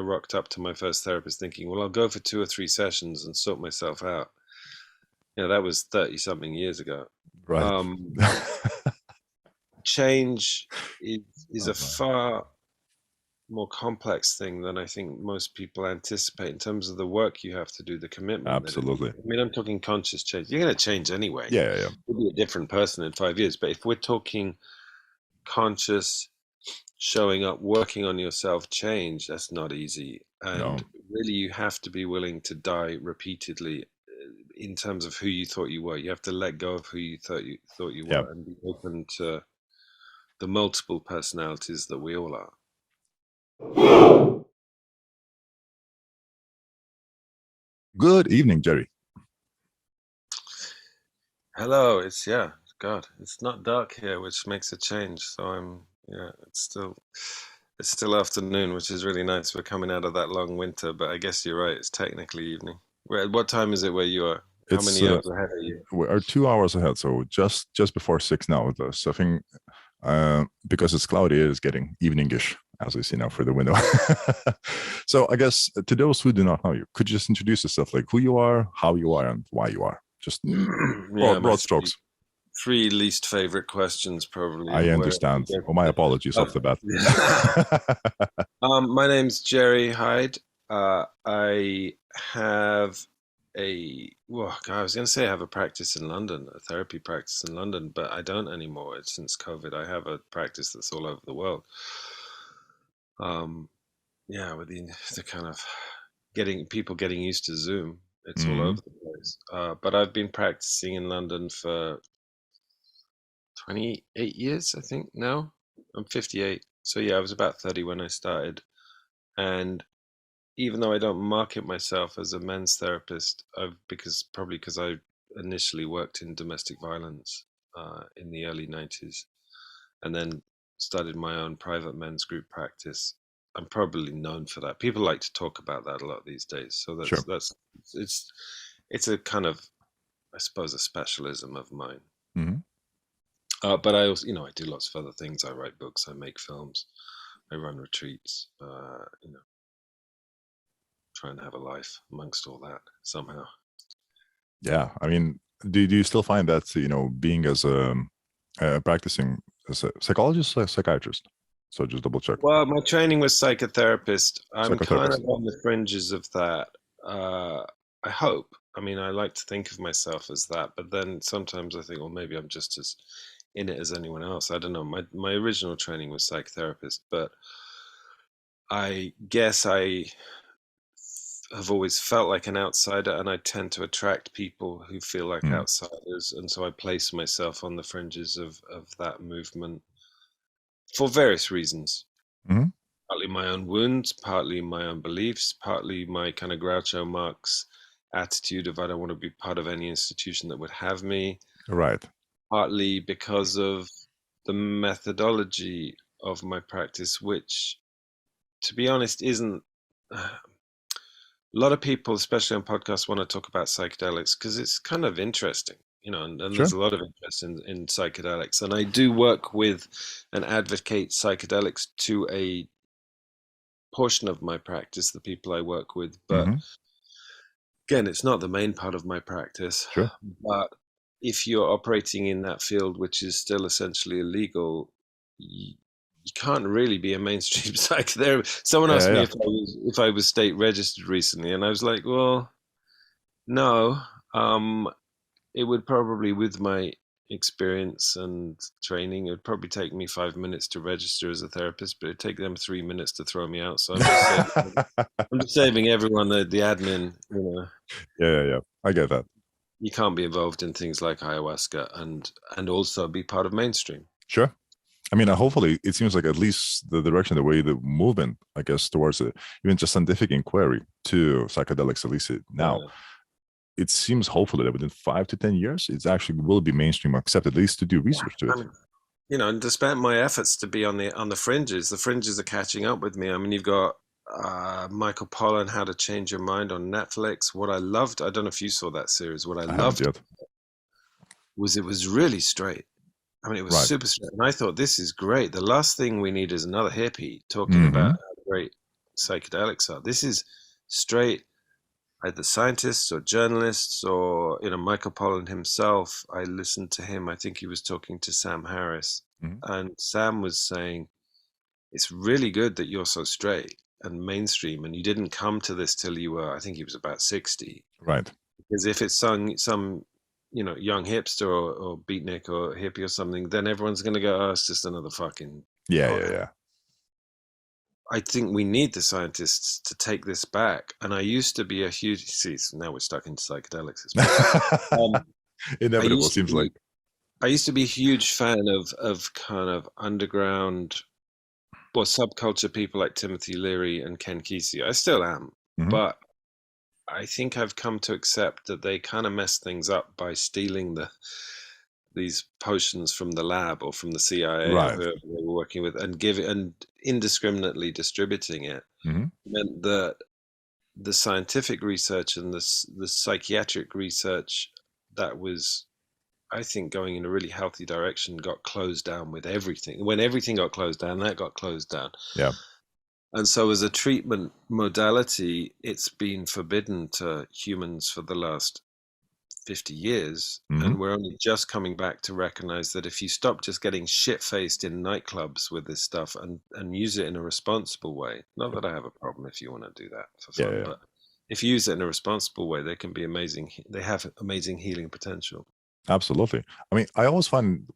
rocked up to my first therapist thinking, well, I'll go for 2 or 3 sessions and sort myself out. That was 30 something years ago. Right. Change is Oh, a far more complex thing than I think most people anticipate in terms of the work you have to do, the commitment. absolutely. I'm talking conscious change. You're going to change anyway. Yeah. You'll be a different person in 5 years. But if we're talking conscious, showing up, working on yourself change, that's not easy. And really, you have to be willing to die repeatedly in terms of who you thought you were. You have to let go of who you thought you were and be open to the multiple personalities that we all are. Good evening, Jerry. Hello. It's not dark here, which makes a change. So it's still afternoon, which is really nice. We're coming out of that long winter, but I guess you're right. It's technically evening. What time is it where you are? How many hours ahead are you? We are 2 hours ahead, so just before 6 now with us. I think because it's cloudy, it is getting eveningish, as we see now through the window. So I guess to those who do not know you, could you just introduce yourself, like who you are, how you are, and why you are? Just broad strokes. 3 least favorite questions, probably. I understand. Well, my apologies off the bat. My name's Jerry Hyde. I have I was going to say I have a practice in London, a therapy practice in London, but I don't anymore. Since COVID, I have a practice that's all over the world. With the kind of getting used to Zoom, it's all over the place. But I've been practicing in London for 28 years, I think now. I'm 58. So I was about 30 when I started. And even though I don't market myself as a men's therapist, because I initially worked in domestic violence in the early 90s and then started my own private men's group practice. I'm probably known for that. People like to talk about that a lot these days. So it's a kind of, I suppose, a specialism of mine. But I also, I do lots of other things. I write books, I make films, I run retreats, trying to have a life amongst all that somehow. Yeah, I mean, do you still find that being as a practicing as a psychologist or a psychiatrist? So just double check. Well, my training was psychotherapist. I'm kind of on the fringes of that. I hope. I mean, I like to think of myself as that, but then sometimes I think, well, maybe I'm just as in it as anyone else. I don't know. My original training was psychotherapist, but I guess I have always felt like an outsider, and I tend to attract people who feel like outsiders, and so I place myself on the fringes of that movement for various reasons. Partly my own wounds, partly my own beliefs, partly my kind of Groucho Marx attitude of I don't want to be part of any institution that would have me. Right. Partly because of the methodology of my practice, which, to be honest, isn't... A lot of people, especially on podcasts, want to talk about psychedelics because it's kind of interesting, and there's a lot of interest in psychedelics. And I do work with and advocate psychedelics to a portion of my practice, the people I work with. But again, it's not the main part of my practice. Sure. But if you're operating in that field, which is still essentially illegal, you can't really be a mainstream psychotherapist. Someone asked me if I was state registered recently, and I was like, well, no. It would probably, with my experience and training, it would probably take me 5 minutes to register as a therapist, but it'd take them 3 minutes to throw me out. So I'm just saving everyone the admin. Yeah. I get that. You can't be involved in things like ayahuasca and also be part of mainstream. Sure. I mean, hopefully, it seems like at least the direction, the way the movement, I guess, towards even just scientific inquiry to psychedelics, at least now, it seems hopefully that within 5 to 10 years, it actually will be mainstream accepted, at least to do research to it. And despite my efforts to be on the fringes are catching up with me. I mean, you've got Michael Pollan, How to Change Your Mind on Netflix. What I loved, I don't know if you saw that series. What I loved was it was really straight. I mean, it was super straight. And I thought, this is great. The last thing we need is another hippie talking about how great psychedelics are. This is straight either scientists or journalists or, Michael Pollan himself. I listened to him. I think he was talking to Sam Harris, and Sam was saying, it's really good that you're so straight and mainstream, and you didn't come to this till you were, I think he was about 60. Right. Because if it's some young hipster or beatnik or hippie or something, then everyone's going to go, oh, it's just another fucking Yeah. I think we need the scientists to take this back. And I used to be a huge, see, now we're stuck into psychedelics. Inevitable, seems like. I used to be a huge fan of kind of underground or subculture people like Timothy Leary and Ken Kesey. I still am, but I think I've come to accept that they kind of mess things up by stealing these potions from the lab or from the CIA or whoever they were working with, and and indiscriminately distributing it. Meant that the scientific research and the psychiatric research that was, I think, going in a really healthy direction got closed down with everything. When everything got closed down, that got closed down. Yeah. And so as a treatment modality, it's been forbidden to humans for the last 50 years. And we're only just coming back to recognize that if you stop just getting shit-faced in nightclubs with this stuff and use it in a responsible way, not that I have a problem if you want to do that for fun, but if you use it in a responsible way, they can be amazing. They have amazing healing potential. Absolutely. I mean, I always find,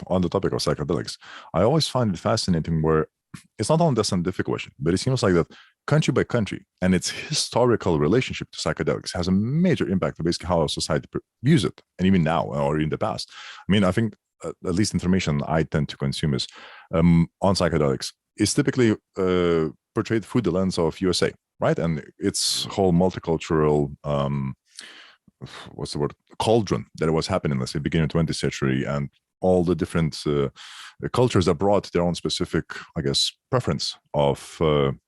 on the topic of psychedelics, I always find it fascinating where it's not only the scientific question, but it seems like that country by country and its historical relationship to psychedelics has a major impact on basically how our society views it, and even now or in the past. I mean, I think at least information I tend to consume is on psychedelics is typically portrayed through the lens of USA, right? And its whole multicultural what's the word, cauldron that was happening, let's say, beginning of the 20th century, and all the different cultures that brought their own specific, I guess, preference of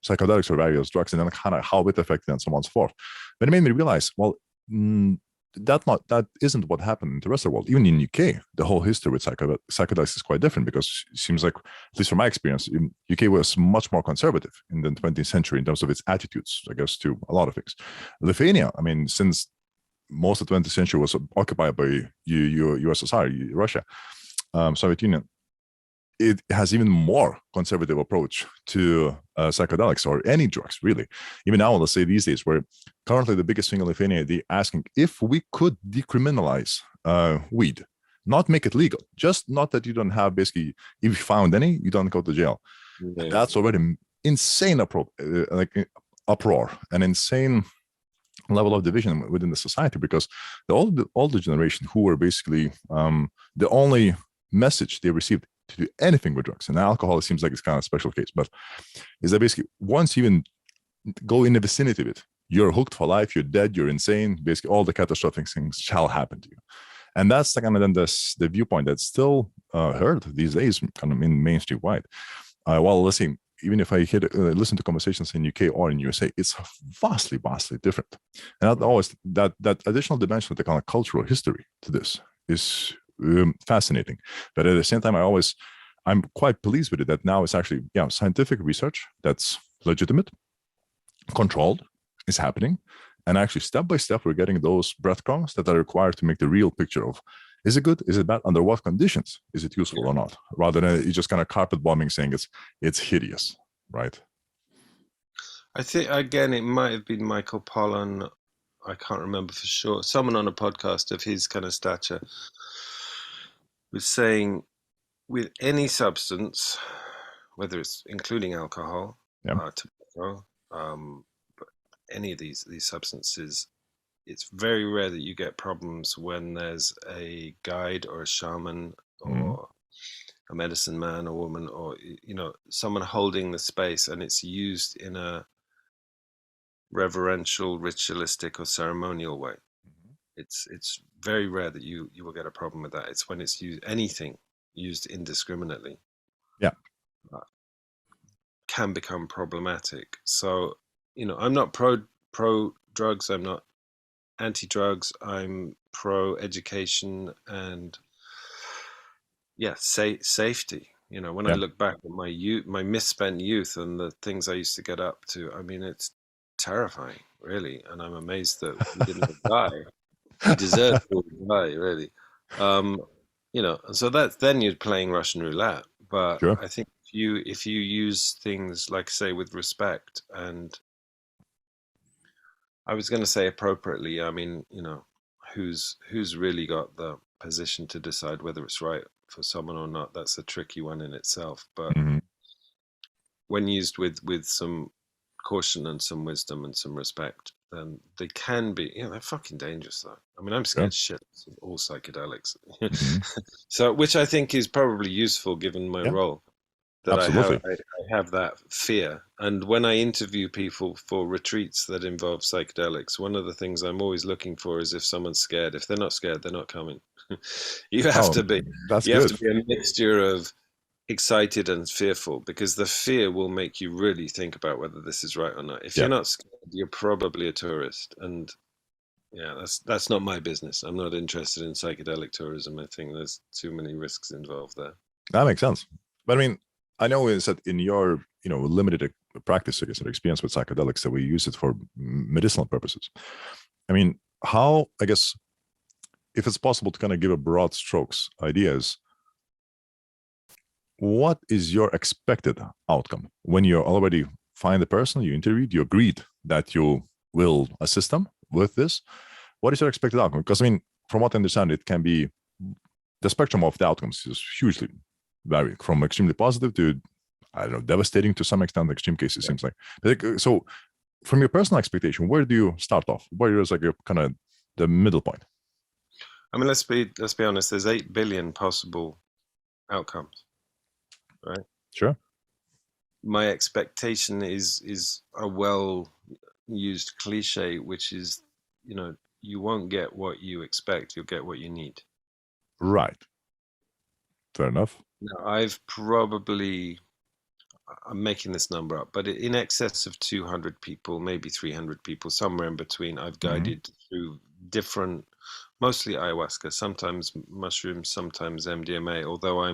psychedelics or various drugs, and then kind of how it affected and so on and so forth. But it made me realize, well, that isn't what happened in the rest of the world. Even in UK, the whole history with psychedelics is quite different, because it seems like, at least from my experience, UK was much more conservative in the 20th century in terms of its attitudes, I guess, to a lot of things. Lithuania, I mean, since most of the 20th century was occupied by USSR, Russia, Soviet Union, it has even more conservative approach to psychedelics or any drugs, really. Even now, let's say these days, where currently the biggest thing in Lithuania, they're asking if we could decriminalize weed, not make it legal, just not that you don't have, basically, if you found any, you don't go to jail. Yeah. That's already insane uproar, an insane level of division within the society, because the older generation, who were basically the only message they received to do anything with drugs, and alcohol, it seems like it's kind of a special case, but is that basically once you even go in the vicinity of it, you're hooked for life, you're dead, you're insane, basically all the catastrophic things shall happen to you. And that's kind of then the viewpoint that's still heard these days, kind of in mainstream wide. Well, let's see, even if I listen to conversations in UK or in USA, it's vastly different. And that additional dimension of the kind of cultural history to this is fascinating. But at the same time, I'm quite pleased with it that now it's actually scientific research that's legitimate, controlled, is happening, and actually step by step we're getting those breadcrumbs that are required to make the real picture of, is it good, is it bad, under what conditions is it useful or not, rather than it just kind of carpet bombing saying it's hideous, right? I think, again, it might have been Michael Pollan, I can't remember for sure, someone on a podcast of his kind of stature was saying, with any substance, whether it's including alcohol, tobacco, but any of these substances, it's very rare that you get problems when there's a guide or a shaman or a medicine man or woman, or someone holding the space, and it's used in a reverential, ritualistic, or ceremonial way. It's very rare that you will get a problem with that. It's when it's anything used indiscriminately, can become problematic. So I'm not pro drugs, I'm not anti-drugs, I'm pro education and safety. When I Yeah. look back at my youth, my misspent youth, and the things I used to get up to, I mean, it's terrifying, really. And I'm amazed that we didn't all die. We deserve to all die, really. Um, and so that's then you're playing Russian roulette. But Sure. I think if you use things like say with respect, and I was going to say appropriately, I mean, who's really got the position to decide whether it's right for someone or not? That's a tricky one in itself. But Hmm. when used with some caution and some wisdom and some respect, then they can be, they're fucking dangerous though. I mean, I'm Yeah. scared shit of all psychedelics. Hmm. So, which I think is probably useful given my Yeah. role, that I have Absolutely. I have that fear. And when I interview people for retreats that involve psychedelics, one of the things I'm always looking for is if someone's scared. If they're not scared, they're not coming. You have Oh, to be. that's You have good. to be a mixture of excited and fearful, because the fear will make you really think about whether this is right or not. If Yeah. you're not scared, you're probably a tourist, and yeah, that's not my business. I'm not interested in psychedelic tourism. I think there's too many risks involved there. That makes sense. But I mean, I know is that in your limited practice, I guess, or experience with psychedelics, that we use it for medicinal purposes. I mean, how, I guess, if it's possible to kind of give a broad strokes ideas, what is your expected outcome when you already find the person you interviewed, you agreed that you will assist them with this? What is your expected outcome? Because I mean, from what I understand, it can be, the spectrum of the outcomes is hugely vary from extremely positive to, I don't know, devastating to some extent. Extreme cases, seems like. So from your personal expectation, where do you start off? Where is like a kind of the middle point? I mean, let's be honest. There's 8 billion possible outcomes, right? Sure. My expectation is a well used cliche, which is, you won't get what you expect, you'll get what you need. Right. Fair enough. Now, I'm making this number up, but in excess of 200 people, maybe 300 people, somewhere in between, I've Mm-hmm. guided through different, mostly ayahuasca, sometimes mushrooms, sometimes MDMA, although I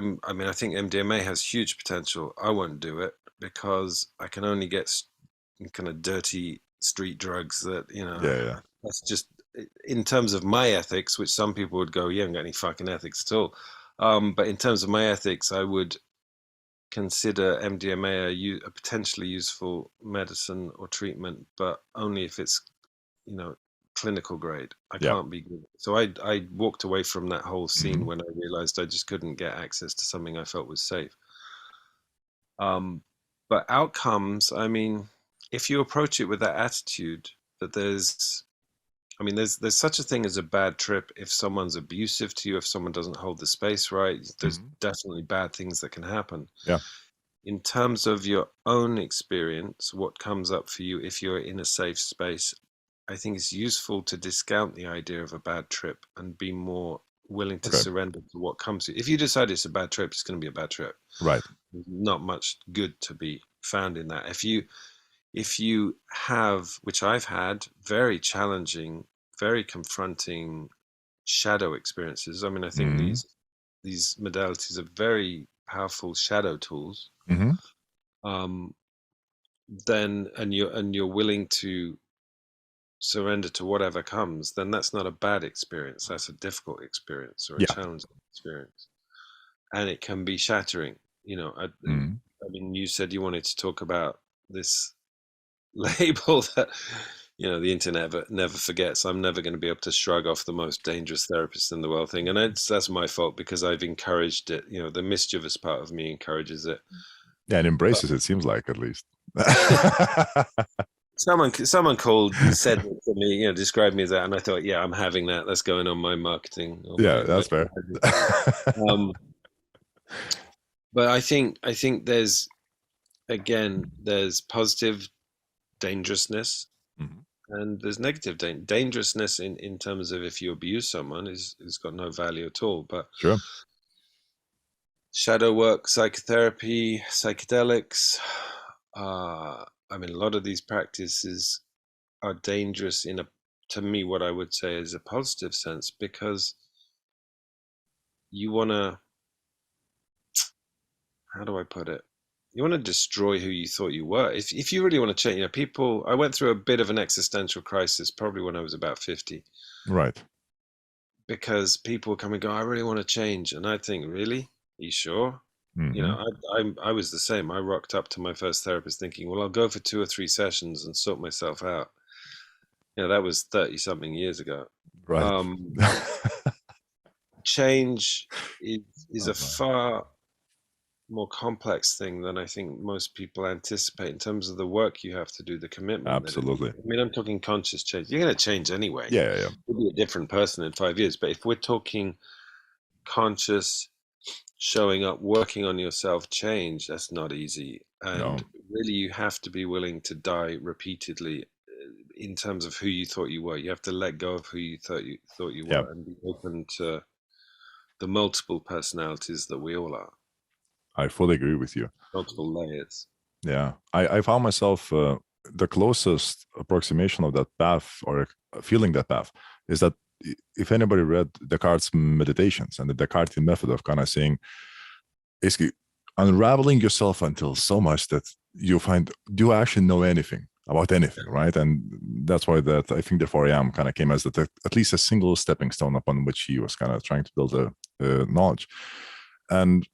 mean, I think MDMA has huge potential. I won't do it because I can only get kind of dirty street drugs that, Yeah, yeah. that's just in terms of my ethics, which some people would go, you haven't got any fucking ethics at all. But in terms of my ethics, I would consider MDMA a potentially useful medicine or treatment, but only if it's, you know, clinical grade. I Yeah. can't be good. So I walked away from that whole Mm-hmm. scene when I realized I just couldn't get access to something I felt was safe. Um, but outcomes, I mean, if you approach it with that attitude that I mean, there's such a thing as a bad trip if someone's abusive to you, if someone doesn't hold the space right. There's Mm-hmm. definitely bad things that can happen. Yeah. In terms of your own experience, what comes up for you if you're in a safe space, I think it's useful to discount the idea of a bad trip and be more willing to Okay. surrender to what comes to you. If you decide it's a bad trip, it's going to be a bad trip. Right. There's not much good to be found in that. If you have, which I've had, very challenging, very confronting shadow experiences. I mean, I think Mm-hmm. these modalities are very powerful shadow tools. Mm-hmm. Um, then and you're willing to surrender to whatever comes, then that's not a bad experience. That's a difficult experience or a Yeah. challenging experience, and it can be shattering. Mm-hmm. I mean, you said you wanted to talk about this label that the internet never forgets. I'm never going to be able to shrug off the most dangerous therapist in the world thing, and that's my fault because I've encouraged it. The mischievous part of me encourages it. Yeah, and But embraces it, seems like, at least. someone said it to me, described me as that, and I thought, yeah, I'm having that. That's going on my marketing or Yeah, my that's fair. um, but I think there's positive dangerousness Mhm. and there's negative dangerousness in terms of if you abuse someone is got no value at all. But Sure. shadow work, psychotherapy, psychedelics, I mean, a lot of these practices are dangerous to me, what I would say is a positive sense, because you want to, how do I put it? You want to destroy who you thought you were. If you really want to change, people, I went through a bit of an existential crisis probably when I was about 50, Right. because people come and go, I really want to change. And I think, really? Are you sure? Mm-hmm. I was the same. I rocked up to my first therapist thinking, well, I'll go for 2 or 3 sessions and sort myself out. That was 30 something years ago. Right. Um, Change is a Uh-huh. far more complex thing than I think most people anticipate in terms of the work you have to do, the commitment that it needs. Absolutely. I mean, I'm talking conscious change. You're going to change anyway. Yeah, yeah, yeah. You'll be a different person in 5 years. But if we're talking conscious, showing up, working on yourself change, that's not easy. No, And really, you have to be willing to die repeatedly in terms of who you thought you were. You have to let go of who you thought you yeah, were and be open to the multiple personalities that we all are, I fully agree with you. multiple layers. Yeah, I found myself the closest approximation of that path or feeling that path is that if anybody read Descartes' meditations and the Descartes method of kind of saying, basically unraveling yourself until so much that you find, do I actually know anything about anything, right? And that's why that I think therefore I am kind of came as that at least a single stepping stone upon which he was kind of trying to build a knowledge. And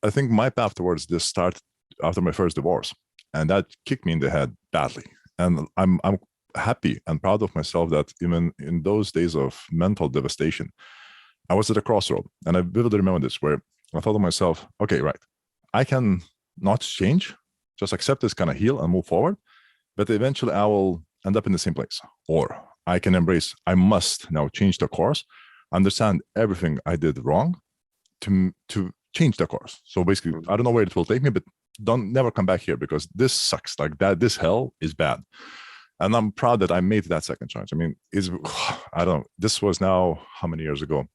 I think my path towards this started after my first divorce, and that kicked me in the head badly. And I'm happy and proud of myself that even in those days of mental devastation, I was at a crossroad, and I vividly remember this, where I thought to myself, okay, right, I can not change, just accept this, kind of heal and move forward, but eventually I will end up in the same place. Or I can embrace, I must now change the course, understand everything I did wrong to change the course. So basically, I don't know where it will take me, but don't never come back here because this sucks. Like that, this hell is bad. And I'm proud that I made that second choice. I mean, I don't know. This was now how many years ago?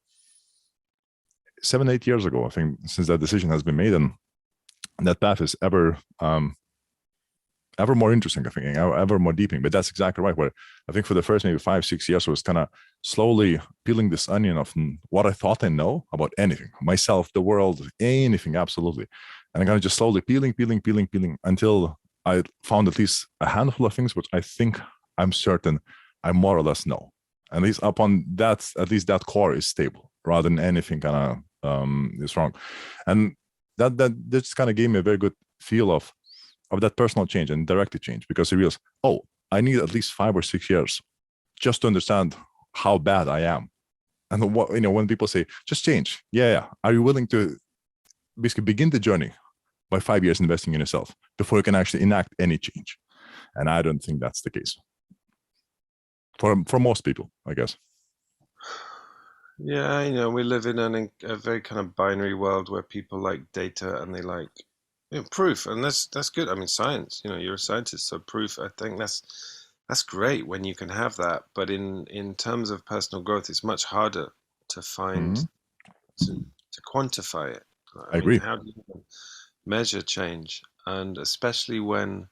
7, 8 years ago, I think, since that decision has been made, and that path is ever more interesting, I think, ever more deepening. But that's exactly right. Where I think for the first maybe 5, 6 years, I was kind of slowly peeling this onion of what I thought I know about anything, myself, the world, anything, absolutely. And I kind of just slowly peeling until I found at least a handful of things which I think I'm certain I more or less know. At least upon that, at least that core is stable rather than anything kind of is wrong. And that just kind of gave me a very good feel of that personal change and directed change, because I realized, oh, I need at least 5 or 6 years just to understand how bad I am. And what, when people say, just change. Yeah. Are you willing to basically begin the journey by 5 years investing in yourself before you can actually enact any change? And I don't think that's the case for most people, I guess. Yeah, we live in a very kind of binary world where people like data and they like proof, and that's good. I mean, science. You're a scientist, so proof. I think that's great when you can have that. But in terms of personal growth, it's much harder to find to quantify it. I I mean, agree. how do you measure change? And especially when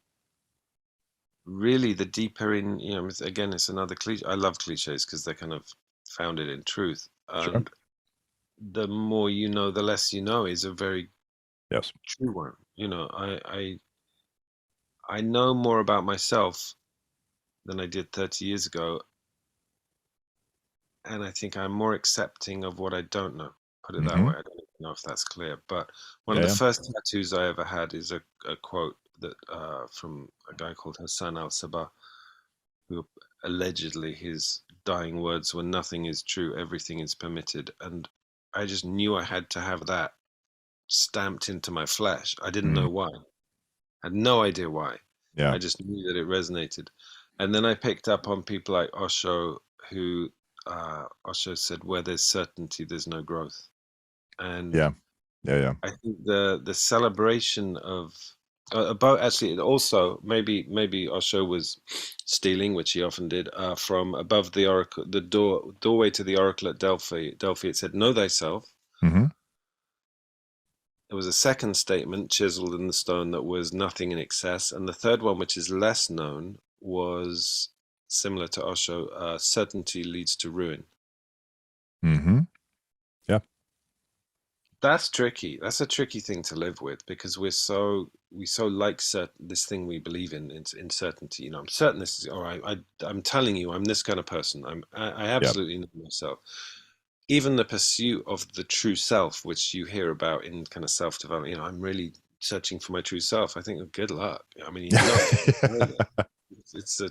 really the deeper in, again, it's another cliche. I love cliches because they're kind of founded in truth. Sure. And the more you know, the less you know is a very Yes. true one. I know more about myself than I did 30 years ago, and I think I'm more accepting of what I don't know. Put it that way. I don't know if that's clear, but one of the Yeah. first tattoos I ever had is a quote that from a guy called Hassan al-Sabah, who allegedly his dying words were, "Nothing is true, everything is permitted," and I just knew I had to have that stamped into my flesh. I didn't know why. I had no idea why. Yeah. I just knew that it resonated. And then I picked up on people like Osho, who Osho said, where there's certainty, there's no growth. And Yeah. I think the celebration of about actually also maybe Osho was stealing, which he often did, from above the oracle, the doorway to the oracle at Delphi. It said, "Know thyself." There was a second statement chiseled in the stone that was "nothing in excess," and the third one, which is less known, was similar to Osho: "Certainty leads to ruin." Yeah. That's tricky. That's a tricky thing to live with because we so like this thing we believe in certainty. You know, I'm certain this is all right. I'm telling you, I'm this kind of person. I Yeah. absolutely know myself. Even the pursuit of the true self, which you hear about in kind of self development. You know, I'm really searching for my true self. I think, oh, good luck. I mean, you're not going to find it. It's a,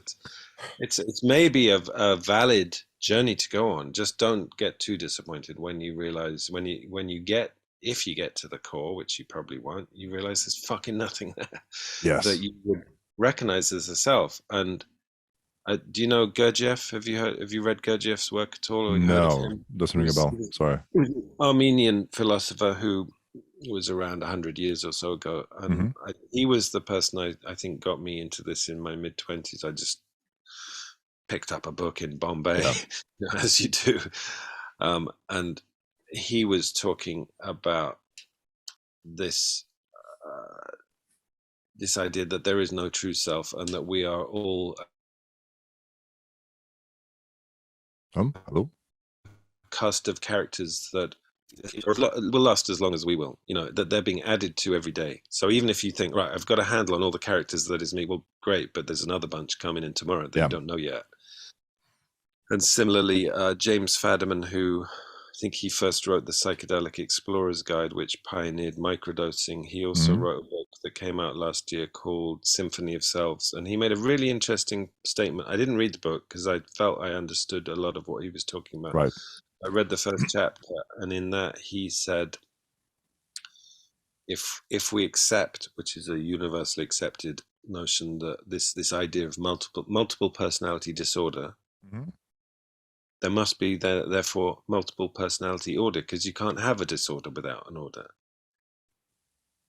it's maybe a valid journey to go on. Just don't get too disappointed when you realize when you get if you get to the core, which you probably won't, you realize there's fucking nothing there that Yes. you would recognize as a self. And do you know Gurdjieff? Have you read Gurdjieff's work at all, or heard of No, him? doesn't ring a He bell. was Sorry. an Armenian philosopher who was around 100 years or so ago, and Hmm. he was the person I think got me into this in my mid 20s. I just picked up a book in Bombay, Yeah. as you do, and he was talking about this this idea that there is no true self and that we are all Hello. a cast of characters that will last as long as we will. You know, that they're being added to every day. So even if you think, right, I've got a handle on all the characters that is me, well, great, but there's another bunch coming in tomorrow that Yeah. you don't know yet. And similarly, James Fadiman, who I think he first wrote the Psychedelic Explorer's Guide, which pioneered microdosing. He also Hmm. wrote a book that came out last year called Symphony of Selves. And he made a really interesting statement. I didn't read the book because I felt I understood a lot of what he was talking about. Right. I read the first chapter, and in that he said, if we accept, which is a universally accepted notion, that this idea of multiple personality disorder, Hmm. there must be therefore multiple personality order, because you can't have a disorder without an order.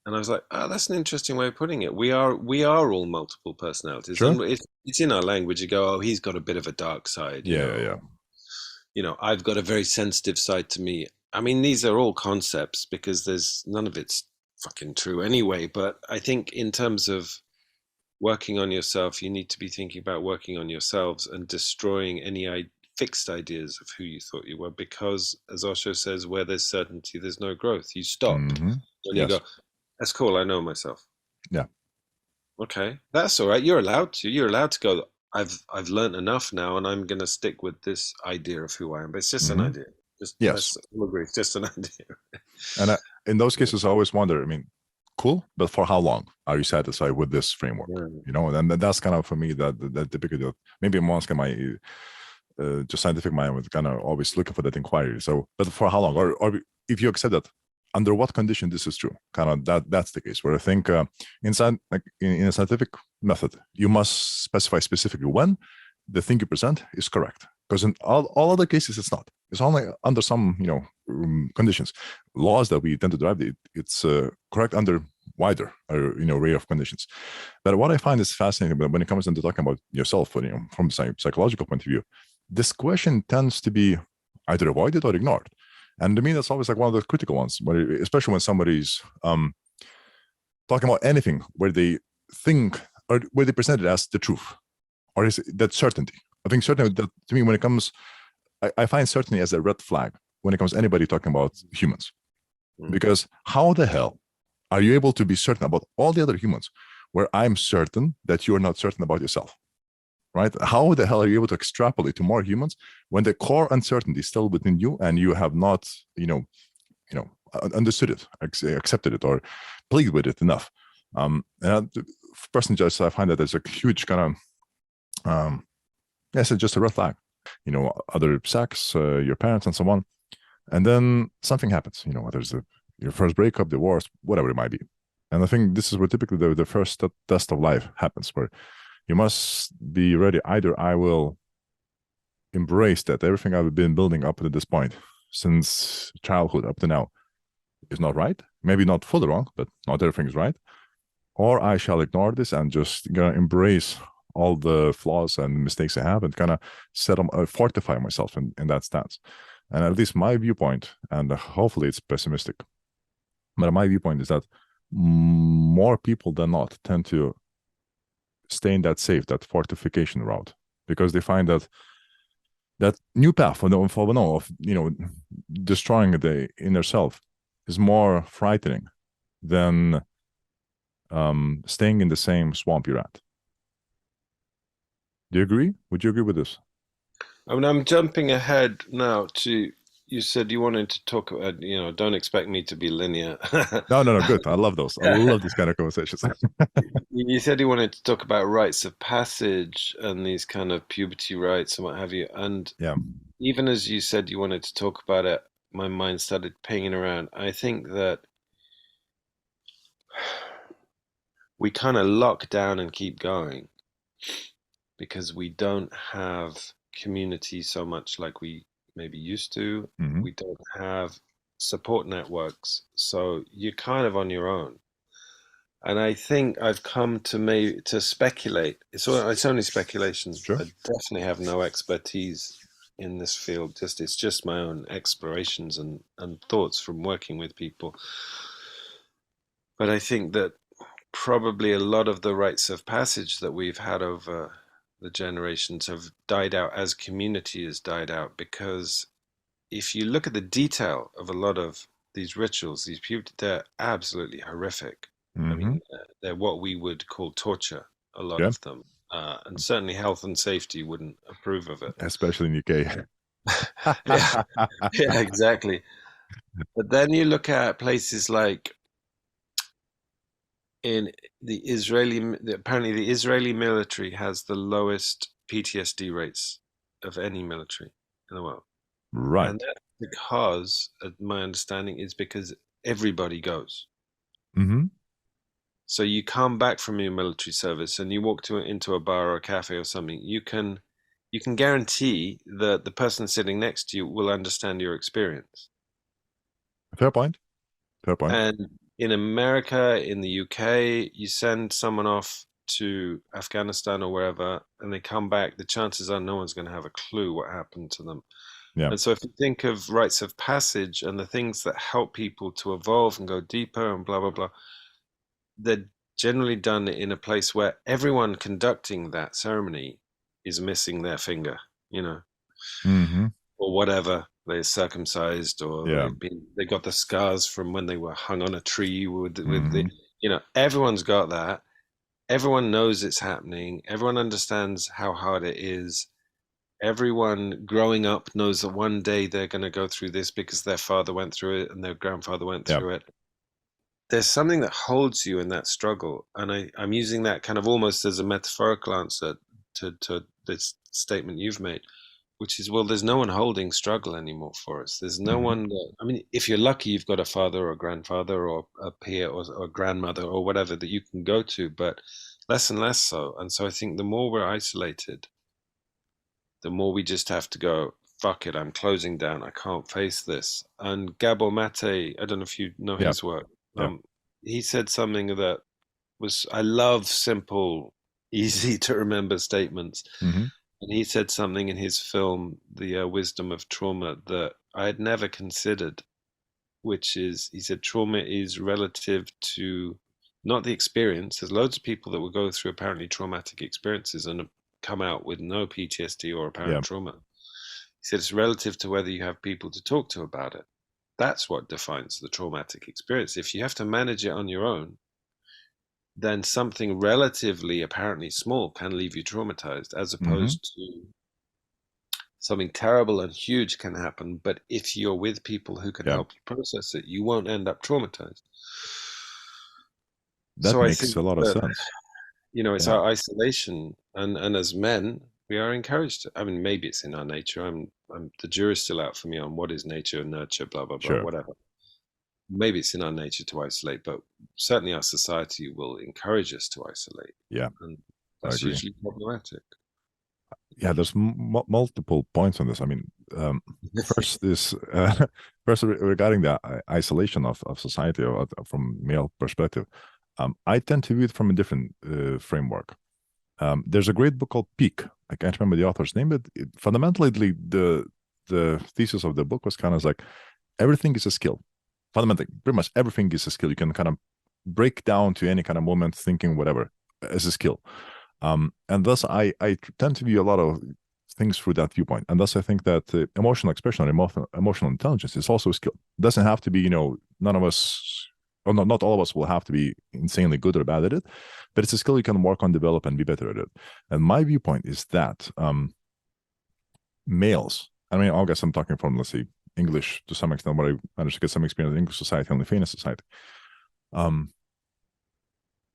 And I was like, oh, that's an interesting way of putting it. We are all multiple personalities, Sure. and it's in our language. You go, oh, he's got a bit of a dark side, Yeah. Yeah. Yeah. I've got a very sensitive side to me. I mean, these are all concepts because there's none of it's fucking true anyway. But I think in terms of working on yourself, you need to be thinking about working on yourselves and destroying any fixed ideas of who you thought you were. Because, as Osho says, where there's certainty, there's no growth. You stop Hmm. and you go, Yes. that's cool. I know myself. Yeah. Okay, that's all right. You're allowed to. You're allowed to go. I've learned enough now, and I'm going to stick with this idea of who I am. But it's just an Hmm. idea. Just Yes. let's all agree. It's just an idea. And in those cases, I always wonder. I mean, cool, but for how long are you satisfied with this framework? Yeah. And that's kind of for me that typical. Maybe I'm asking my just scientific mind was kind of always looking for that inquiry. So, but for how long? Or if you accept that, under what condition this is true? Kind of that's the case where I think in a scientific method, you must specify specifically when the thing you present is correct. Because in all other cases, it's not. It's only under some conditions, laws that we tend to drive. It's correct under wider array of conditions. But what I find is fascinating, but when it comes into talking about yourself, from a psychological point of view, this question tends to be either avoided or ignored. And to me, that's always like one of the critical ones, especially when somebody's talking about anything where they think or where they present it as the truth, or is that certainty. I think certainty, that to me, when it comes, I find certainty as a red flag when it comes to anybody talking about humans. Because how the hell are you able to be certain about all the other humans where I'm certain that you're not certain about yourself? Right? How the hell are you able to extrapolate to more humans when the core uncertainty is still within you and you have not, understood it, accepted it, or played with it enough? And personally, just I find that there's a huge kind of, yes, it's just a red flag. Other sex, your parents, and so on, and then something happens. Whether it's your first breakup, divorce, whatever it might be. And I think this is where typically the first test of life happens, where you must be ready. Either I will embrace that everything I've been building up to this point, since childhood up to now, is not right. Maybe not fully wrong, but not everything is right. Or I shall ignore this and just gonna embrace all the flaws and mistakes I have and kind of fortify myself in that stance. And at least my viewpoint, and hopefully it's pessimistic, but my viewpoint is that more people than not tend to stay in that safe, that fortification route, because they find that new path of destroying the inner self is more frightening than staying in the same swamp you're at. Do you agree? Would you agree with this? I mean, I'm jumping ahead now to, you said you wanted to talk about, don't expect me to be linear. No, no, no. Good. I love those. I love these kind of conversations. You said you wanted to talk about rites of passage and these kind of puberty rites and what have you. And Yeah. even as you said you wanted to talk about it, my mind started pinging around. I think that we kind of lock down and keep going because we don't have community so much like we maybe used to. Mm-hmm. We don't have support networks. So you're kind of on your own. And I think I've come to speculate. It's only speculation. Sure. I definitely have no expertise in this field. It's just my own explorations and thoughts from working with people. But I think that probably a lot of the rites of passage that we've had over the generations have died out as community has died out, because if you look at the detail of a lot of these rituals, these people, they're absolutely horrific. I Mm-hmm. mean, they're what we would call torture, a lot Yeah. of them. And certainly health and safety wouldn't approve of it. Especially in UK. Yeah, yeah, exactly. But then you look at places like in apparently the Israeli military has the lowest PTSD rates of any military in the world. And Right. that's because, my understanding is because everybody goes. Mm-hmm. So you come back from your military service and you walk into a bar or a cafe or something, you can guarantee that the person sitting next to you will understand your experience. Fair point. Fair point. And in America, in the UK, you send someone off to Afghanistan or wherever, and they come back, the chances are no one's going to have a clue what happened to them. Yeah. And so if you think of rites of passage and the things that help people to evolve and go deeper and blah, blah, blah, they're generally done in a place where everyone conducting that ceremony is missing their finger, you know, Mm-hmm. or whatever. They're circumcised, or Yeah. they got the scars from when they were hung on a tree with Mm-hmm. everyone's got that. Everyone knows it's happening. Everyone understands how hard it is. Everyone growing up knows that one day they're going to go through this because their father went through it and their grandfather went Yeah. through it. There's something that holds you in that struggle. And I'm using that kind of almost as a metaphorical answer to this statement you've made, which is, well, there's no one holding struggle anymore for us. There's no Mm-hmm. one I mean, if you're lucky, you've got a father or a grandfather or a peer or a grandmother or whatever that you can go to, but less and less so. And so I think the more we're isolated, the more we just have to go, fuck it, I'm closing down. I can't face this. And Gabor Mate, I don't know if you know Yeah. his work. Yeah. He said something that I love simple, easy to remember statements. Mm-hmm. And he said something in his film, The Wisdom of Trauma, that I had never considered, which is, he said, trauma is relative to not the experience. There's loads of people that will go through apparently traumatic experiences and come out with no PTSD or apparent Yeah. trauma. He said it's relative to whether you have people to talk to about it. That's what defines the traumatic experience. If you have to manage it on your own, then something relatively apparently small can leave you traumatized, as Mm-hmm. opposed to something terrible and huge can happen. But if you're with people who can Yeah. help you process it, you won't end up traumatized. That So I makes think a lot of that, sense. it's Yeah. our isolation, and as men, we are encouraged to, I mean, maybe it's in our nature. The jury's still out for me on what is nature and nurture, blah, blah, blah, Sure. whatever. Maybe it's in our nature to isolate, but certainly our society will encourage us to isolate. Yeah. And I that's agree. usually problematic. Yeah, there's multiple points on this. I mean, first is first regarding the isolation of society from male perspective. I tend to view it from a different framework. There's a great book called Peak. I can't remember the author's name, but fundamentally the thesis of the book was kind of like everything is a skill. Fundamentally, pretty much everything is a skill. You can kind of break down to any kind of moment, thinking, whatever, as a skill. And thus, I tend to view a lot of things through that viewpoint. And thus I think that emotional expression or emotional intelligence is also a skill. It doesn't have to be, none of us, or not all of us will have to be insanely good or bad at it, but it's a skill you can work on, develop, and be better at it. And my viewpoint is that males, I mean, I guess I'm talking from, let's say, English to some extent, but I managed to get some experience in English society and Lithuanian society,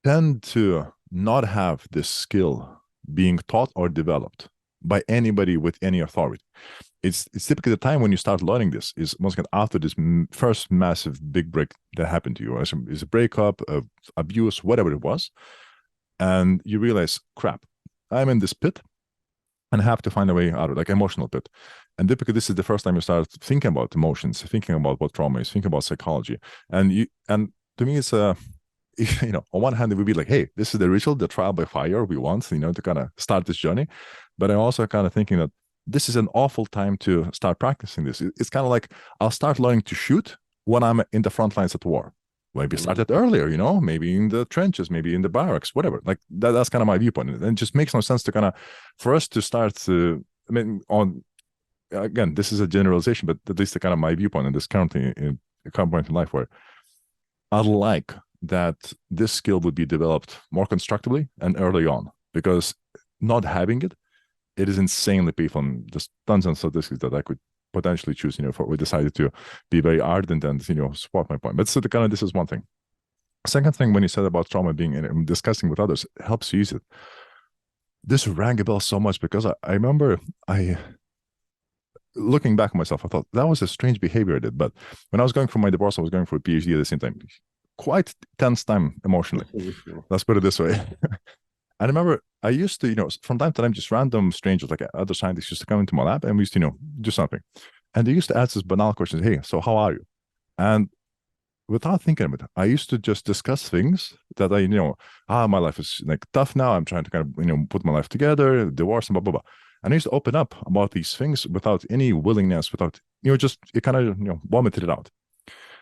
tend to not have this skill being taught or developed by anybody with any authority. It's typically the time when you start learning this is once again after this first massive big break that happened to you, is a breakup, abuse, whatever it was, and you realize, crap, I'm in this pit and have to find a way out of it, like emotional pit. And typically this is the first time you start thinking about emotions, thinking about what trauma is, thinking about psychology. And to me, it's on one hand, it would be like, hey, this is the ritual, the trial by fire we want, to kind of start this journey. But I'm also kind of thinking that this is an awful time to start practicing this. It's kind of like I'll start learning to shoot when I'm in the front lines at war. Maybe start it earlier, maybe in the trenches, maybe in the barracks, whatever. Like that's kind of my viewpoint. And it just makes no sense to kind of, for us to start to, again, this is a generalization, but at least the kind of my viewpoint in this current point in life where I'd like that this skill would be developed more constructively and early on, because not having it is insanely painful. And there's tons of statistics that I could potentially choose, if we decided to be very ardent and, support my point. But so this is one thing. Second thing, when you said about trauma being in discussing with others, it helps you use it. This rang a bell so much because I remember looking back at myself, I thought that was a strange behavior I did. But when I was going for my divorce, I was going for a PhD at the same time. Quite tense time emotionally. Let's put it this way. I remember I used to, from time to time, just random strangers, like other scientists, used to come into my lab and we used to, do something. And they used to ask this banal question, hey, so how are you? And without thinking of it, I used to just discuss things that my life is like tough now. I'm trying to kind of, put my life together, divorce and blah, blah, blah. And I used to open up about these things without any willingness, without, just, it kind of, vomited it out.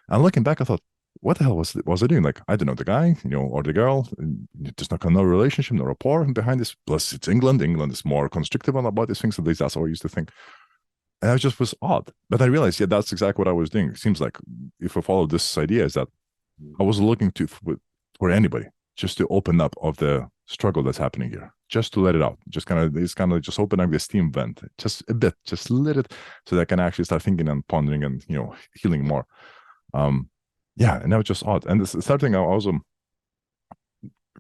And looking back, I thought, what the hell was I doing? Like, I don't know the guy, or the girl. There's no relationship, no rapport behind this. Plus, it's England. England is more constrictive about these things. At least that's what I used to think. And I just was odd. But I realized, yeah, that's exactly what I was doing. It seems like if I follow this idea, is that I was looking for anybody just to open up of the struggle that's happening here, just to let it out. Just just open up the steam vent, just a bit, just let it, so that I can actually start thinking and pondering and healing more. Yeah, and that was just odd. And the third thing, I also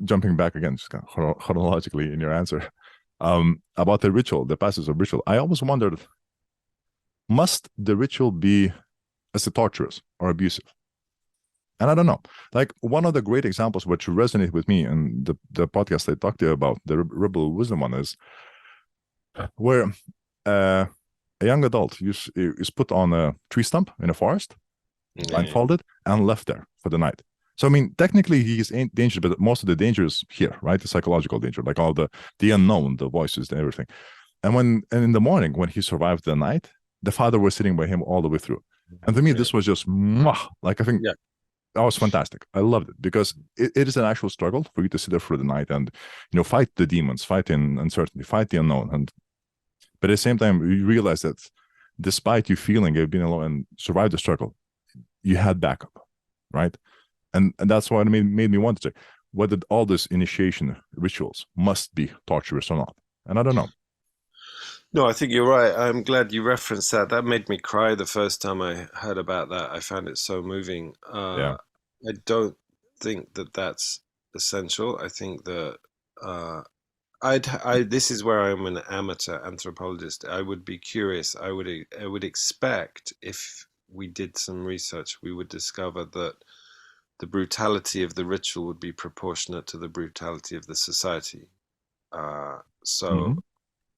jumping back again, just kind of chronologically in your answer, about the ritual, the passage of ritual. I always wondered, must the ritual be as torturous or abusive? And I don't know. Like one of the great examples which resonated with me in the podcast I talked to you about, the Rebel Wisdom one, is where a young adult is put on a tree stump in a forest, blindfolded, and left there for the night. So, I mean, technically he is in danger, but most of the danger is here, right? The psychological danger, like all the unknown, the voices, and everything. And in the morning, when he survived the night, the father was sitting by him all the way through. And to me, this was just, like, I think that was fantastic. I loved it because it is an actual struggle for you to sit there through the night and, fight the demons, fight in uncertainty, fight the unknown. But at the same time, you realize that despite you feeling you've been alone and survived the struggle, you had backup, right? And that's what made me want to say whether all this initiation rituals must be torturous or not. And I don't know. No, I think you're right. I'm glad you referenced that. That made me cry the first time I heard about that. I found it so moving. Yeah. I don't think that that's essential. I think that this is where I'm an amateur anthropologist. I would be curious. I would expect if we did some research, we would discover that the brutality of the ritual would be proportionate to the brutality of the society. I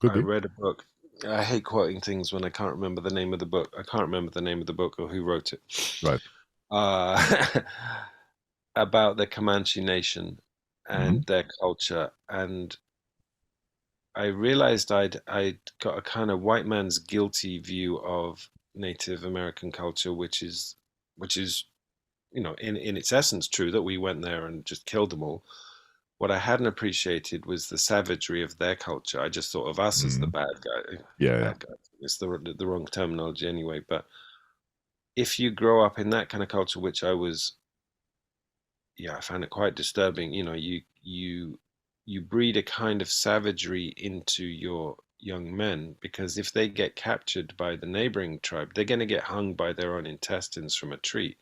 read a book. I hate quoting things when I can't remember the name of the book. I can't remember the name of the book or who wrote it. Right. About the Comanche Nation and their culture. And I realized I'd got a kind of white man's guilty view of Native American culture, which is, in its essence true, that we went there and just killed them all. what I hadn't appreciated was the savagery of their culture. I just thought of us as the Mm. bad guy. Yeah, yeah. Bad guy. It's the wrong terminology anyway. But if you grow up in that kind of culture, which I was, yeah, I found it quite disturbing. You know, you breed a kind of savagery into your young men because if they get captured by the neighboring tribe, they're going to get hung by their own intestines from a tree.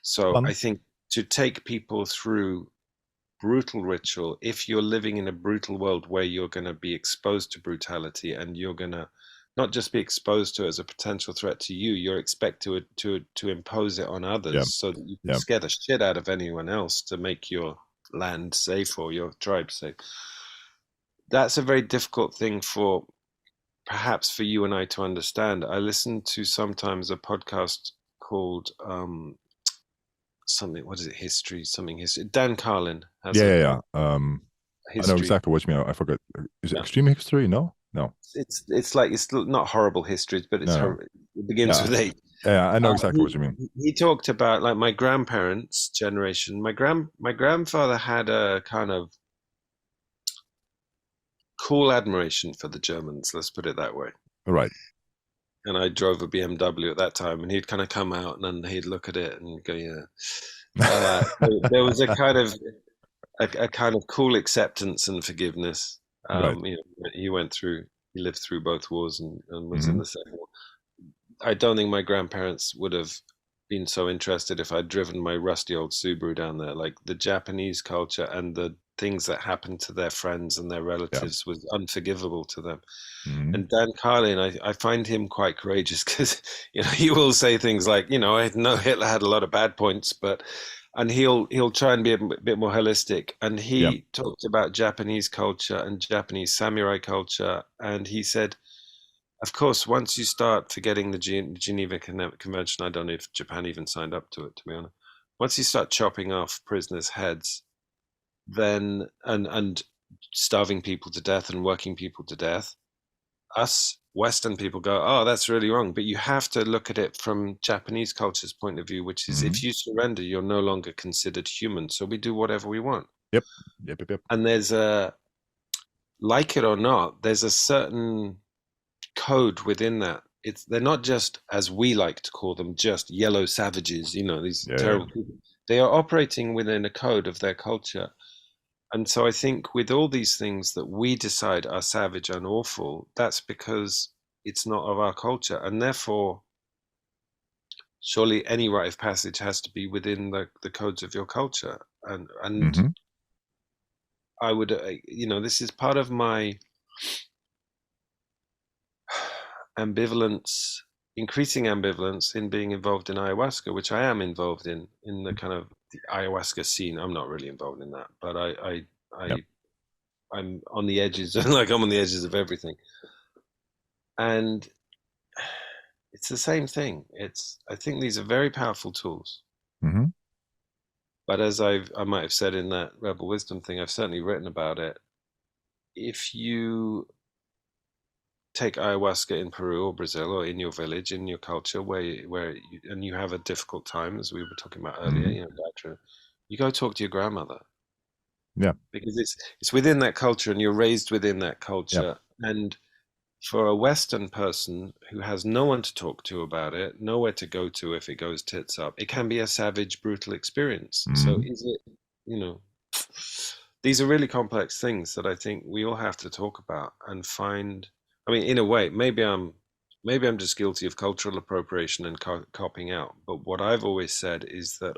So I Fun. think to take people through brutal ritual, if you're living in a brutal world where you're going to be exposed to brutality and you're going to not just be exposed to it as a potential threat to you, you're expected to impose it on Yeah, others so that you can yeah. scare the shit out of anyone else to make your land safe or your tribe safe. That's a very difficult thing for perhaps for you and I to understand. I listen to sometimes a podcast called something, what is it, history, something history. Dan Carlin has Yeah, a, yeah, a yeah. I know history. exactly what you mean. I forgot. Is it Yeah. extreme history? No, no, It's like it's not horrible histories, but it's no. it begins Yeah, with eight. yeah. I know Uh, exactly he what you mean. he talked about like my grandparents' generation. My grandfather had a kind of cool admiration for the Germans. Let's put it that way. Right. And I drove a BMW at that time, and he'd kind of come out and then he'd look at it and go, "Yeah." There was a kind of cool acceptance and forgiveness. Right. You know, he lived through both wars and was in Hmm. the Second War. I don't think my grandparents would have been so interested if I'd driven my rusty old Subaru down there. Like the Japanese culture and the things that happened to their friends and their Yeah. relatives was unforgivable to them. Hmm. And Dan Carlin, I find him quite courageous because you know he will say things like, you know, I know Hitler had a lot of bad points, but and he'll try and be a bit more holistic. And Yeah. he talked about Japanese culture and Japanese samurai culture, and he said of course, once you start forgetting the Geneva Convention, I don't know if Japan even signed up to it, to be honest. Once you start chopping off prisoners' heads, then and starving people to death and working people to death, us Western people go, oh, that's really wrong. But you have to look at it from Japanese culture's point of view, which is Hmm. if you surrender, you're no longer considered human. So we do whatever we want. Yep. Yep. Yep. Yep. And there's a, like it or not, there's a certain code within that. They're not just, as we like to call them, just yellow savages, you know, these Yeah. Yeah. terrible people. They are operating within a code of their culture. And so I think with all these things that we decide are savage and awful, that's because it's not of our culture. And therefore, surely any rite of passage has to be within the codes of your culture. And Hmm. I would, you know, this is part of my ambivalence, increasing ambivalence in being involved in ayahuasca, which I am involved in the kind of the ayahuasca scene. I'm not really involved in that, but Yep. I'm on the edges, like I'm on the edges of everything. And it's the same thing. I think these are very powerful tools. Hmm. But as I might have said in that Rebel Wisdom thing, I've certainly written about it. If you take ayahuasca in Peru or Brazil or in your village, in your culture, and you have a difficult time, as we were talking about earlier, Hmm. you know, you go talk to your grandmother Yeah. because it's within that culture and you're raised within that Yep. culture. And for a Western person who has no one to talk to about it, nowhere to go to if it goes tits up, it can be a savage, brutal experience. So Hmm. is it, you know, these are really complex things that I think we all have to talk about and find. I mean, in a way, maybe I'm just guilty of cultural appropriation and copying out. But what I've always said is that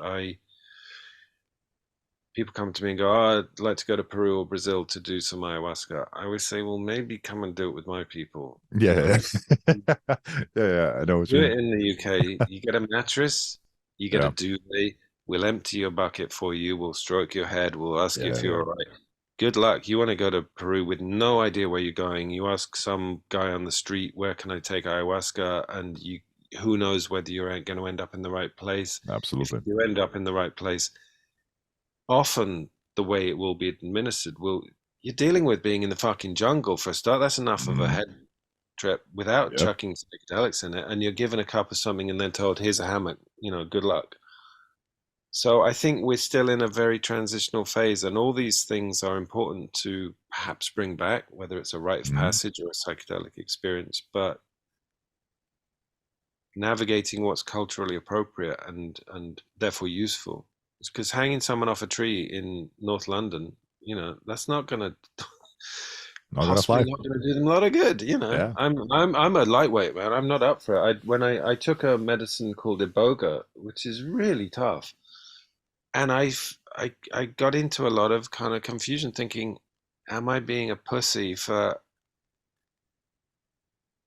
people come to me and go, oh, I'd like to go to Peru or Brazil to do some ayahuasca. I always say, well, maybe come and do it with my people. You know, Yeah. Yeah. Yeah. Yeah. I know what you do mean. it in the UK. You get a mattress, you get a Yeah. duvet. We'll empty your bucket for you. We'll stroke your head. We'll ask you Yeah. if Yeah. you're all right. Good luck. You want to go to Peru with no idea where you're going. You ask some guy on the street, where can I take ayahuasca? And who knows whether you're going to end up in the right place. If Absolutely. you end up in the right place, often the way it will be administered you're dealing with being in the fucking jungle for a start. That's enough of a Hmm. head trip without Yep. chucking psychedelics in it, and you're given a cup of something and then told, here's a hammock, you know, good luck. So I think we're still in a very transitional phase, and all these things are important to perhaps bring back, whether it's a rite of Mm. passage or a psychedelic experience. But navigating what's culturally appropriate and therefore useful, because hanging someone off a tree in North London, that's not going to Not gonna possibly fly. not going to do them a lot of good. Yeah. I'm a lightweight, man. I'm not up for it. When I took a medicine called iboga, which is really tough, and I got into a lot of kind of confusion, thinking, am I being a pussy for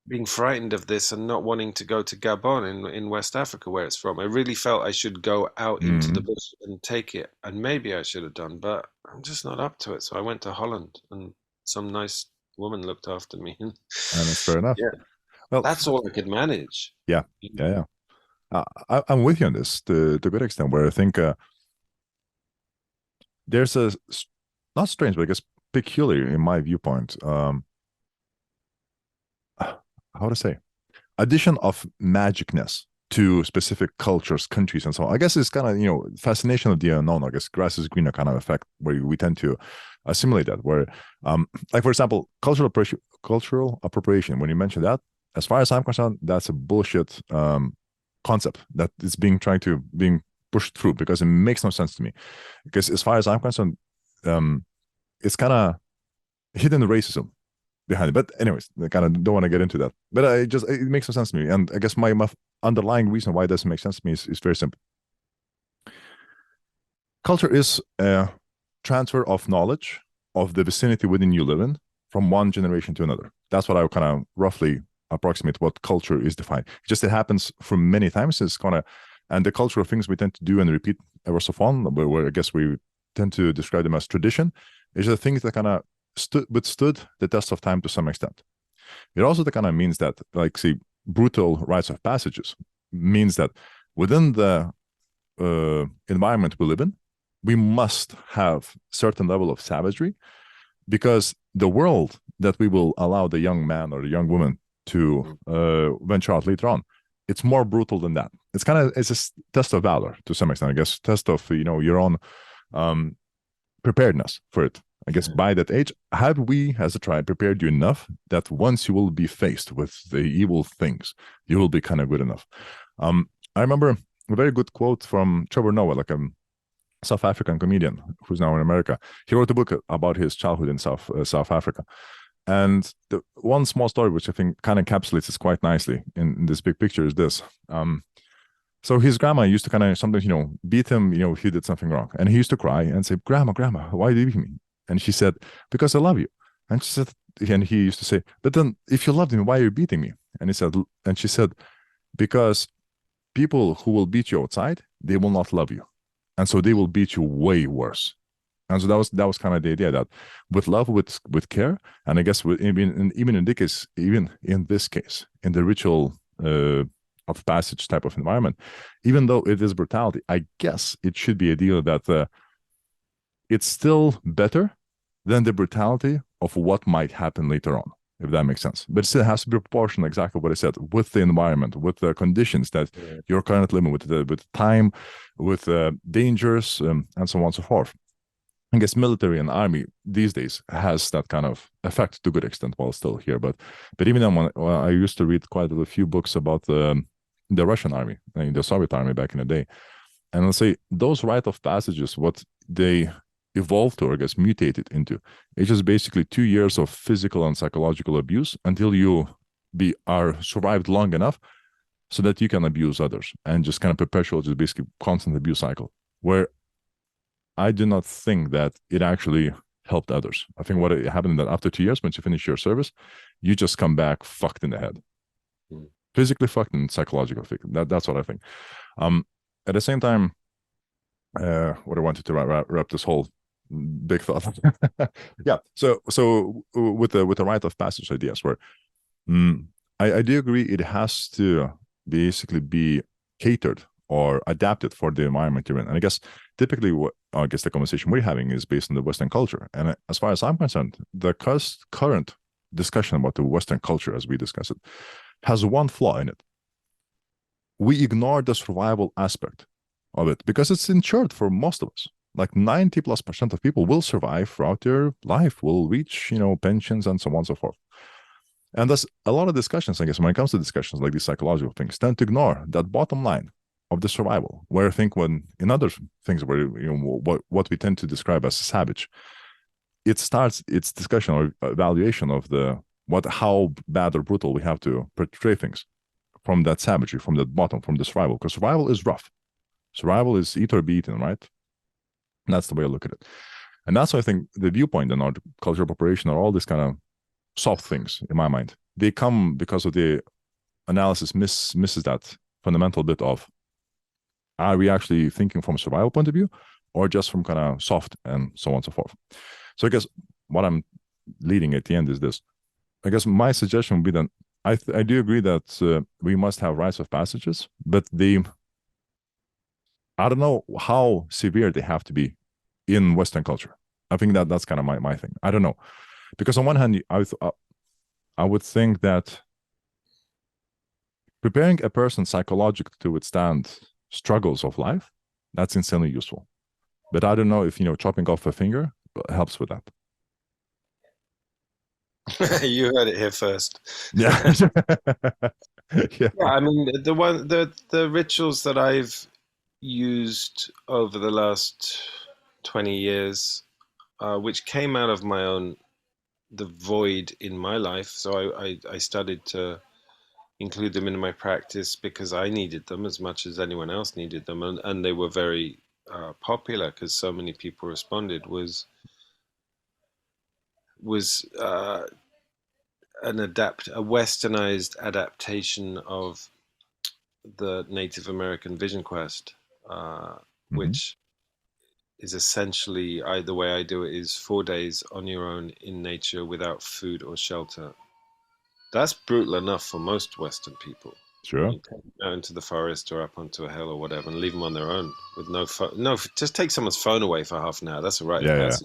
being frightened of this and not wanting to go to Gabon in West Africa, where it's from? I really felt I should go out into the Mm. bush and take it, and maybe I should have done, but I'm just not up to it. So I went to Holland, and some nice woman looked after me. And that's fair enough. Yeah, Well, that's all I could manage. yeah, yeah, yeah. I'm with you on this to a good extent, where I think there's not strange, but I guess peculiar in my viewpoint. How to say, addition of magicness to specific cultures, countries, and so on. I guess it's kind of fascination of the unknown. I guess grass is greener kind of effect where we tend to assimilate that. Where, like for example, cultural appropriation. When you mention that, as far as I'm concerned, that's a bullshit concept that is being pushed through because it makes no sense to me. Because as far as I'm concerned, it's kind of hidden racism behind it. But anyways, I kind of don't want to get into that. But it makes no sense to me. And I guess my underlying reason why it doesn't make sense to me is very simple. Culture is a transfer of knowledge of the vicinity within you live in from one generation to another. That's what I would kind of roughly approximate what culture is defined. Just it happens for many times. It's kind of, and the cultural things we tend to do and repeat ever so often, where I guess we tend to describe them as tradition, is the things that kind of withstood the test of time to some extent. It also kind of means that, like, see, brutal rites of passages means that within the environment we live in, we must have certain level of savagery, because the world that we will allow the young man or the young woman to venture out later on, it's more brutal than that. It's a test of valor to some extent, I guess, test of your own preparedness for it. I guess by that age, have we as a tribe prepared you enough that once you will be faced with the evil things, you will be kind of good enough? I remember a very good quote from Trevor Noah, like a South African comedian who's now in America. He wrote a book about his childhood in South Africa. And the one small story, which I think kind of encapsulates this quite nicely in this big picture, is this. So his grandma used to kind of sometimes, beat him, if he did something wrong. And he used to cry and say, Grandma, why do you beat me? And she said, because I love you. And she said, and he used to say, but then if you loved me, why are you beating me? And she said, because people who will beat you outside, they will not love you. And so they will beat you way worse. And so that was kind of the idea that with love, with care, and I guess even in this case, in the ritual of passage type of environment, even though it is brutality, I guess it should be a deal that it's still better than the brutality of what might happen later on, if that makes sense. But it still has to be proportional, exactly what I said, with the environment, with the conditions that you're currently living with time, with dangers, and so on and so forth. I guess military and army these days has that kind of effect to a good extent while still here. But even then, when I used to read quite a few books about the Russian army, the Soviet army back in the day. And I'll say those rite of passages, what they evolved to, or I guess mutated into, it's just basically 2 years of physical and psychological abuse until you are survived long enough so that you can abuse others, and just kind of perpetual, just basically constant abuse cycle, where I do not think that it actually helped others. I think what happened that after 2 years, once you finish your service, you just come back fucked in the head, physically fucked and psychological. That's what I think. At the same time, what I wanted to wrap this whole big thought. Yeah. So with the rite of passage ideas, where I do agree, it has to basically be catered or adapted for the environment you're in. And I guess typically the conversation we're having is based on the Western culture. And as far as I'm concerned, the current discussion about the Western culture, as we discuss it, has one flaw in it. We ignore the survival aspect of it, because it's insured for most of us. Like 90+% of people will survive throughout their life, will reach, pensions and so on and so forth. And that's a lot of discussions, I guess, when it comes to discussions like these psychological things, tend to ignore that bottom line of the survival. Where I think when in other things where what we tend to describe as savage, it starts its discussion or evaluation of how bad or brutal we have to portray things from that savagery, from that bottom, from the survival. Because survival is rough. Survival is eat or be eaten, right? And that's the way I look at it. And that's why I think the viewpoint and our cultural appropriation are all these kind of soft things in my mind. They come because of the analysis misses that fundamental bit of, are we actually thinking from a survival point of view or just from kind of soft and so on and so forth? So I guess what I'm leading at the end is this. I guess my suggestion would be that I do agree that we must have rites of passages, but I don't know how severe they have to be in Western culture. I think that's kind of my thing. I don't know. Because on one hand, I would think that preparing a person psychologically to withstand struggles of life, that's insanely useful. But I don't know if, chopping off a finger helps with that. You heard it here first. Yeah. Yeah, I mean, the rituals that I've used over the last 20 years, which came out of the void in my life. So I started to include them in my practice because I needed them as much as anyone else needed them. And they were very popular because so many people responded, was a westernized adaptation of the Native American Vision Quest, which is essentially, the way I do it is 4 days on your own in nature without food or shelter. That's brutal enough for most Western people. Sure. You take them out into the forest or up onto a hill or whatever and leave them on their own with no phone. No, just take someone's phone away for half an hour. That's a rite of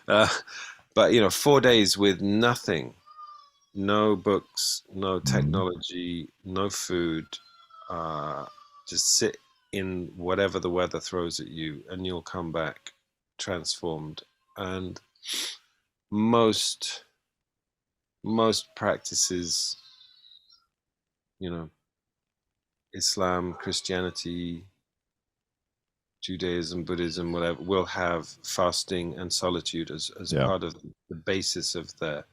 passage. But 4 days with nothing, no books, no technology, no food, just sit in whatever the weather throws at you, and you'll come back transformed. And most practices, Islam, Christianity, Judaism, Buddhism, whatever, will have fasting and solitude as part of the basis of their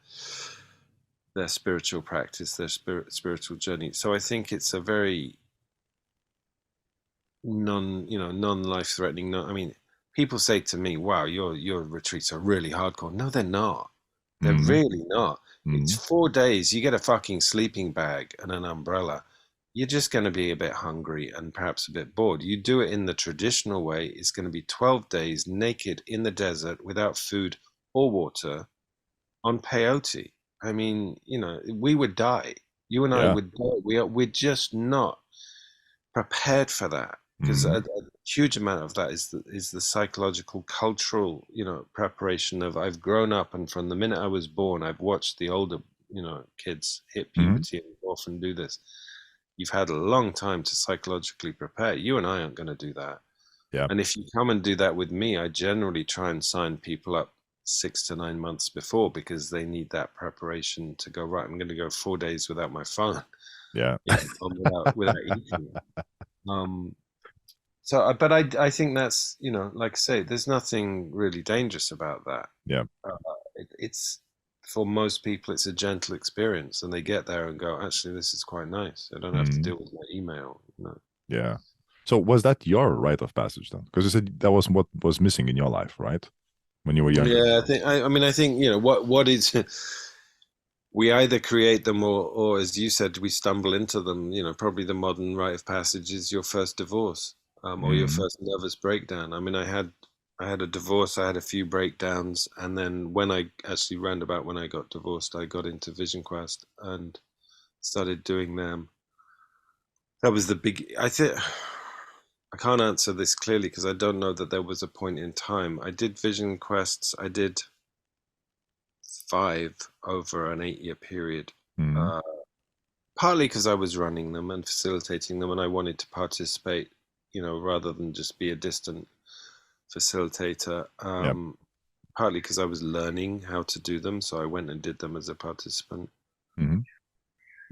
spiritual practice, their spiritual journey. So I think it's a very non-life threatening. I mean, people say to me, "Wow, your retreats are really hardcore." No, they're not. They're really not. It's 4 days. You get a fucking sleeping bag and an umbrella. You're just going to be a bit hungry and perhaps a bit bored. You do it in the traditional way, it's going to be 12 days naked in the desert without food or water on peyote. I mean, we would die. You and I would die. We're just not prepared for that, because a huge amount of that is the psychological, cultural, preparation of, I've grown up, and from the minute I was born, I've watched the older, kids hit puberty and often do this. You've had a long time to psychologically prepare. You and I aren't going to do that. Yeah. And if you come and do that with me, I generally try and sign people up 6 to 9 months before, because they need that preparation to go, right, I'm going to go 4 days without my phone. Yeah. Without eating. But I think that's, like I say, there's nothing really dangerous about that. Yeah. It's, for most people, it's a gentle experience, and they get there and go, actually, this is quite nice. I don't have to deal with my email. Yeah. So was that your rite of passage then? Because you said that was what was missing in your life, right? When you were younger. Yeah, I think what is. We either create them or, as you said, we stumble into them. Probably the modern rite of passage is your first divorce, or your first nervous breakdown. I mean, I had a divorce, I had a few breakdowns, and then when I actually roundabout when I got divorced, I got into Vision Quest and started doing them. That was the big. I think I can't answer this clearly because I don't know that there was a point in time. I did Vision Quests. I did 5 over an 8-year period, partly because I was running them and facilitating them, and I wanted to participate rather than just be a distant facilitator. Yeah. Partly because I was learning how to do them, so I went and did them as a participant. Hmm.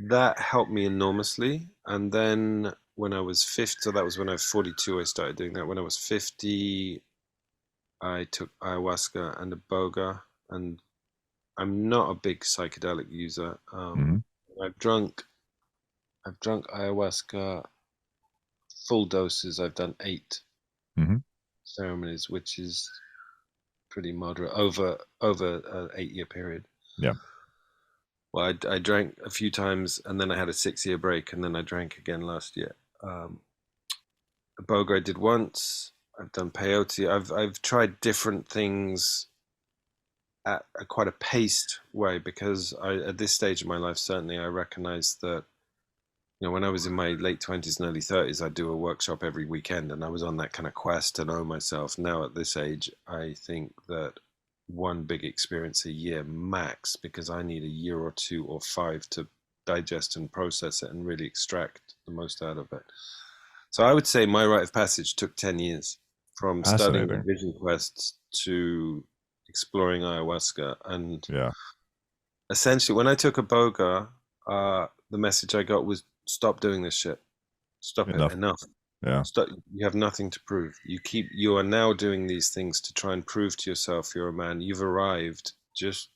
That helped me enormously. And then when I was 50, so that was when I was 42, I started doing that. When I was 50, I took ayahuasca and iboga, and I'm not a big psychedelic user. Hmm. I've drunk I've drunk ayahuasca full doses. I've done Hmm. ceremonies, which is pretty moderate over an 8 year period. Yeah. Well, I drank a few times, and then I had a 6 year break, and then I drank again last year. Iboga I did once. I've done peyote. I've tried different things at quite a paced way, because at this stage of my life, certainly I recognize that, when I was in my late 20s and early 30s, I'd do a workshop every weekend, and I was on that kind of quest to know myself. Now at this age, I think that one big experience a year max, because I need a year or 2 or 5 to digest and process it and really extract the most out of it. So I would say my rite of passage took 10 years, from studying the Fascinating. vision quests to exploring ayahuasca. And Yeah. essentially, when I took iboga, the message I got was, stop doing this shit. Stop it. Enough. Enough. Yeah. Stop. You have nothing to prove. You are now doing these things to try and prove to yourself you're a man. You've arrived. Just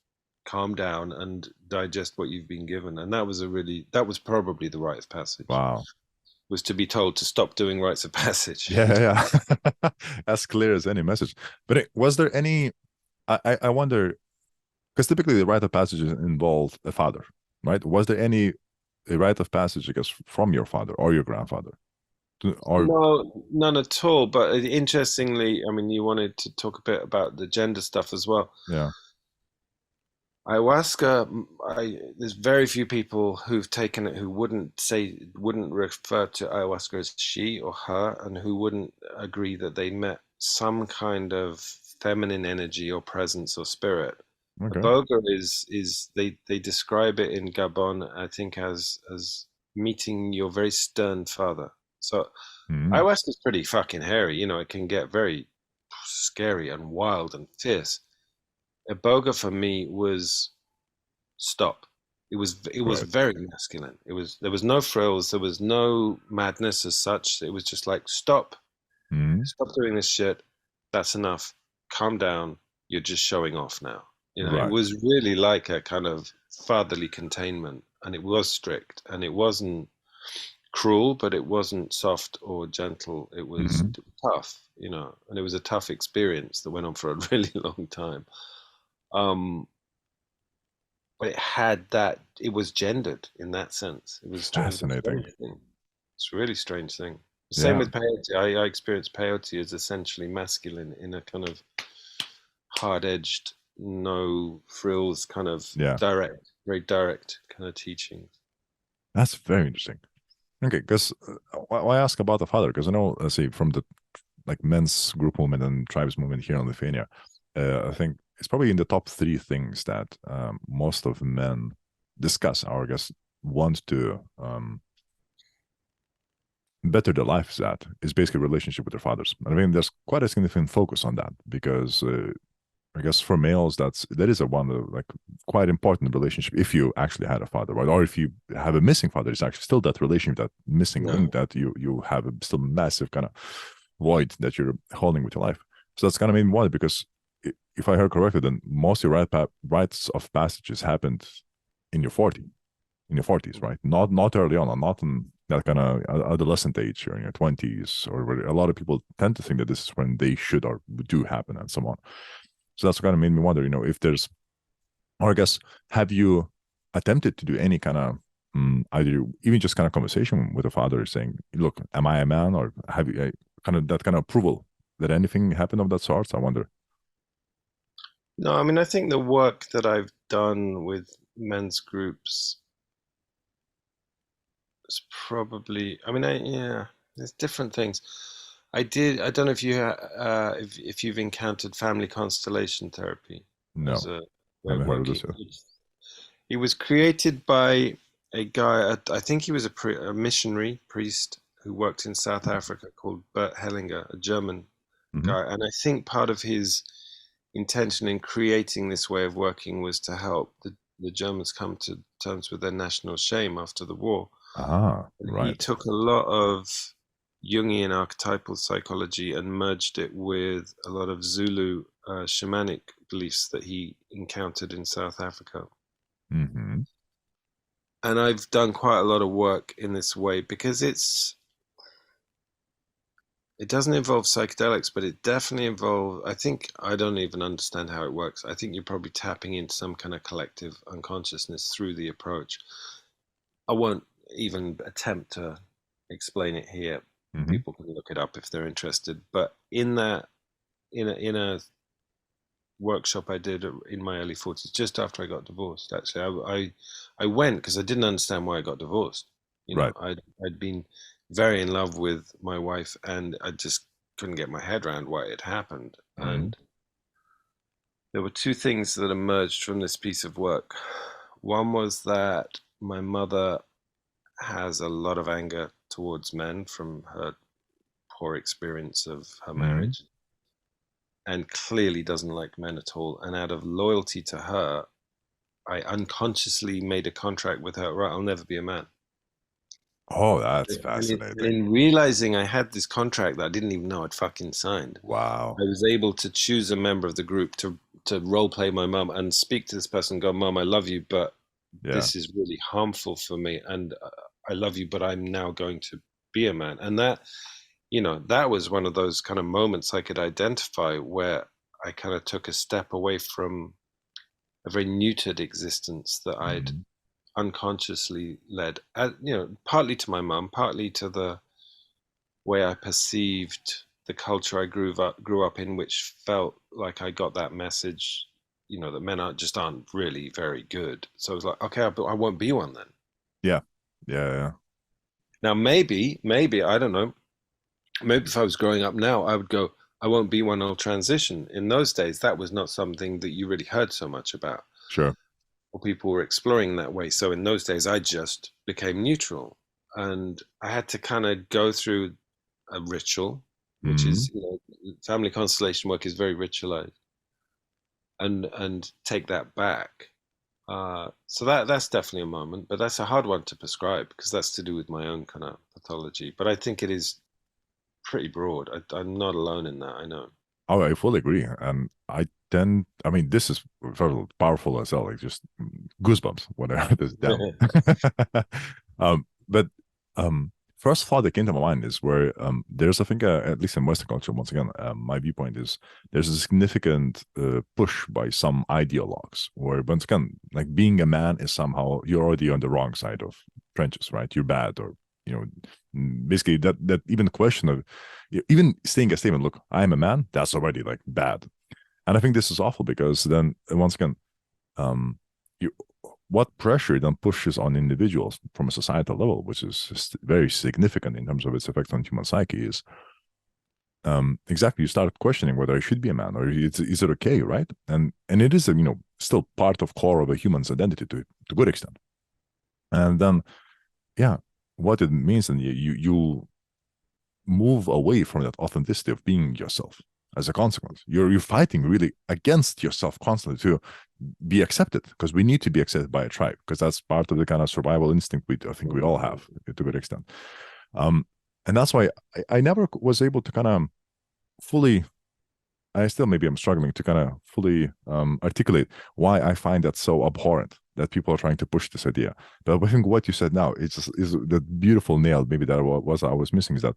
calm down and digest what you've been given. And that was probably the rite of passage, Wow. was to be told to stop doing rites of passage. Yeah, yeah. As clear as any message. But was there any? I wonder, because typically the rite of passage involve a father, right? Was there any a rite of passage, I guess, from your father or your grandfather, or No, none at all. But interestingly, I mean, you wanted to talk a bit about the gender stuff as well. yeah? Ayahuasca, there's very few people who've taken it who wouldn't refer to ayahuasca as she or her, and who wouldn't agree that they met some kind of feminine energy or presence or spirit. Okay. Iboga is they describe it in Gabon, I think, as meeting your very stern father. So Mm-hmm. ayahuasca is pretty fucking hairy. It can get very scary and wild and fierce. Iboga for me was stop. It was Right. very masculine. There was no frills, there was no madness as such. It was just like, stop, Mm-hmm. stop doing this shit. That's enough. Calm down. You're just showing off now. It Right. was really like a kind of fatherly containment, and it was strict, and it wasn't cruel, but it wasn't soft or gentle. It was Mm-hmm. tough, and it was a tough experience that went on for a really long time. Um, but it was gendered in that sense. It was a Fascinating. strange thing. It's a really strange thing. Same Yeah. with peyote. I experienced peyote as essentially masculine, in a kind of hard-edged, no frills, kind of Yeah. direct, very direct kind of teaching. That's very interesting. Okay, because why ask about the father? Because I know, let's see, from the like men's group movement and tribes movement here in Lithuania, I think it's probably in the top three things that most of men discuss, or I guess want to better their lives at, is basically relationship with their fathers. And I mean, there's quite a significant focus on that because I guess for males, that is a one like quite important relationship. If you actually had a father, right, or if you have a missing father, it's actually still that relationship, that missing link No, that you have a still massive kind of void that you're holding with your life. So that's kind of maybe why, because if I heard correctly, then most of your rites of passages happened in your 40s, right? Not early on, not in that kind of adolescent age or in your 20s, or where a lot of people tend to think that this is when they should or do happen and so on. So that's what kind of made me wonder, if there's, or I guess, have you attempted to do any kind of either even just kind of conversation with a father saying, look, am I a man? Or have you kind of that kind of approval that anything happened of that sort? I wonder. no. I mean, I think the work that I've done with men's groups is probably. I mean, yeah, there's different things. I did. I don't know if if you've encountered family constellation therapy as No, a I way of haven't heard of this working. yet. He was created by a guy. I think he was a missionary priest, who worked in South Africa called Bert Hellinger, a German Hmm. guy. And I think part of his intention in creating this way of working was to help the Germans come to terms with their national shame after the war. Ah, And he right. took a lot of Jungian archetypal psychology and merged it with a lot of Zulu shamanic beliefs that he encountered in South Africa. Hmm. And I've done quite a lot of work in this way because it doesn't involve psychedelics, but it definitely involves, I think, I don't even understand how it works. I think you're probably tapping into some kind of collective unconsciousness through the approach. I won't even attempt to explain it here. Hmm. People can look it up if they're interested. But in that, in a workshop I did in my early 40s, just after I got divorced, actually, I went because I didn't understand why I got divorced. Right. I'd been very in love with my wife, and I just couldn't get my head around why it happened. Hmm. And there were two things that emerged from this piece of work. One was that my mother has a lot of anger towards men from her poor experience of her Hmm. marriage, and clearly doesn't like men at all. And out of loyalty to her, I unconsciously made a contract with her. Right, I'll never be a man. Oh, that's And fascinating. in realizing I had this contract that I didn't even know I'd fucking signed, Wow. I was able to choose a member of the group to role play my mum and speak to this person and go, Mum, I love you, but Yeah. this is really harmful for me. And I love you, but I'm now going to be a man. And that, that was one of those kind of moments I could identify where I kind of took a step away from a very neutered existence that I'd Hmm. unconsciously led, partly to my mum, partly to the way I perceived the culture I grew up in, which felt like I got that message, that men aren't really very good. So I was like, okay, I won't be one then. Yeah. Yeah. Yeah. Now maybe I don't know. Maybe if I was growing up now, I would go, I won't be one. I'll transition. In those days, that was not something that you really heard so much about, Sure. or people were exploring that way. So in those days, I just became neutral, and I had to kind of go through a ritual, which Hmm. is, family constellation work is very ritualized, and take that back. So that's definitely a moment, but that's a hard one to prescribe because that's to do with my own kind of pathology. But I think it is pretty broad. I'm not alone in that. I know. Oh, I fully agree. And I mean, this is very powerful as well, like just goosebumps when I write this down. But first thought that came to my mind is where there's, I think, at least in Western culture, once again, my viewpoint is there's a significant push by some ideologues where, once again, like being a man is somehow you're already on the wrong side of trenches, right? You're bad, or you know, basically that even the question of even saying a statement, look, I'm a man, that's already like bad. And I think this is awful because then once again, um, you, what pressure then pushes on individuals from a societal level, which is very significant in terms of its effect on human psyche, is exactly you start questioning whether I should be a man or is it okay, right? And it is a, still part of core of a human's identity to a good extent. And then yeah, what it means, and you move away from that authenticity of being yourself. As a consequence, you're fighting really against yourself constantly to be accepted, because we need to be accepted by a tribe, because that's part of the kind of survival instinct I think we all have to a good extent. Um, and that's why I never was able to kind of fully. I still maybe I'm struggling to kind of fully articulate why I find that so abhorrent that people are trying to push this idea. But I think what you said now is the beautiful nail. Maybe that was I was missing, is that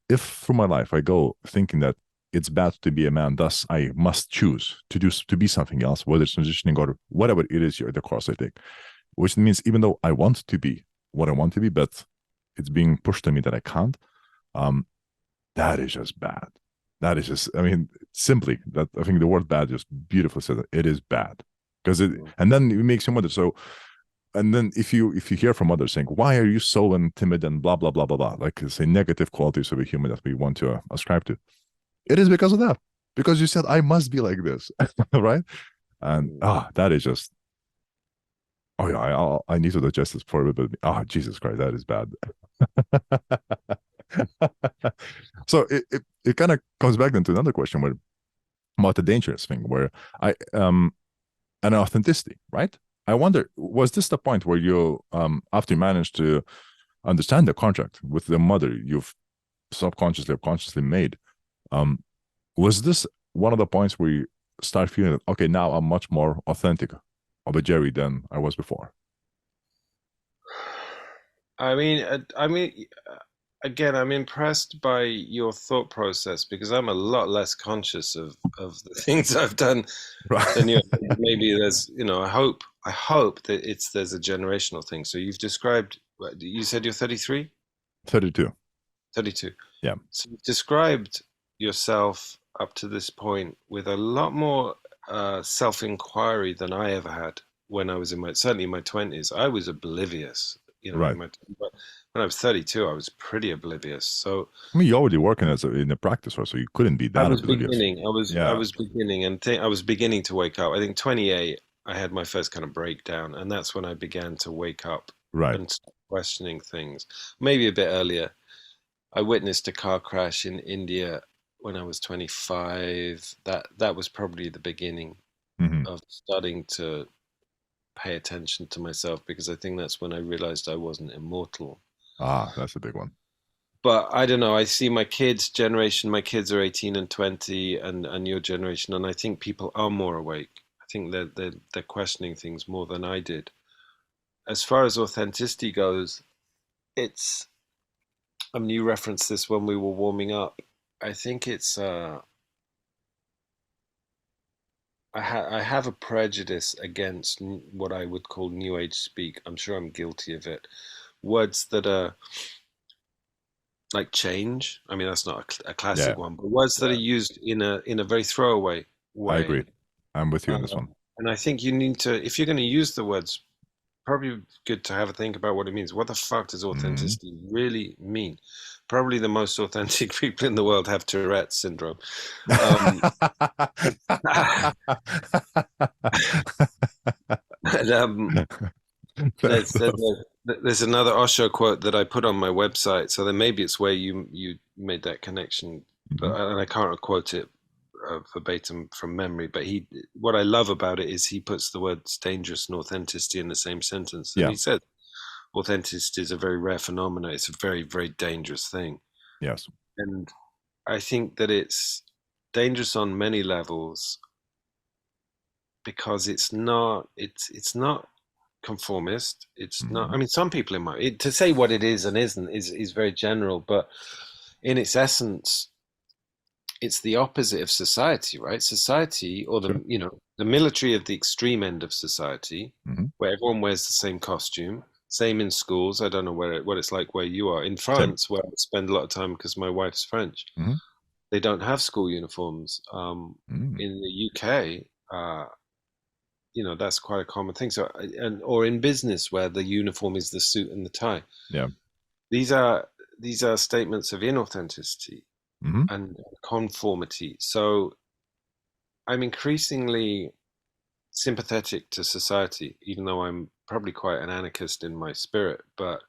if through my life I go thinking that it's bad to be a man, thus I must choose to be something else, whether it's transitioning or whatever it is the course I take, which means even though I want to be what I want to be, but it's being pushed to me that I can't. Um, that is just bad. That is just, I mean, simply that I think the word bad just beautifully says it is bad because and then it makes you wonder. So, and then if you hear from others saying, why are you so timid and blah blah blah blah blah, like say negative qualities of a human that we want to ascribe to, it is because of that, because you said I must be like this. Right? And that is just, oh yeah, I need to digest this for a bit. Oh Jesus Christ, that is bad. So it kind of comes back into another question where, about the dangerous thing, where I an authenticity, right? I wonder, was this the point where you, after you managed to understand the contract with the mother you've subconsciously or consciously made, um, was this one of the points where you start feeling that, okay, now I'm much more authentic of a Jerry than I was before? Again, I'm impressed by your thought process because I'm a lot less conscious of the things I've done Right. than you. Maybe there's, I hope that there's a generational thing. So you've described, you said you're 33, 32. 32. Yeah. So you've described yourself up to this point with a lot more self-inquiry than I ever had when I was certainly in my 20s. I was oblivious, Right. but when I was 32, I was pretty oblivious. So I mean, you're already working in a practice, right? So you couldn't be I that was oblivious. beginning. I Yeah. was beginning, and I was beginning to wake up. I think 28, I had my first kind of breakdown, and that's when I began to wake up Right. and start questioning things. Maybe a bit earlier. I witnessed a car crash in India when I was 25. That was probably the beginning Hmm. of starting to pay attention to myself because I think that's when I realized I wasn't immortal. Ah, that's a big one. But I don't know. I see my kids' generation. My kids are 18 and 20, and your generation, and I think people are more awake. I think they're questioning things more than I did. As far as authenticity goes, it's. I mean, you referenced this when we were warming up. I think it's. I have a prejudice against what I would call New Age speak. I'm sure I'm guilty of it. Words that are like change. I mean, that's not a Yeah. classic one, but words that are used in a very throwaway I agree. way. I'm with you on this Um, one. and I think you need to, if you're going to use the words, probably good to have a think about what it means. What the fuck does Hmm. authenticity really mean? Probably the most authentic people in the world have Tourette's syndrome. Um, and, there's, there's, there's another Osho quote that I put on my website, so then maybe it's where you made that connection, Mhm. but and I can't quote it verbatim from memory. But what I love about it is he puts the words dangerous and authenticity in the same sentence, and Yeah. he said authenticity is a very rare phenomenon. It's a very, very dangerous thing, Yes. and I think that it's dangerous on many levels because it's not conformist. It's not. I Hmm. mean, some people to say what it is and isn't is very general, but in its essence, it's the opposite of society, right? Society, or Sure. the military of the extreme end of society, Hmm. where everyone wears the same costume. Same in schools. I don't know what it's like where you are. In Same. France, where I spend a lot of time because my wife's French, Hmm. they don't have school uniforms. Hmm. In the UK, that's quite a common thing. So, or in business where the uniform is the suit and the tie. Yeah. These are statements of inauthenticity Hmm. and conformity. So I'm increasingly sympathetic to society, even though I'm probably quite an anarchist in my spirit. But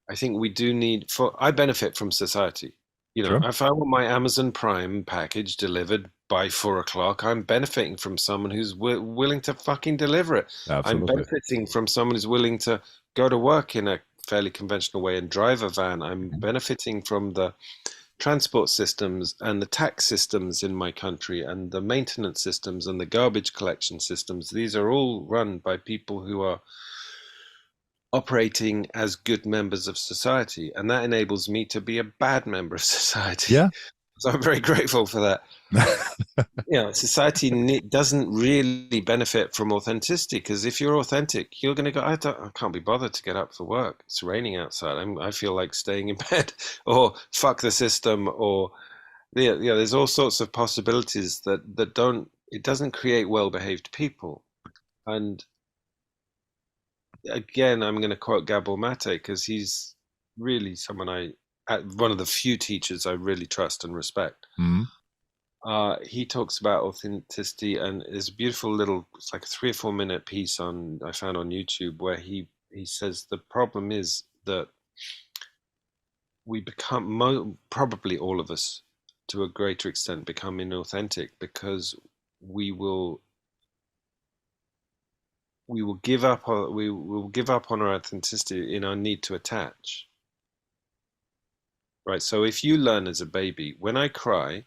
I think we do need I benefit from society. Sure. If I want my Amazon Prime package delivered by 4 o'clock, I'm benefiting from someone who's willing to fucking deliver it. I'm Absolutely. benefiting from someone who's willing to go to work in a fairly conventional way and drive a van. I'm Mhm. benefiting from the transport systems and the tax systems in my country and the maintenance systems and the garbage collection systems. These are all run by people who are operating as good members of society, and that enables me to be a bad member of society. Yeah. So I'm very grateful for that. Society doesn't really benefit from authenticity because if you're authentic, you're going to go, I can't be bothered to get up for work. It's raining outside. I feel like staying in bed, or fuck the system, or there's all sorts of possibilities that don't. It doesn't create well-behaved people. And again, I'm going to quote Gabor Mate because he's really someone one of the few teachers I really trust and respect. Hmm. He talks about authenticity, and there's a beautiful little, it's like a 3 or 4 minute piece I found on YouTube where he says the problem is that we become probably all of us to a greater extent become inauthentic because we will give up on our authenticity in our need to attach. Right. So if you learn as a baby, when I cry,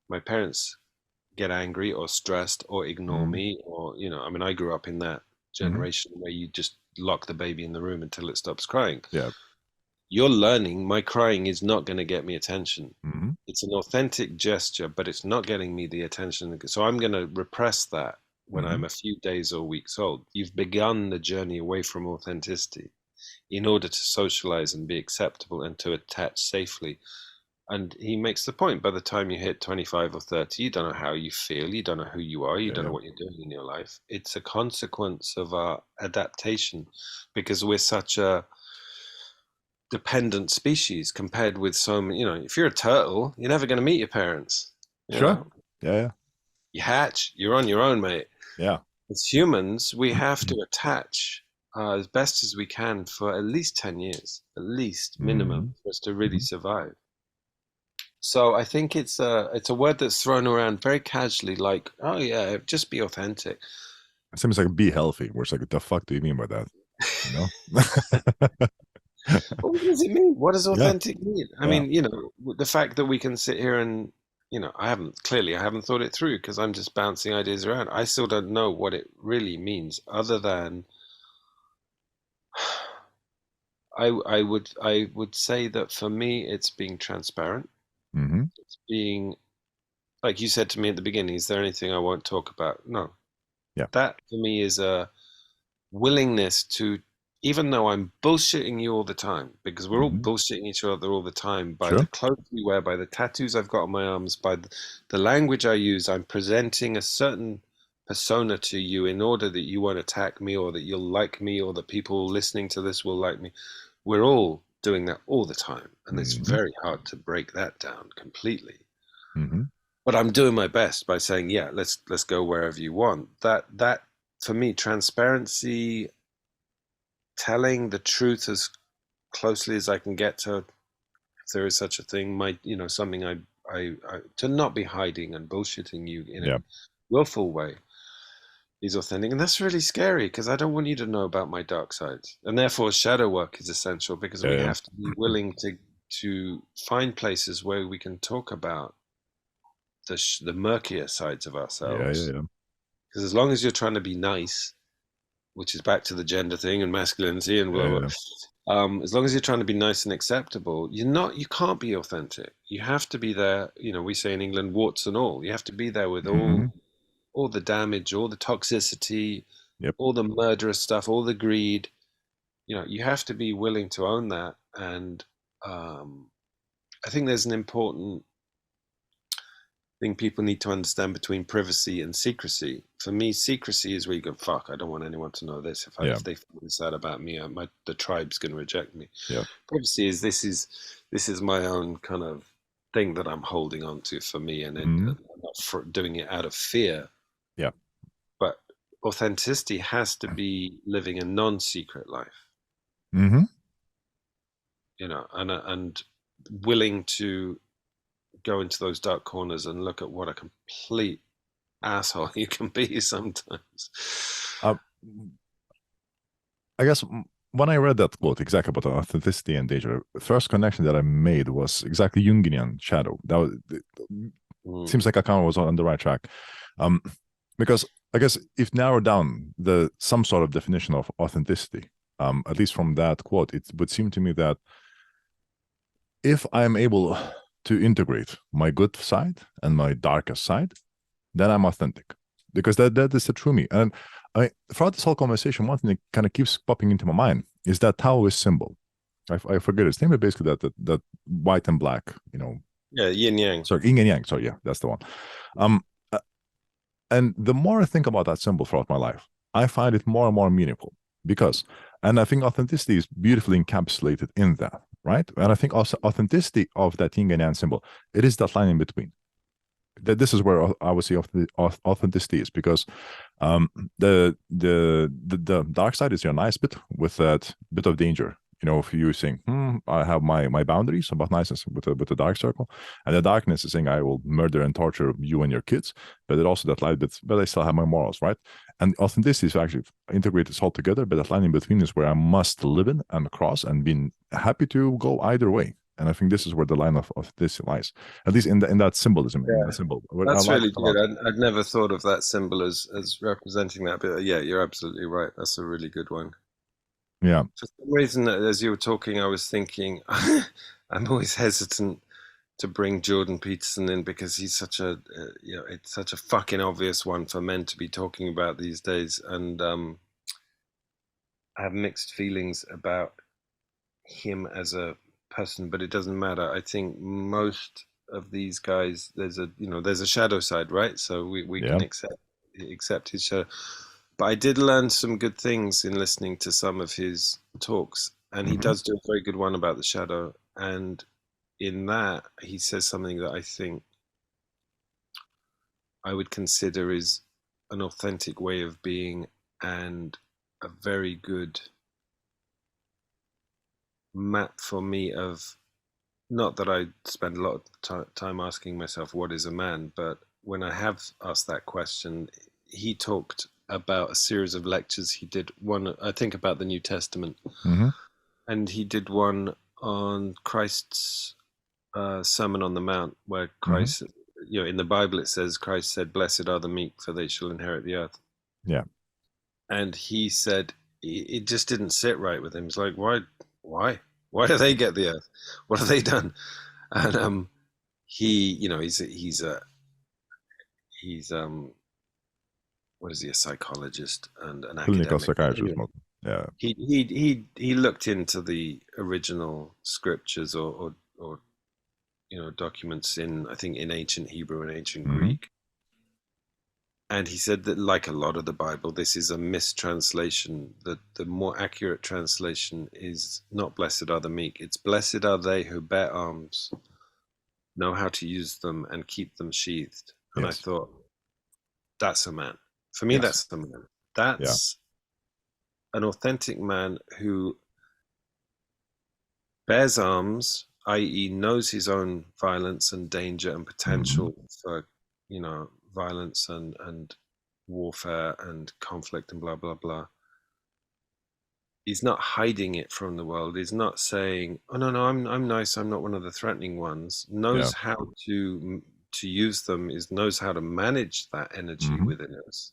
my parents get angry or stressed or ignore Mm-hmm. me, or, I mean, I grew up in that Mm-hmm. generation where you just lock the baby in the room until it stops crying. Yeah. You're learning my crying is not going to get me attention. Mm-hmm. It's an authentic gesture, but it's not getting me the attention. So I'm going to repress that when Mm-hmm. I'm a few days or weeks old. You've begun the journey away from authenticity in order to socialize and be acceptable and to attach safely. And he makes the point, by the time you hit 25 or 30, you don't know how you feel, you don't know who you are, you Yeah. don't know Yeah. what you're doing in your life. It's a consequence of our adaptation because we're such a dependent species compared with so many. If you're a turtle, you're never going to meet your parents. You Sure. know, Yeah. Yeah. you hatch, you're on your own, mate. Yeah. As humans, we have to attach as best as we can for at least 10 years, at least Mm-hmm. minimum, for us to really Mm-hmm. survive. So I think it's a word that's thrown around very casually, like, oh yeah, just be authentic. It seems like be healthy. Where it's like, the fuck do you mean by that? You know? What does it mean? What does Yeah. authentic mean? I Yeah. mean, the fact that we can sit here and, I haven't thought it through because I'm just bouncing ideas around. I still don't know what it really means, other than I would say that for me, it's being transparent. Mm-hmm. It's being, like you said to me at the beginning, is there anything I won't talk about? No. Yeah. That for me is a willingness to, even though I'm bullshitting you all the time, because we're all Mm-hmm. bullshitting each other all the time, by the Sure. clothes we wear, by the tattoos I've got on my arms, by the language I use, I'm presenting a certain persona to you in order that you won't attack me, or that you'll like me, or that people listening to this will like me. We're all doing that all the time, and it's Mm-hmm. very hard to break that down completely. Mm-hmm. But I'm doing my best by saying, yeah, let's go wherever you want. That for me, transparency, telling the truth as closely as I can get to, if there is such a thing, something I to not be hiding and bullshitting you in a Yeah. willful way is authentic. And that's really scary because I don't want you to know about my dark sides. And therefore shadow work is essential because we Yeah. have to be willing to find places where we can talk about the murkier sides of Yeah. Yeah. ourselves. Yeah. Because as long as you're trying to be nice, which is back to the gender thing and masculinity and blah Yeah. blah. Yeah. As long as you're trying to be nice and acceptable, you can't be authentic. You have to be there. We say in England, warts and all. You have to be there with Mm-hmm. all the damage, all the toxicity, Yep. all the murderous stuff, all the greed. You have to be willing to own that. And I think there's an important thing people need to understand between privacy and secrecy. For me, secrecy is where you go, fuck, I don't want anyone to know this. Yeah. If they find this out about me, the tribe's going to reject me. Yeah. Privacy is this is my own kind of thing that I'm holding on to for me, and Mm-hmm. I'm not doing it out of fear. Yeah. But authenticity has to be living a non-secret life, Mm-hmm. and willing to go into those dark corners and look at what a complete asshole you can be sometimes. Uh, I guess when I read that quote exactly about authenticity and danger, the first connection that I made was exactly Jungian shadow. That was, it Mm. seems like I kind of was on the right track, um, because I guess if narrowed down some sort of definition of authenticity, at least from that quote, it would seem to me that if I am able to integrate my good side and my darkest side, then I'm authentic, because that is the true me. And throughout this whole conversation, one thing that kind of keeps popping into my mind is that Taoist symbol. I forget its name, but basically that white and black, Yeah, yin yang. sorry, yin and yang. Sorry, yeah, that's the one. Um, uh, and the more I think about that symbol throughout my life, I find it more and more meaningful and I think authenticity is beautifully encapsulated in that, right? And I think also authenticity of that yin and yang symbol, it is that line in between. That this is where I would say authenticity is, because the dark side is your nice bit with that bit of danger if you're saying, I have my boundaries about niceness with the dark circle, and the darkness is saying, I will murder and torture you and your kids, but it also that light, but I still have my morals, right? And authenticity is actually integrate this all together, but that line in between is where I must live in and cross, and being happy to go either way. And I think this is where the line of this lies, at least in that symbolism, in the symbol. I That's like really it a lot. good. I'd never thought of that symbol as representing that, but yeah, you're absolutely right. That's a really good one. Yeah. For some reason, as you were talking, I was thinking, I'm always hesitant to bring Jordan Peterson in because he's such it's such a fucking obvious one for men to be talking about these days, and I have mixed feelings about him as a person, but it doesn't matter. I think most of these guys, there's a shadow side, right? So we Yeah. can accept his shadow. But I did learn some good things in listening to some of his talks, and he does do a very good one about the shadow. And in that, he says something that I think I would consider is an authentic way of being and a very good map for me of, not that I spend a lot of time asking myself what is a man, but when I have asked that question, he talked about a series of lectures. He did one, I think, about the New Testament, and he did one on Christ's Sermon on the Mount, where Christ, in the Bible it says Christ said, "Blessed are the meek, for they shall inherit the earth." Yeah. And he said it just didn't sit right with him. It's like, why do they get the earth? What have they done? And he, he's what is he, a psychologist and an Clinical academic. psychiatrist. Anyway, Yeah. he looked into the original scriptures or documents in, I think, in ancient Hebrew and ancient Greek. And he said that, like a lot of the Bible, this is a mistranslation. That the more accurate translation is not "blessed are the meek"; it's "blessed are they who bear arms, know how to use them, and keep them sheathed." And I Yes. thought, that's a man. For me, Yes. that's the man. That's an authentic man who bears arms, i.e., knows his own violence and danger and potential for, violence and warfare and conflict and blah blah blah. He's not hiding it from the world. He's not saying, "Oh no, I'm nice. I'm not one of the threatening ones." Knows how to use them. Knows how to manage that energy within us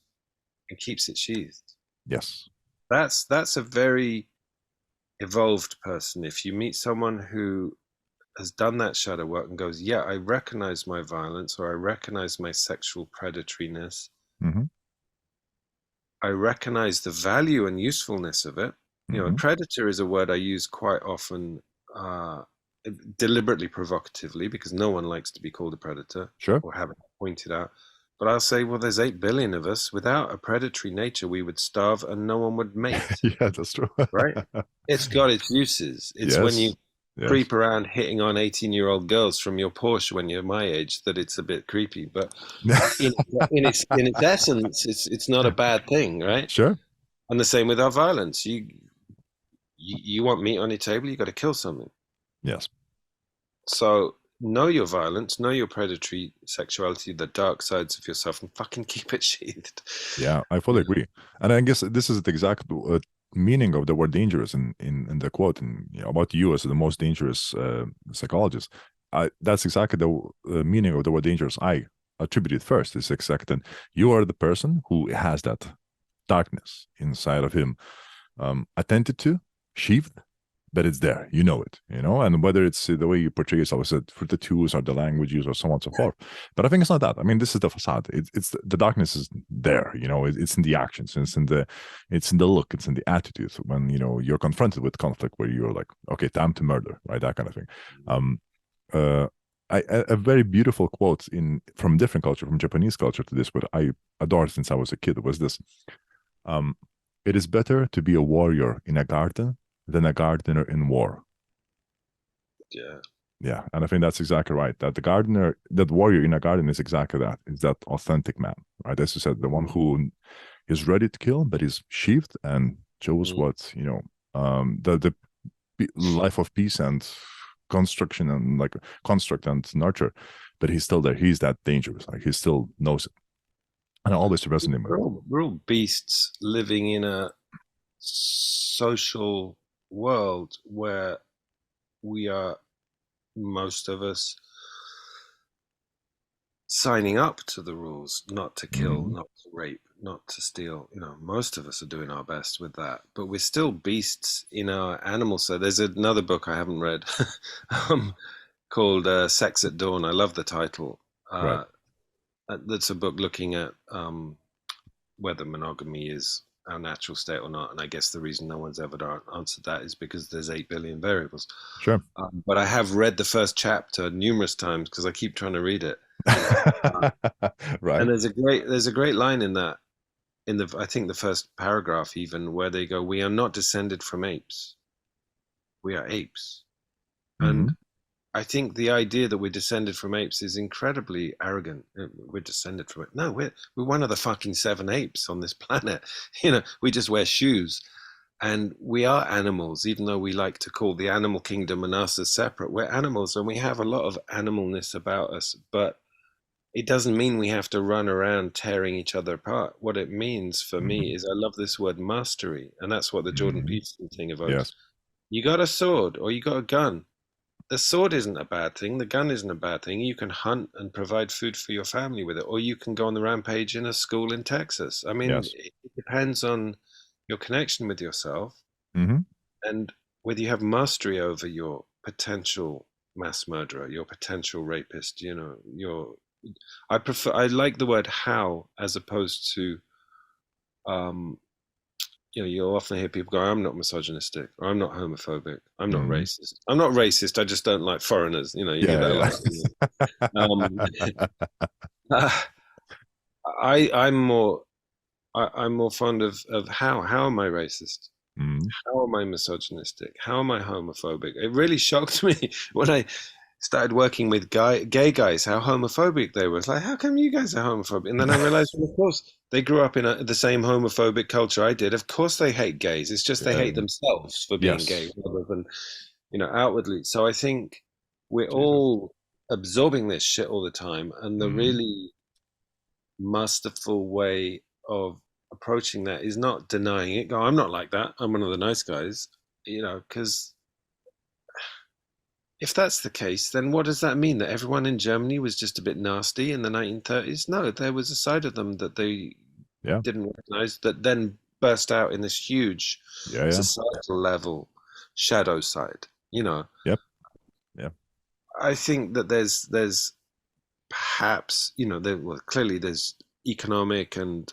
and keeps it sheathed. Yes. That's a very evolved person. If you meet someone who has done that shadow work and goes, "Yeah, I recognize my violence, or I recognize my sexual predatoriness. I recognize the value and usefulness of it." A predator is a word I use quite often, deliberately provocatively, because no one likes to be called a predator or have it pointed out. But I'll say, well, there's 8 billion of us. Without a predatory nature, we would starve and no one would mate. Yeah, that's true. Right? It's got its uses. It's when you creep around hitting on 18-year-old girls from your Porsche when you're my age that it's a bit creepy. But in its essence, it's not a bad thing, right? Sure. And the same with our violence. You want meat on your table, you got to kill something. Yes. So know your violence, know your predatory sexuality, the dark sides of yourself, and fucking keep it sheathed. Yeah, I fully agree. And I guess this is the exact meaning of the word dangerous in the quote, and about you as the most dangerous psychologist. That's exactly the meaning of the word dangerous I attributed first. It's exactly, you are the person who has that darkness inside of him, attended to, sheathed, but it's there, it, and whether it's the way you portray yourself, is it for the tools or the language use or so on and so forth. But I think it's not that. I mean, this is the facade. It's the darkness is there, it's in the actions, it's in the look, it's in the attitude when you're confronted with conflict where you're like, okay, time to murder, right? That kind of thing. A very beautiful quote from different culture, from Japanese culture to this, what I adored since I was a kid, was this: it is better to be a warrior in a garden than a gardener in war. Yeah, and I think that's exactly right. That that warrior in a garden is exactly that. It's that authentic man, right? As you said, the one who is ready to kill, but is sheathed and shows what the life of peace and construction and like construct and nurture, but he's still there. He's that dangerous. Like he still knows it, and I always resonate with it. We're all beasts living in a social world where we are, most of us, signing up to the rules, not to kill, not to rape, not to steal. Most of us are doing our best with that, but we're still beasts in our animal. So there's another book I haven't read called Sex at Dawn. I love the title. Right. That's a book looking at whether monogamy is our natural state or not. And I guess the reason no one's ever answered that is because there's 8 billion variables. Sure. But I have read the first chapter numerous times because I keep trying to read it. Right. And there's a great line in that, I think the first paragraph even, where they go, "We are not descended from apes. We are apes." And I think the idea that we're descended from apes is incredibly arrogant. We're descended from it. No, we're one of the fucking 7 apes on this planet. We just wear shoes. And we are animals, even though we like to call the animal kingdom and us as separate. We're animals, and we have a lot of animalness about us. But it doesn't mean we have to run around tearing each other apart. What it means for me is, I love this word mastery. And that's what the Jordan Peterson thing evokes. Yes. You got a sword or you got a gun. The sword isn't a bad thing. The gun isn't a bad thing. You can hunt and provide food for your family with it, or you can go on the rampage in a school in Texas. I mean, it depends on your connection with yourself and whether you have mastery over your potential mass murderer, your potential rapist. I like the word how as opposed to, you'll often hear people go, "I'm not misogynistic," or "I'm not homophobic," "I'm not racist." I'm not racist. I just don't like foreigners. You hear that a lot. I'm more fond of how. How am I racist? How am I misogynistic? How am I homophobic? It really shocked me when I started working with gay guys, how homophobic they were. It's like, how come you guys are homophobic? And then I realized, well, of course, they grew up in the same homophobic culture I did. Of course they hate gays. It's just they hate themselves for being gay rather than, outwardly. So I think we're all absorbing this shit all the time. And the really masterful way of approaching that is not denying it. Go, "I'm not like that. I'm one of the nice guys," because if that's the case, then what does that mean? That everyone in Germany was just a bit nasty in the 1930s? No, there was a side of them that they didn't recognize that then burst out in this huge societal level shadow side. Yep. I think that there's perhaps, clearly there's economic and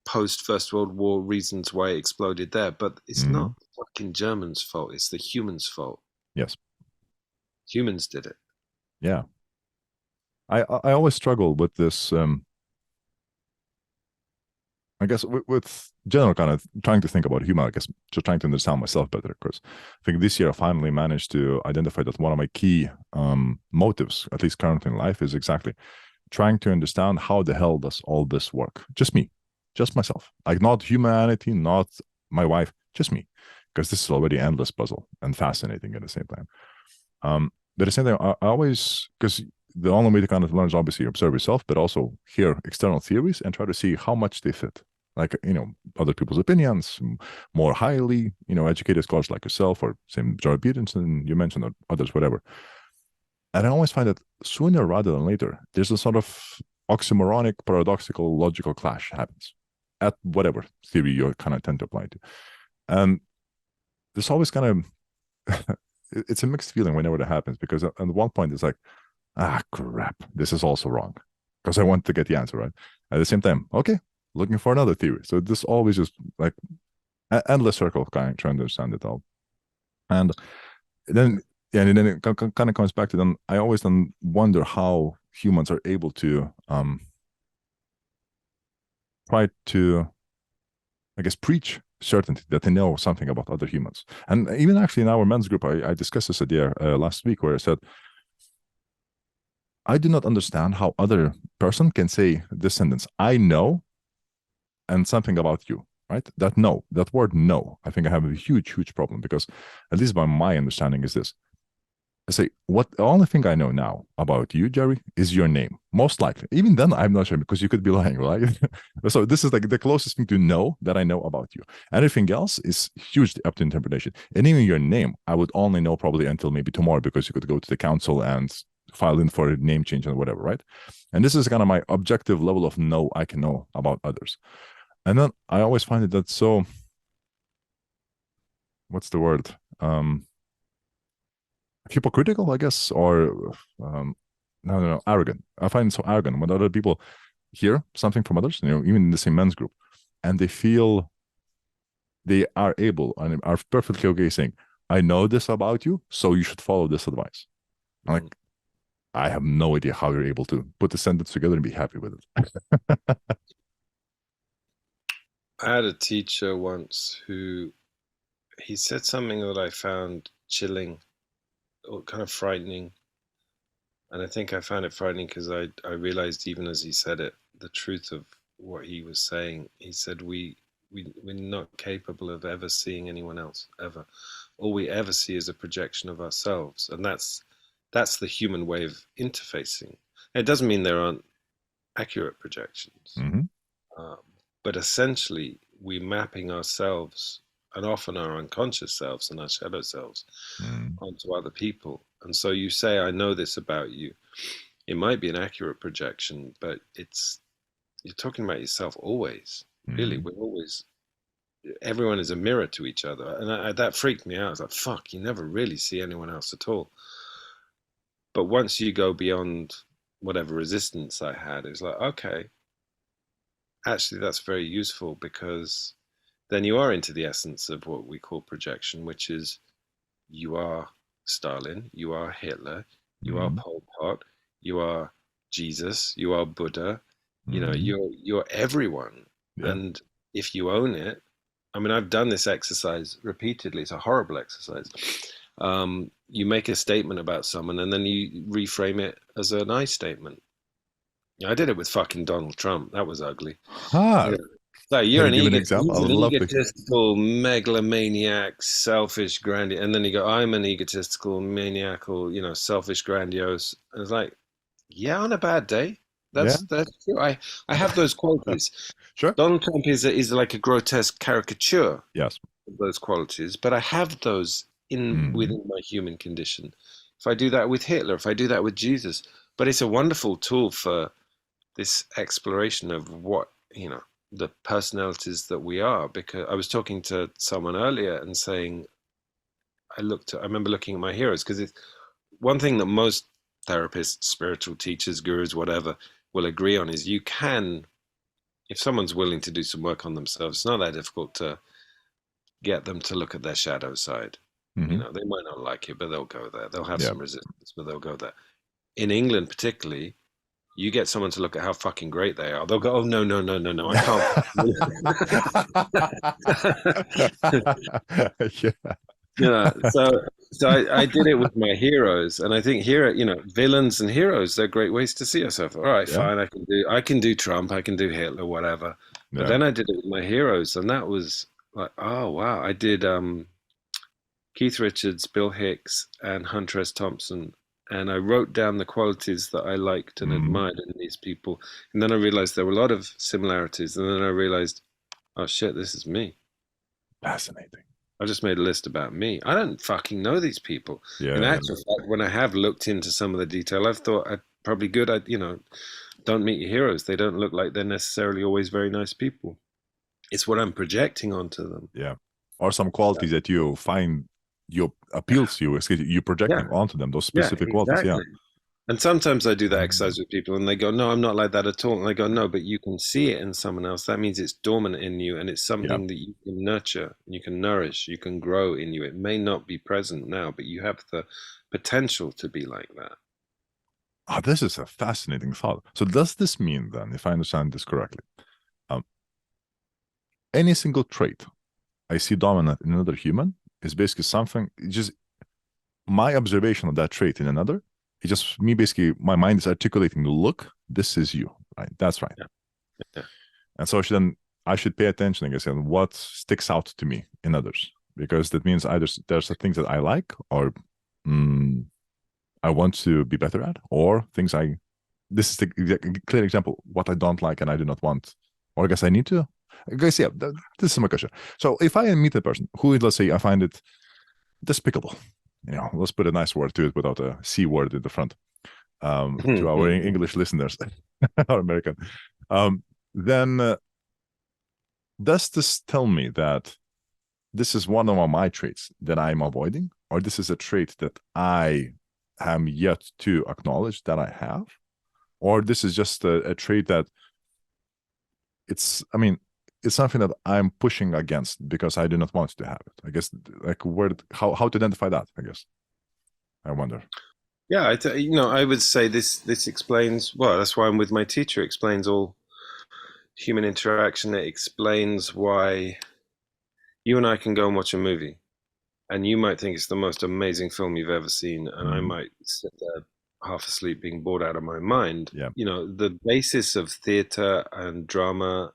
post First World War reasons why it exploded there, but it's not the fucking Germans' fault. It's the humans' fault. Yes. Humans did it. Yeah. I always struggle with this, I guess, with general kind of trying to think about human, I guess, just trying to understand myself better, because I think this year I finally managed to identify that one of my key motives, at least currently in life, is exactly trying to understand how the hell does all this work? Just me, just myself, like not humanity, not my wife, just me, because this is already an endless puzzle and fascinating at the same time. But at the same time, I always, because the only way to kind of learn is obviously observe yourself, but also hear external theories and try to see how much they fit. Like, other people's opinions, more highly, educated scholars like yourself, or same Jordan Peterson you mentioned, or others, whatever. And I always find that sooner rather than later, there's a sort of oxymoronic, paradoxical, logical clash happens at whatever theory you kind of tend to apply to. And there's always kind of, it's a mixed feeling whenever that happens, because at one point it's like, crap, this is also wrong, because I want to get the answer right. At the same time, okay, looking for another theory. So this always just like an endless circle, kind of trying to understand it all. And then it kind of comes back to them. I always then wonder how humans are able to try to, I guess, preach certainty that they know something about other humans. And even actually in our men's group, I discussed this idea last week, where I said, I do not understand how other person can say this sentence, "I know," and something about you. right? That word no, I think I have a huge problem, because at least by my understanding is this. I say, the only thing I know now about you, Jerry, is your name. Most likely. Even then, I'm not sure, because you could be lying, right? So this is like the closest thing to know that I know about you. Anything else is hugely up to interpretation. And even your name, I would only know probably until maybe tomorrow, because you could go to the council and file in for a name change and whatever, right? And this is kind of my objective level of know I can know about others. And then I always find it that so, what's the word? Hypocritical, I guess, or no, arrogant. I find it so arrogant when other people hear something from others, even in the same men's group, and they feel they are able and are perfectly okay saying, I know this about you, so you should follow this advice. Like, I have no idea how you're able to put the sentence together and be happy with it. I had a teacher once who he said something that I found chilling or kind of frightening. And I think I found it frightening because I realized, even as he said it, the truth of what he was saying. He said, we're not capable of ever seeing anyone else, ever. All we ever see is a projection of ourselves. And that's the human way of interfacing. It doesn't mean there aren't accurate projections. Mm-hmm. But essentially, we're mapping ourselves, and often our unconscious selves and our shadow selves, onto other people. And so you say, I know this about you. It might be an accurate projection, but you're talking about yourself always. Really, we're always, everyone is a mirror to each other. And that freaked me out. I was like, fuck, you never really see anyone else at all. But once you go beyond whatever resistance I had, it's like, okay, actually, that's very useful, because then you are into the essence of what we call projection, which is you are Stalin, you are Hitler, you are Pol Pot, you are Jesus, you are Buddha, you're everyone. Yeah. And if you own it, I mean, I've done this exercise repeatedly. It's a horrible exercise. You make a statement about someone and then you reframe it as a nice statement. I did it with fucking Donald Trump. That was ugly. Huh. So Can you give an example? I would love to. Egotistical, megalomaniac, selfish, grandiose, and then you go, I'm an egotistical, maniacal, selfish, grandiose. And it's like, yeah, on a bad day, that's true. I have those qualities. Sure. Donald Trump is like a grotesque caricature. Yes. Of those qualities, but I have those within my human condition. If I do that with Hitler, if I do that with Jesus, but it's a wonderful tool for this exploration of what the personalities that we are. Because I was talking to someone earlier and saying, I remember looking at my heroes, because it's one thing that most therapists, spiritual teachers, gurus, whatever, will agree on is you can, if someone's willing to do some work on themselves, it's not that difficult to get them to look at their shadow side. They might not like it, but they'll go there. They'll have some resistance, but they'll go there. In England, particularly, you get someone to look at how fucking great they are. They'll go, oh, no, I can't. Yeah. So I did it with my heroes, and I think villains and heroes, they're great ways to see yourself. All right, fine, I can do Trump, I can do Hitler, whatever. But then I did it with my heroes, and that was like, oh wow, I did Keith Richards, Bill Hicks, and Hunter S. Thompson. And I wrote down the qualities that I liked and admired in these people. And then I realized there were a lot of similarities. And then I realized, oh shit, this is me. Fascinating. I just made a list about me. I don't fucking know these people. In actual fact, when I have looked into some of the detail, I've thought probably good. Don't meet your heroes. They don't look like they're necessarily always very nice people. It's what I'm projecting onto them. Yeah. Or some qualities that you find appeals to you, you projecting onto them those specific qualities. Yeah. And sometimes I do that exercise with people and they go, no, I'm not like that at all. And I go, no, but you can see it in someone else. That means it's dormant in you, and it's something that you can nurture, you can nourish, you can grow in you. It may not be present now, but you have the potential to be like that. Oh, this is a fascinating thought. So does this mean then, if I understand this correctly, any single trait I see dominant in another human is basically something, just my observation of that trait in another, it's just me, basically my mind is articulating, look, this is you, right? That's right. Yeah. And so then I should pay attention, I guess, and what sticks out to me in others, because that means either there's the things that I like, or mm, I want to be better at, or things I. This is the clear example what I don't like and I do not want, or I guess I need to. I guess yeah. This is my question. So if I meet a person who, let's say, I find it despicable, let's put a nice word to it without a c word in the front, to our English listeners, or American, then does this tell me that this is one of my traits that I'm avoiding, or this is a trait that I am yet to acknowledge that I have, or this is just a trait that it's something that I'm pushing against because I do not want to have it? I guess, like, how to identify that, I guess, I wonder. Yeah, I would say this explains, well, that's why I'm with my teacher. It explains all human interaction. It explains why you and I can go and watch a movie, and you might think it's the most amazing film you've ever seen, and I might sit there half asleep being bored out of my mind. Yeah. The basis of theater and drama,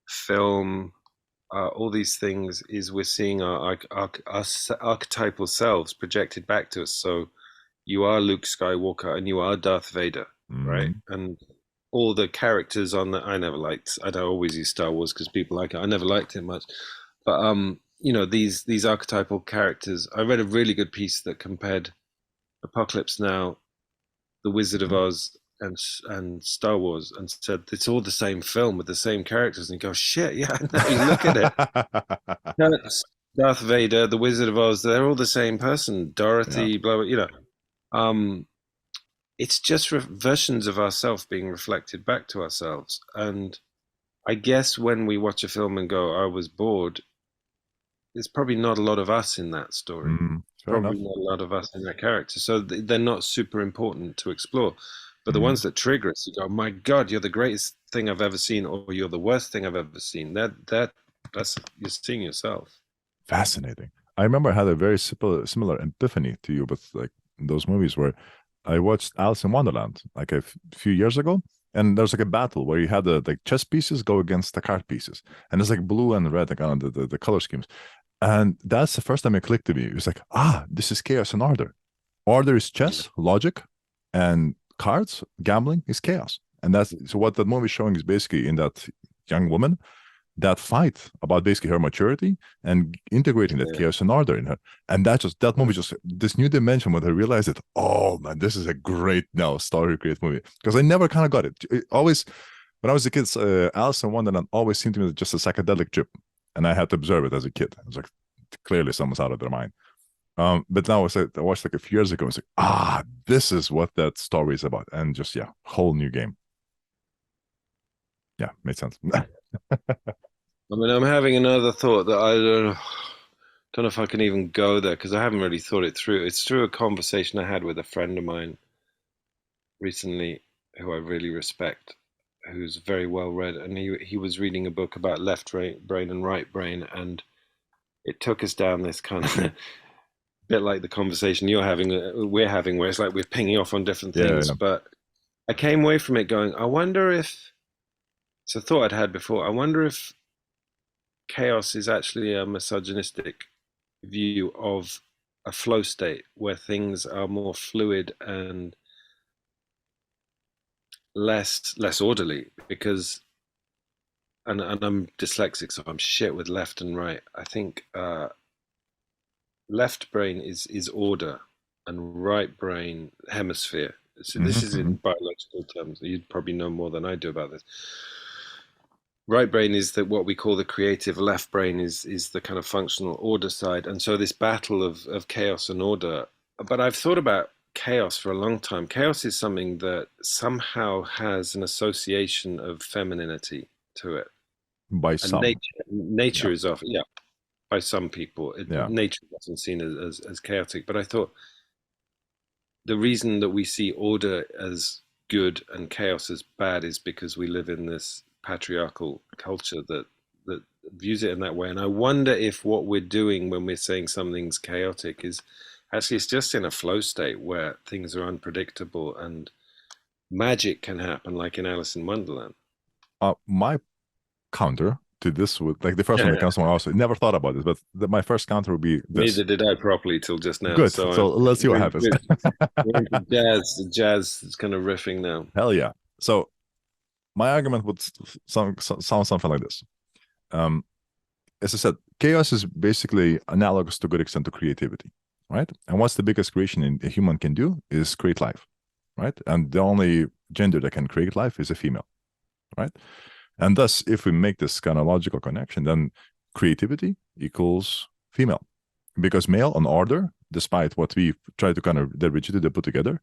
film, all these things is we're seeing our archetypal selves projected back to us. So you are Luke Skywalker and you are Darth Vader, right? And all the characters on the, I don't always use Star Wars because people like it. I never liked it much, but these archetypal characters. I read a really good piece that compared Apocalypse Now, The Wizard of Oz, and Star Wars, and said it's all the same film with the same characters. And you go, shit, yeah, no, you look at it. Darth Vader, The Wizard of Oz, they're all the same person. Dorothy, blah, blah, it's just versions of ourselves being reflected back to ourselves. And I guess when we watch a film and go, I was bored, there's probably not a lot of us in that story. Probably not a lot of us in that character. So they're not super important to explore. But the ones that trigger us, you go, my God, you're the greatest thing I've ever seen, or you're the worst thing I've ever seen. That's you're seeing yourself. Fascinating. I remember I had a very similar epiphany to you with, like, those movies where I watched Alice in Wonderland like a few years ago, and there's like a battle where you had the like chess pieces go against the card pieces, and it's like blue and red, like kind of the color schemes, and that's the first time it clicked to me. It was like, this is chaos and order. Order is chess, logic, and cards, gambling is chaos. And that's so what the movie is showing is basically in that young woman, that fight about basically her maturity and integrating that chaos and order in her. And that movie just this new dimension when I realized that, oh man, this is a great great movie. Because I never kind of got it. Always when I was a kid, Alice in Wonderland always seemed to me just a psychedelic trip. And I had to observe it as a kid. I was like, clearly someone's out of their mind. But now I watched like a few years ago, I was like, this is what that story is about. And just, whole new game. Yeah, made sense. I mean, I'm having another thought that I don't know if I can even go there because I haven't really thought it through. It's through a conversation I had with a friend of mine recently who I really respect, who's very well read, and he was reading a book about left brain and right brain, and it took us down this kind of bit like the conversation we're having, where it's like we're pinging off on different things. But I came away from it going, I wonder if, it's a thought I'd had before, I wonder if chaos is actually a misogynistic view of a flow state where things are more fluid and less orderly, because and I'm dyslexic, so I'm shit with left and right. I think left brain is order and right brain hemisphere. So this is in biological terms. You'd probably know more than I do about this. Right brain is what we call the creative. Left brain is the kind of functional order side. And so this battle of chaos and order. But I've thought about chaos for a long time. Chaos is something that somehow has an association of femininity to it. By some. Nature is often, by some people. Nature is often seen as chaotic. But I thought the reason that we see order as good and chaos as bad is because we live in this patriarchal culture that views it in that way. And I wonder if what we're doing when we're saying something's chaotic is actually it's just in a flow state where things are unpredictable and magic can happen, like in Alice in Wonderland. My counter to this would, like, the first one that comes to my house. I never thought about this, but my first counter would be this. Neither did I properly till just now. Good. So let's see what happens. We're into jazz is kind of riffing now. Hell yeah. So my argument would sound something like this. As I said, chaos is basically analogous to a good extent to creativity, right? And what's the biggest creation a human can do is create life, right? And the only gender that can create life is a female, right? And thus, if we make this kind of logical connection, then creativity equals female. Because male on order, despite what we try to kind of the rigidity put together,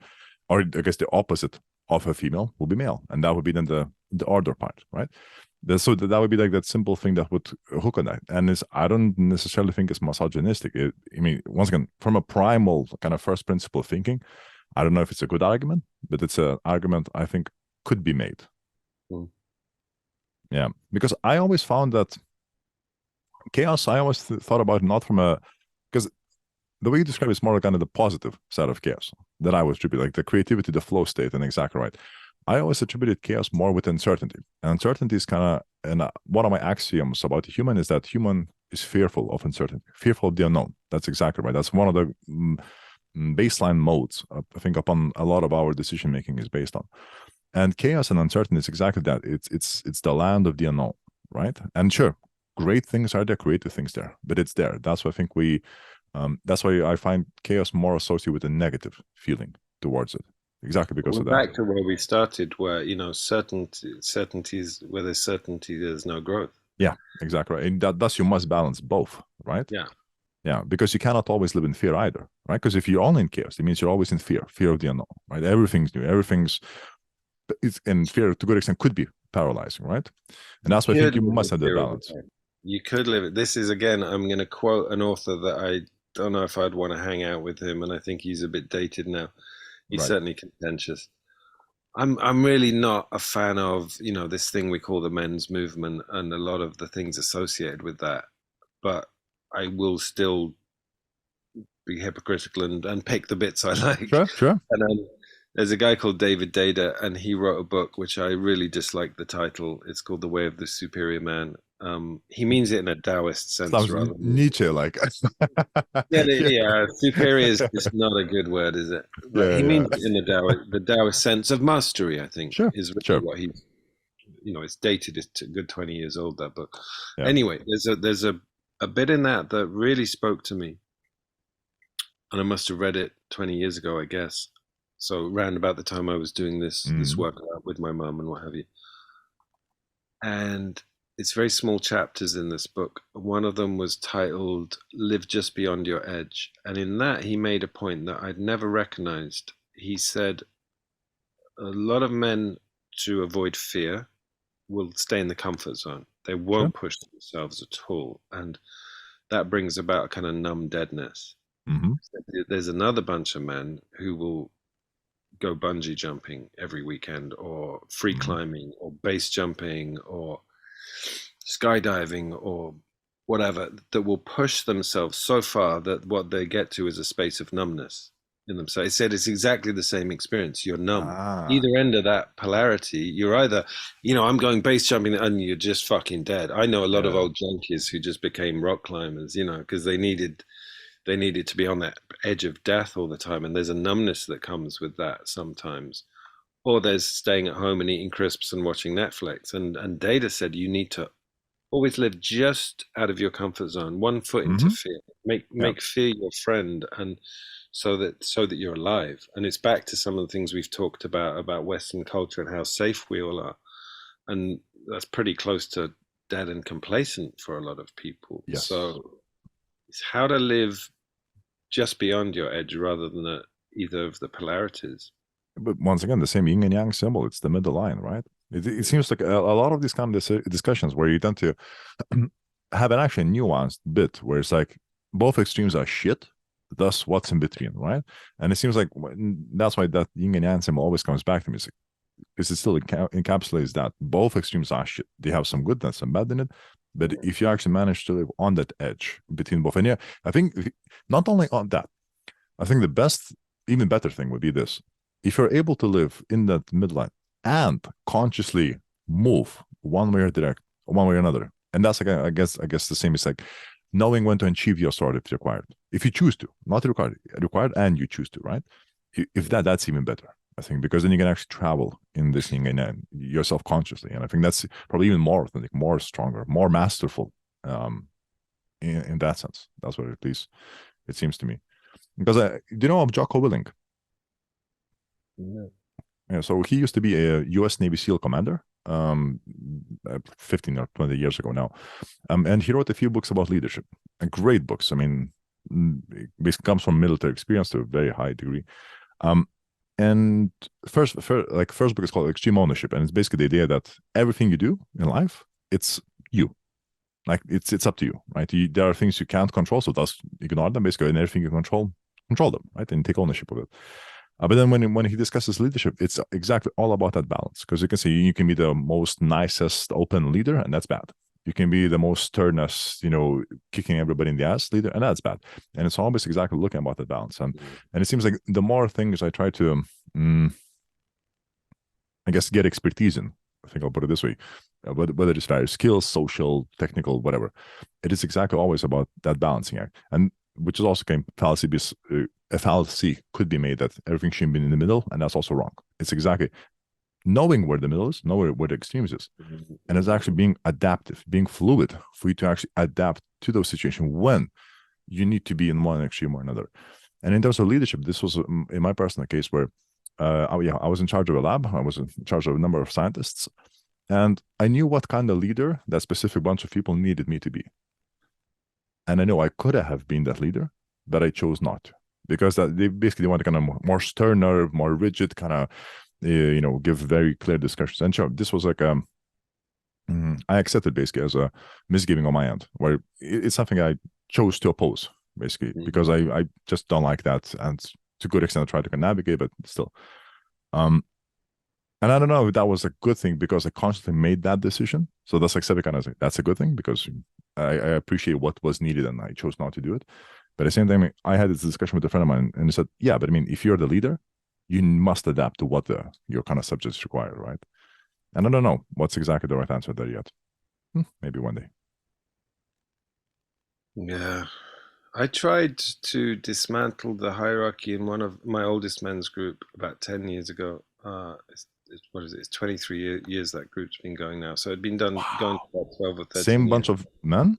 or I guess the opposite of a female will be male. And that would be then the order part, right? So that would be like that simple thing that would hook on that. And I don't necessarily think it's misogynistic. I mean, once again, from a primal kind of first principle thinking, I don't know if it's a good argument, but it's an argument I think could be made. Yeah, because I always found that chaos, I always thought about not from because the way you describe it is more kind of the positive side of chaos that I would attribute, like the creativity, the flow state, and exactly right. I always attributed chaos more with uncertainty. And uncertainty is kind of, and one of my axioms about the human is that human is fearful of uncertainty, fearful of the unknown. That's exactly right. That's one of the baseline modes, I think, upon a lot of our decision making is based on. And chaos and uncertainty is exactly that. It's the land of the unknown, right? And sure, great things are there, creative things there, but it's there. That's why I think that's why I find chaos more associated with a negative feeling towards it. Exactly because of that. Back to where we started, where certainties, where there's certainty, there's no growth. Yeah, exactly right. And thus you must balance both, right? Yeah, because you cannot always live in fear either, right? Because if you're only in chaos, it means you're always in fear of the unknown, right? Everything's new, and fear to a good extent could be paralyzing, right? And that's why I think you must have the balance. You could live it. This is, again, I'm going to quote an author that I don't know if I'd want to hang out with him, and I think he's a bit dated now. He's certainly contentious. I'm really not a fan of, this thing we call the men's movement and a lot of the things associated with that. But I will still be hypocritical and pick the bits I like. Sure. And there's a guy called David Data, and he wrote a book which I really dislike the title. It's called The Way of the Superior Man. He means it in a Taoist sense. Rather Nietzsche like. yeah, superior is just not a good word, is it? But he means it in the Taoist sense of mastery, I think, is really what he's, it's dated, it's a good 20 years old, that book. Yeah. Anyway, there's a bit in that really spoke to me, and I must have read it 20 years ago, I guess. So around about the time I was doing this work with my mum and what have you. And it's very small chapters in this book. One of them was titled Live Just Beyond Your Edge. And in that, he made a point that I'd never recognized. He said, a lot of men, to avoid fear, will stay in the comfort zone. They won't push themselves at all. And that brings about a kind of numb deadness. Mm-hmm. There's another bunch of men who will go bungee jumping every weekend, or free climbing, or base jumping, or skydiving, or whatever, that will push themselves so far that what they get to is a space of numbness in them. So I said it's exactly the same experience. You're numb. Either end of that polarity, you're either, I'm going base jumping and you're just fucking dead. I know a lot of old junkies who just became rock climbers, because they needed to be on that edge of death all the time. And there's a numbness that comes with that sometimes. Or there's staying at home and eating crisps and watching Netflix. And Data said you need to always live just out of your comfort zone, one foot into fear. Make fear your friend, and so that you're alive. And it's back to some of the things we've talked about Western culture and how safe we all are. And that's pretty close to dead and complacent for a lot of people. Yes. So it's how to live just beyond your edge rather than either of the polarities. But once again, the same yin and yang symbol, it's the middle line, right? It seems like a lot of these kind of discussions where you tend to have an actually nuanced bit where it's like both extremes are shit, thus what's in between, right? And it seems like that's why that yin and yang symbol always comes back to me. Because it still encapsulates that both extremes are shit. They have some good and some bad in it. But if you actually manage to live on that edge between both, and yeah, I think not only on that, I think the best, even better thing would be this. If you're able to live in that midline and consciously move one way or one way or another. And that's like, I guess the same is like knowing when to achieve your sword if required, if you choose to, not required, and you choose to, right? If that's even better, I think, because then you can actually travel in this thing and yourself consciously, and I think that's probably even more authentic, more stronger, more masterful, in that sense. That's what at least it seems to me. Because do you know of Jocko Willink? Yeah. Yeah, so he used to be a U.S. Navy SEAL commander, 15 or 20 years ago now, and he wrote a few books about leadership, and great books. I mean, it comes from military experience to a very high degree. And first book is called Extreme Ownership, and it's basically the idea that everything you do in life, it's you. Like it's up to you, right? There are things you can't control, so thus ignore them basically, and everything you control them, right? And take ownership of it. But then when he discusses leadership, it's exactly all about that balance. Because you can say you can be the most nicest open leader, and that's bad. You can be the most sternest, kicking everybody in the ass leader, and that's bad. And it's always exactly looking about that balance. And it seems like the more things I try to, I guess, get expertise in, I think I'll put it this way, whether it's various skills, social, technical, whatever, it is exactly always about that balancing act. And which is also a fallacy could be made that everything should be in the middle, and that's also wrong. It's exactly knowing where the middle is, knowing where the extremes is, and it's actually being adaptive, being fluid for you to actually adapt to those situations when you need to be in one extreme or another. And in terms of leadership, this was in my personal case where I was in charge of a lab. I was in charge of a number of scientists, and I knew what kind of leader that specific bunch of people needed me to be. And I know I could have been that leader, but I chose not to, because they basically want to kind of more sterner, more rigid, kind of, give very clear discussions. And sure, this was like I accepted basically as a misgiving on my end, where it's something I chose to oppose, basically, because I just don't like that, and to a good extent I try to navigate, but still. And I don't know if that was a good thing because I constantly made that decision. So that's accepted kind of like, that's a good thing because I appreciate what was needed and I chose not to do it. But at the same time, I had this discussion with a friend of mine and he said, yeah, but I mean, if you're the leader, you must adapt to what your kind of subjects require, right? And I don't know what's exactly the right answer there yet. Maybe one day. Yeah. I tried to dismantle the hierarchy in one of my oldest men's group about 10 years ago. What is it? It's 23 years that group's been going now. So it'd been going for about 12 or 13 Same years. bunch of men?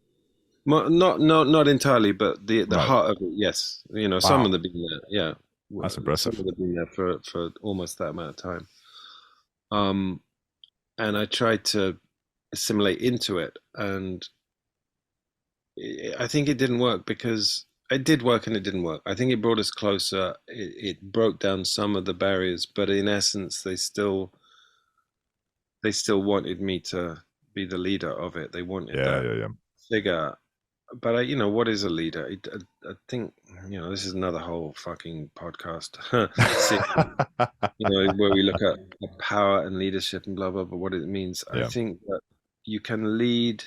Not entirely, but the Right. heart of it, yes. Some of them have been there, yeah. That's impressive. Some of them have been there for almost that amount of time. And I tried to assimilate into it, and I think it didn't work because it did work and it didn't work. I think it brought us closer. It broke down some of the barriers, but in essence, they still wanted me to be the leader of it. They wanted that figure. But what is a leader? I think this is another whole fucking podcast. Where we look at power and leadership and blah blah blah, what it means. I think that you can lead.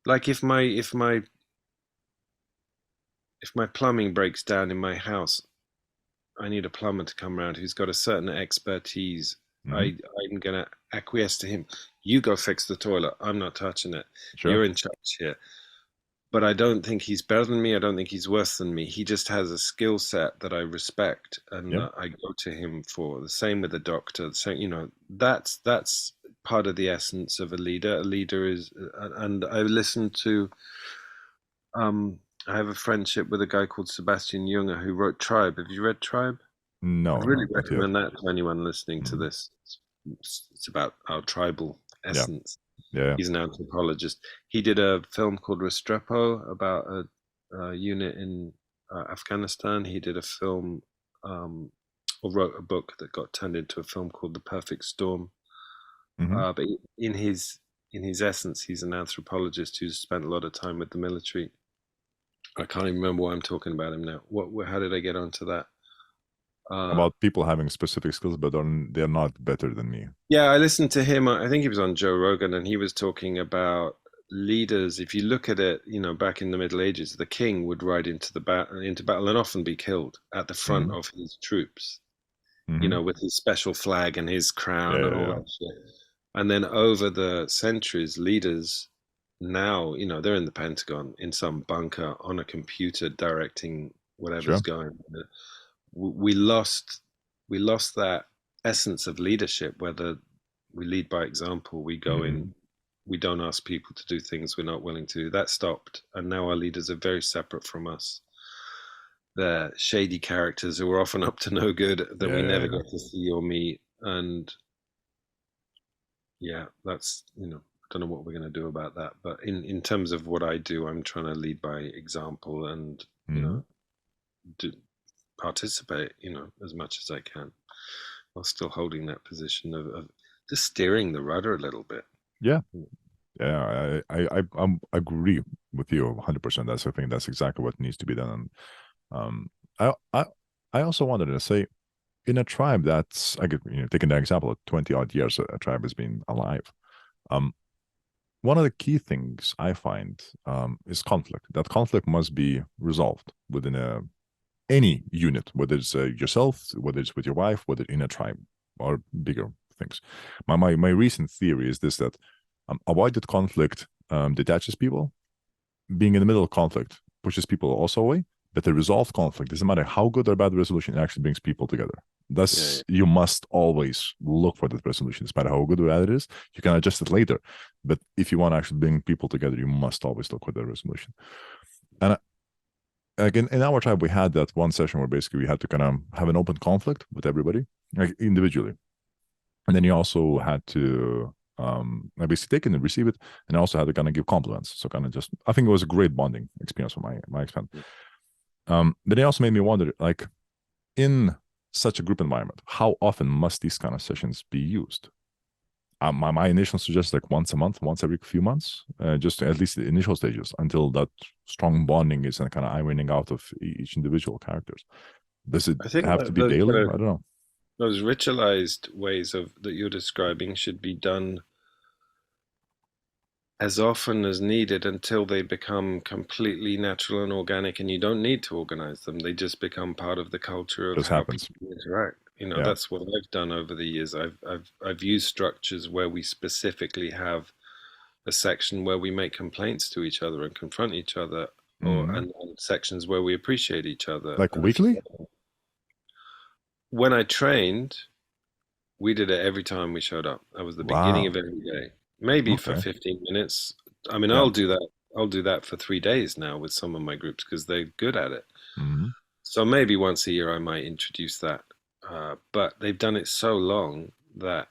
Like if my plumbing breaks down in my house, I need a plumber to come around who's got a certain expertise. I'm gonna acquiesce to him. You go fix the toilet. I'm not touching it. Sure. You're in charge here. But I don't think he's better than me. I don't think he's worse than me. He just has a skill set that I respect, and I go to him for. The same with the doctor. The same, that's part of the essence of a leader. A leader is, and I listened to. I have a friendship with a guy called Sebastian Junger who wrote Tribe. Have you read Tribe? No. I'd really recommend that to anyone listening to this. It's about our tribal essence. Yeah. He's an anthropologist. He did a film called Restrepo about a unit in Afghanistan. He did a film, or wrote a book that got turned into a film called The Perfect Storm. But in his essence, he's an anthropologist who's spent a lot of time with the military. I can't even remember why I'm talking about him now. How did I get onto that? About people having specific skills, but they're not better than me. Yeah, I listened to him. I think he was on Joe Rogan, and he was talking about leaders. If you look at it, back in the Middle Ages, the king would ride into battle and often be killed at the front of his troops. Mm-hmm. with his special flag and his Yeah, crown and yeah, all yeah. that shit. And then over the centuries, leaders now, they're in the Pentagon in some bunker on a computer directing whatever's Sure. going on. We lost that essence of leadership, whether we lead by example, we go Mm-hmm. in, we don't ask people to do things we're not willing to. That stopped, and now our leaders are very separate from us. They're shady characters who are often up to no good that Yeah, we yeah, never yeah. get to see or meet. And yeah, that's, I don't know what we're going to do about that. But in terms of what I do, I'm trying to lead by example and, Mm-hmm. do, participate, as much as I can, while still holding that position of just steering the rudder a little bit. Yeah, yeah. I agree with you 100%. That's, I think that's exactly what needs to be done. And I I I also wanted to say, in a tribe that's, I could, taking the example of 20 odd years a tribe has been alive. Um, One of the key things I find is conflict. That conflict must be resolved within any unit, whether it's yourself, whether it's with your wife, whether in a tribe or bigger things. My recent theory is this: that avoided conflict detaches people. Being in the middle of conflict pushes people also away. But the resolved conflict, doesn't matter how good or bad the resolution, it actually brings people together. Yeah, Thus, you must always look for that resolution, no matter how good or bad it is. You can adjust it later, but if you want to actually bring people together, you must always look for the resolution. And again, in our tribe, we had that one session where basically we had to kind of have an open conflict with everybody, like individually, and then you also had to basically take it and receive it, and I also had to kind of give compliments. So kind of just, I think it was a great bonding experience for my experience. But it also made me wonder, like, in such a group environment, how often must these kind of sessions be used? My initial suggestion, like once a month, once every few months, just at least the initial stages, until that strong bonding is kind of ironing out of each individual characters. Does it I think have to that be daily? I don't know. those ritualized ways of that you're describing should be done as often as needed until they become completely natural and organic, and you don't need to organize them. They just become part of the culture of Just how happens. people interact. Yeah. That's what I've done over the years. I've used structures where we specifically have a section where we make complaints to each other and confront each other, or Mm-hmm. and sections where we appreciate each other. Like weekly? When I trained, we did it every time we showed up. That was the beginning Wow. of every day. Maybe for Okay. 15 minutes. I mean, Yeah. I'll do that. I'll do that for 3 days now with some of my groups because they're good at it. Mm-hmm. So maybe once a year I might introduce that. But they've done it so long that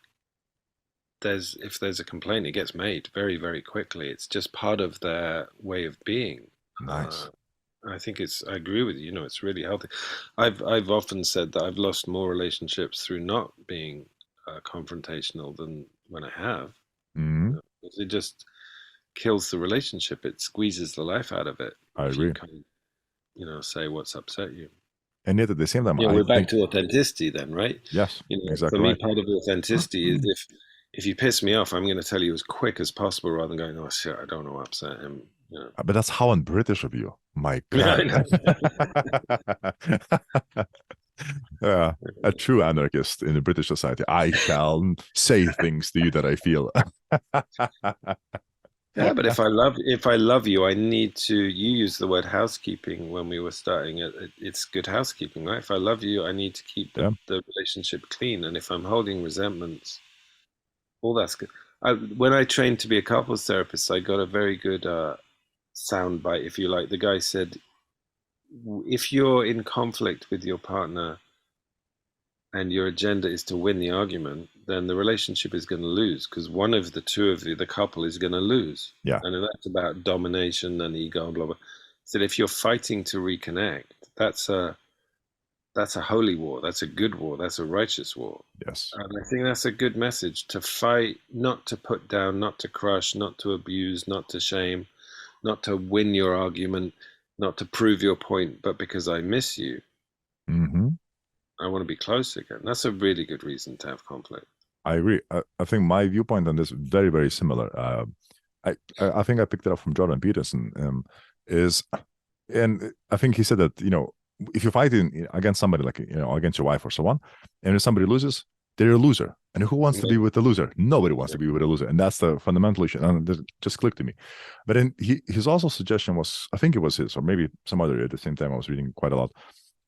if there's a complaint, it gets made very, very quickly. It's just part of their way of being. Uh, Nice. I think I agree with you. It's really healthy. I've often said that I've lost more relationships through not being confrontational than when I have. Mm-hmm. 'Cause it just kills the relationship. It squeezes the life out of it I if you agree. can't, say what's upset you. And yet at the same time, Yeah, I we're back think, to authenticity then, right? yes, For exactly me, right. part of authenticity is if you piss me off, I'm going to tell you as quick as possible rather than going, oh shit, I don't know what upset him. But that's how un-British of you. My Yeah, I God. know. Yeah, a true anarchist in the British society. I shall say things to you that I feel. Yeah, but if I love you, I need to. You used the word housekeeping when we were starting it. It's good housekeeping, right? If I love you, I need to keep the, Yeah. the relationship clean. And if I'm holding resentments, all that's good. When I trained to be a couples therapist, I got a very good sound bite, if you like. The guy said, if you're in conflict with your partner and your agenda is to win the argument, then the relationship is going to lose because one of the two of you, the couple, is going to lose. Yeah. And that's about domination and ego and blah blah. So if you're fighting to reconnect, that's a holy war. That's a good war. That's a righteous war. Yes. And I think that's a good message to fight, not to put down, not to crush, not to abuse, not to shame, not to win your argument, not to prove your point, but because I miss you, Mm-hmm. I want to be close again. That's a really good reason to have conflict. I agree. I think my viewpoint on this is very, very similar. I think I picked it up from Jordan Peterson. Is, and I think he said that if you fight against somebody, like, against your wife or so on, and if somebody loses, they're a loser. And who wants to be with the loser? Nobody wants to be with a loser. And that's the fundamental issue. And it just clicked to me. But then his also suggestion was, I think it was his, or maybe some other at the same time. I was reading quite a lot.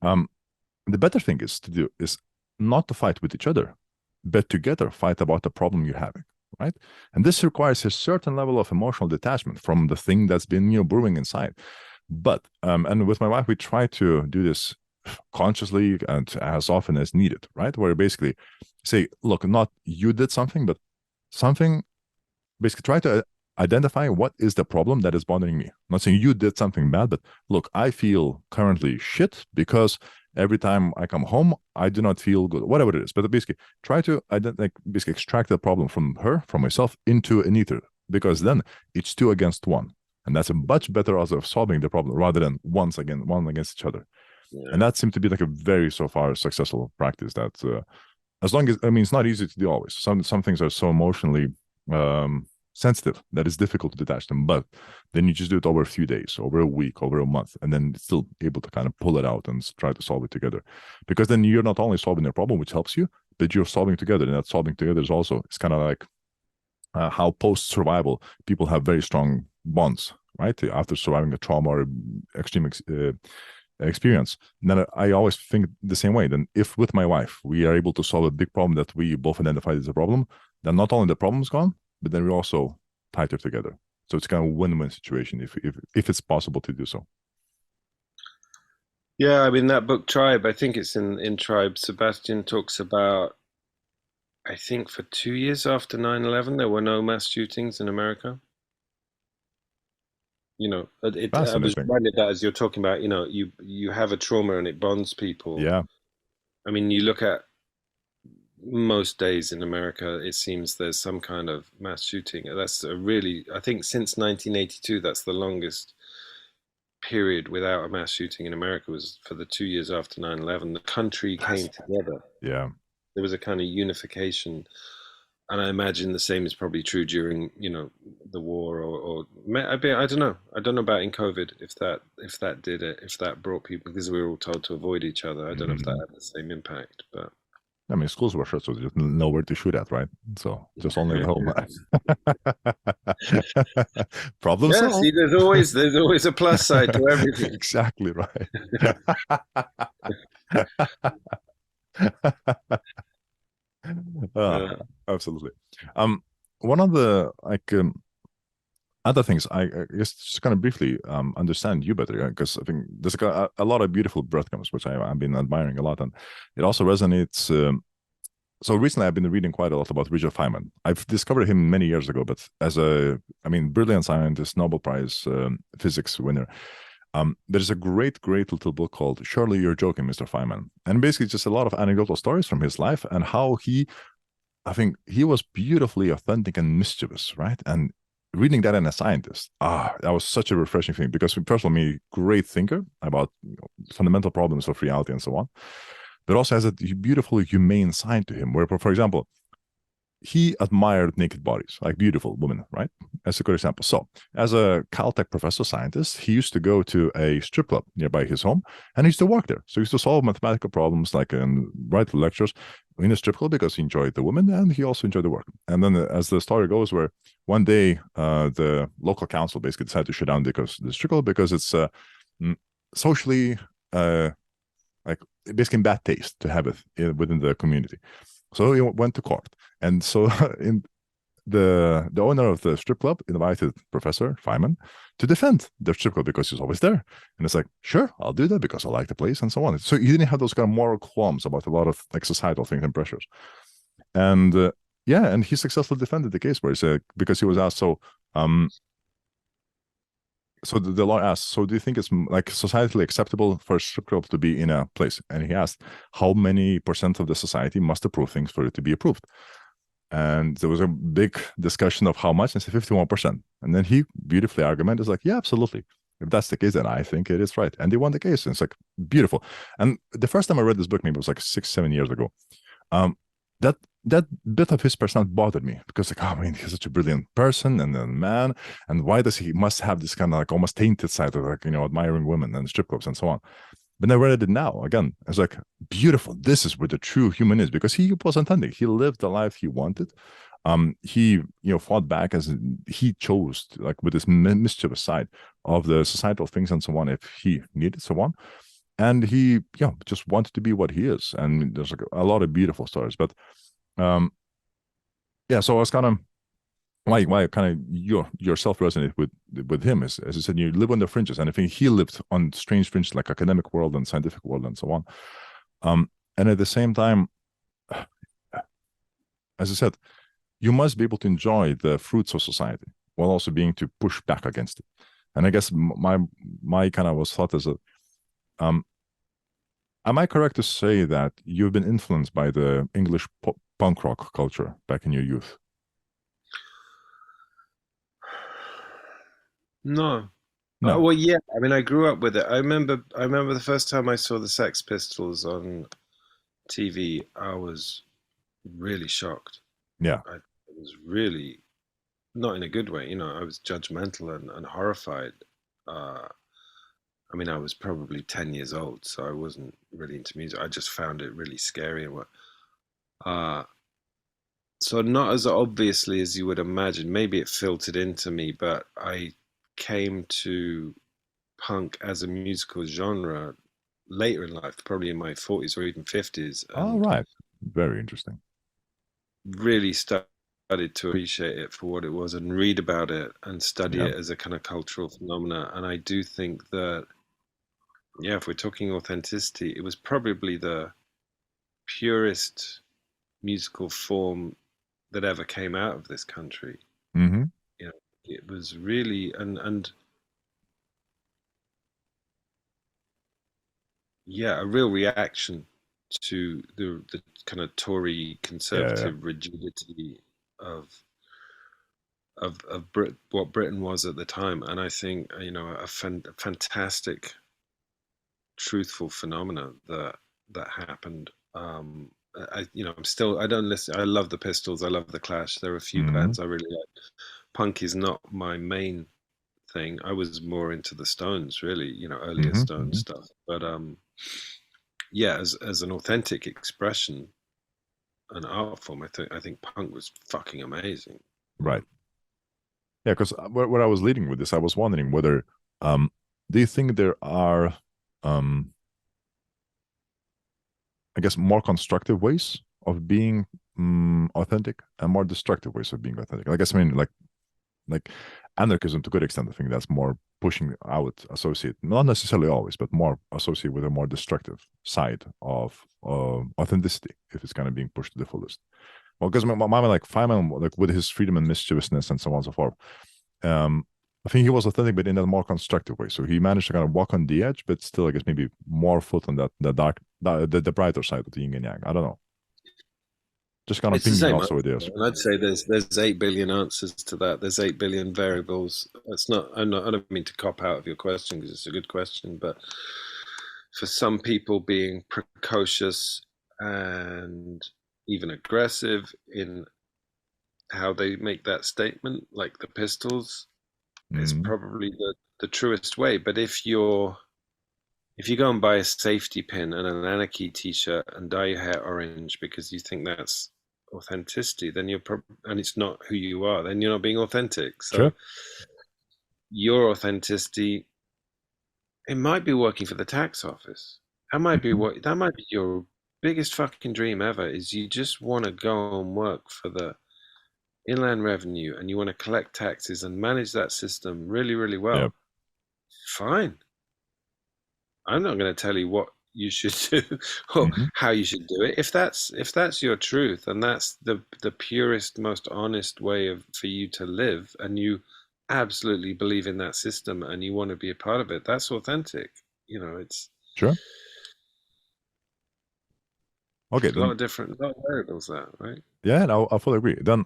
The better thing is not to fight with each other, but together fight about the problem you're having, right? And this requires a certain level of emotional detachment from the thing that's been, brewing inside. But and with my wife, we try to do this consciously and as often as needed, right? Where basically say, look, not you did something, but something. Basically, try to identify what is the problem that is bothering me. I'm not saying you did something bad, but look, I feel currently shit because every time I come home, I do not feel good, whatever it is. But basically, try to basically extract the problem from her, from myself, into an ether, because then it's 2 against 1. And that's a much better odds of solving the problem rather than one against each other. Yeah. And that seemed to be like a very, so far, successful practice that as long as, it's not easy to do always. Some things are so emotionally sensitive that it's difficult to detach them, but then you just do it over a few days, over a week, over a month, and then still able to kind of pull it out and try to solve it together. Because then you're not only solving the problem, which helps you, but you're solving together. And that solving together is also, it's kind of like how post-survival people have very strong bonds, right? After surviving a trauma or extreme experience. And then I always think the same way. Then if with my wife, we are able to solve a big problem that we both identified as a problem, then not only the problem's gone, but then we're also tighter together. So it's kind of a win-win situation if it's possible to do so. Yeah, I mean, that book Tribe, I think it's in Tribe, Sebastian talks about, I think for 2 years after 9/11, there were no mass shootings in America. I was reminded that as you're talking about, you have a trauma and it bonds people. Yeah. I mean, you look at most days in America, it seems there's some kind of mass shooting. That's I think since 1982, that's the longest period without a mass shooting in America, was for the 2 years after 9/11. The country came together. Yeah. There was a kind of unification. And I imagine the same is probably true during, the war, or I don't know. I don't know about in COVID if that did it, if that brought people, because we were all told to avoid each other. I don't know if that had the same impact, but. I mean, schools were shut, so there's nowhere to shoot at, right? So just only at home. Problem solved. See, there's always a plus side to everything. Exactly right. Absolutely. One of the other things, I guess, just kind of briefly understand you better, because I think there's a lot of beautiful breadcrumbs which I've been admiring a lot, and it also resonates. So recently, I've been reading quite a lot about Richard Feynman. I've discovered him many years ago, but as brilliant scientist, Nobel Prize physics winner. There's a great little book called "Surely You're Joking, Mr. Feynman," and basically just a lot of anecdotal stories from his life and how I think he was beautifully authentic and mischievous, right? And reading that in a scientist, that was such a refreshing thing, because personally, great thinker about fundamental problems of reality and so on, but also has a beautiful, humane side to him, where, for example, he admired naked bodies, like beautiful women, right? As a good example. So, as a Caltech professor scientist, he used to go to a strip club nearby his home, and he used to work there. So he used to solve mathematical problems, and write lectures in a strip club, because he enjoyed the women and he also enjoyed the work. And then, as the story goes, where one day the local council basically decided to shut down the strip club because it's socially basically in bad taste to have it within the community. So he went to court, and so the owner of the strip club invited Professor Feynman to defend the strip club, because he's always there. And it's like, sure, I'll do that because I like the place and so on. So he didn't have those kind of moral qualms about a lot of societal things and pressures. And and he successfully defended the case, where he said, because he was asked, so the law asked, so do you think it's societally acceptable for a strip club to be in a place? And he asked, how many % of the society must approve things for it to be approved? And there was a big discussion of how much, and said 51%. And then he beautifully argumented, yeah, absolutely. If that's the case, then I think it is right. And they won the case. And it's beautiful. And the first time I read this book, maybe it was 6-7 years ago, that bit of his personality bothered me, because he's such a brilliant person and a man, and why does he must have this kind of almost tainted side of admiring women and strip clubs and so on. When I read it now, again, I was like, beautiful. This is where the true human is, because he was authentic. He lived the life he wanted. He, fought back as he chose, like with this mischievous side of the societal things and so on, if he needed so on. And he, just wanted to be what he is. And there's like a lot of beautiful stories. But yeah, so I was kind of why kind of yourself resonate with him is, as you said, you live on the fringes, and I think he lived on strange fringes like academic world and scientific world and so on. And at the same time, as I said, you must be able to enjoy the fruits of society while also being to push back against it. And I guess my kind of was thought as a am I correct to say that you've been influenced by the English punk rock culture back in your youth? No. No. Well, yeah. I mean, I grew up with it. I remember the first time I saw the Sex Pistols on TV. I was really shocked. Yeah. I was really not in a good way. I was judgmental and horrified. I mean, I was probably 10 years old, so I wasn't really into music. I just found it really scary and what. So not as obviously as you would imagine. Maybe it filtered into me, but I came to punk as a musical genre later in life, probably in my 40s or even 50s, All and right. Very interesting. really started to appreciate it for what it was and read about it and study Yeah. it as a kind of cultural phenomena. And I do think that, yeah, if we're talking authenticity, it was probably the purest musical form that ever came out of this country. Mm-hmm. It was really and yeah, a real reaction to the kind of Tory Yeah. conservative rigidity of what Britain was at the time, and I think a fantastic, truthful phenomena that happened. I don't listen. I love the Pistols. I love the Clash. There are a few Mm-hmm. bands I really like. Punk is not my main thing. I was more into the Stones, really, earlier Mm-hmm. Stones Mm-hmm. stuff. But yeah, as an authentic expression, an art form, I think punk was fucking amazing. Right. Yeah, because where I was leading with this, I was wondering whether do you think there are I guess more constructive ways of being authentic and more destructive ways of being authentic. I guess I mean like anarchism to a good extent. I think that's more pushing out associate, not necessarily always, but more associated with a more destructive side of authenticity if it's kind of being pushed to the fullest. Well, because my like Feynman, like with his freedom and mischievousness and so on and so forth, I think he was authentic, but in a more constructive way. So he managed to kind of walk on the edge, but still, I guess maybe more foot on that the dark, the brighter side of the yin and yang. I don't know. Just kind of It's the pinging same also answer, ideas. and I'd say there's 8 billion answers to that. There's 8 billion variables. It's not. I don't mean to cop out of your question because it's a good question, but for some people, being precocious and even aggressive in how they make that statement, like the Pistols, is Mm-hmm. probably the truest way. But if you go and buy a safety pin and an anarchy t-shirt and dye your hair orange because you think that's authenticity, then and it's not who you are, then you're not being authentic. So Sure. your authenticity, it might be working for the tax office. Mm-hmm. That might be your biggest fucking dream ever, is you just want to go and work for the inland revenue and you want to collect taxes and manage that system really, really Yeah. well. Fine. I'm not going to tell you what you should do or Mm-hmm. how you should do it. If that's your truth and that's the purest, most honest way for you to live, and you absolutely believe in that system and you want to be a part of it, that's authentic. It's Sure. Okay. a lot Then of different, a lot of variables that, right? yeah, and I'll fully agree. Then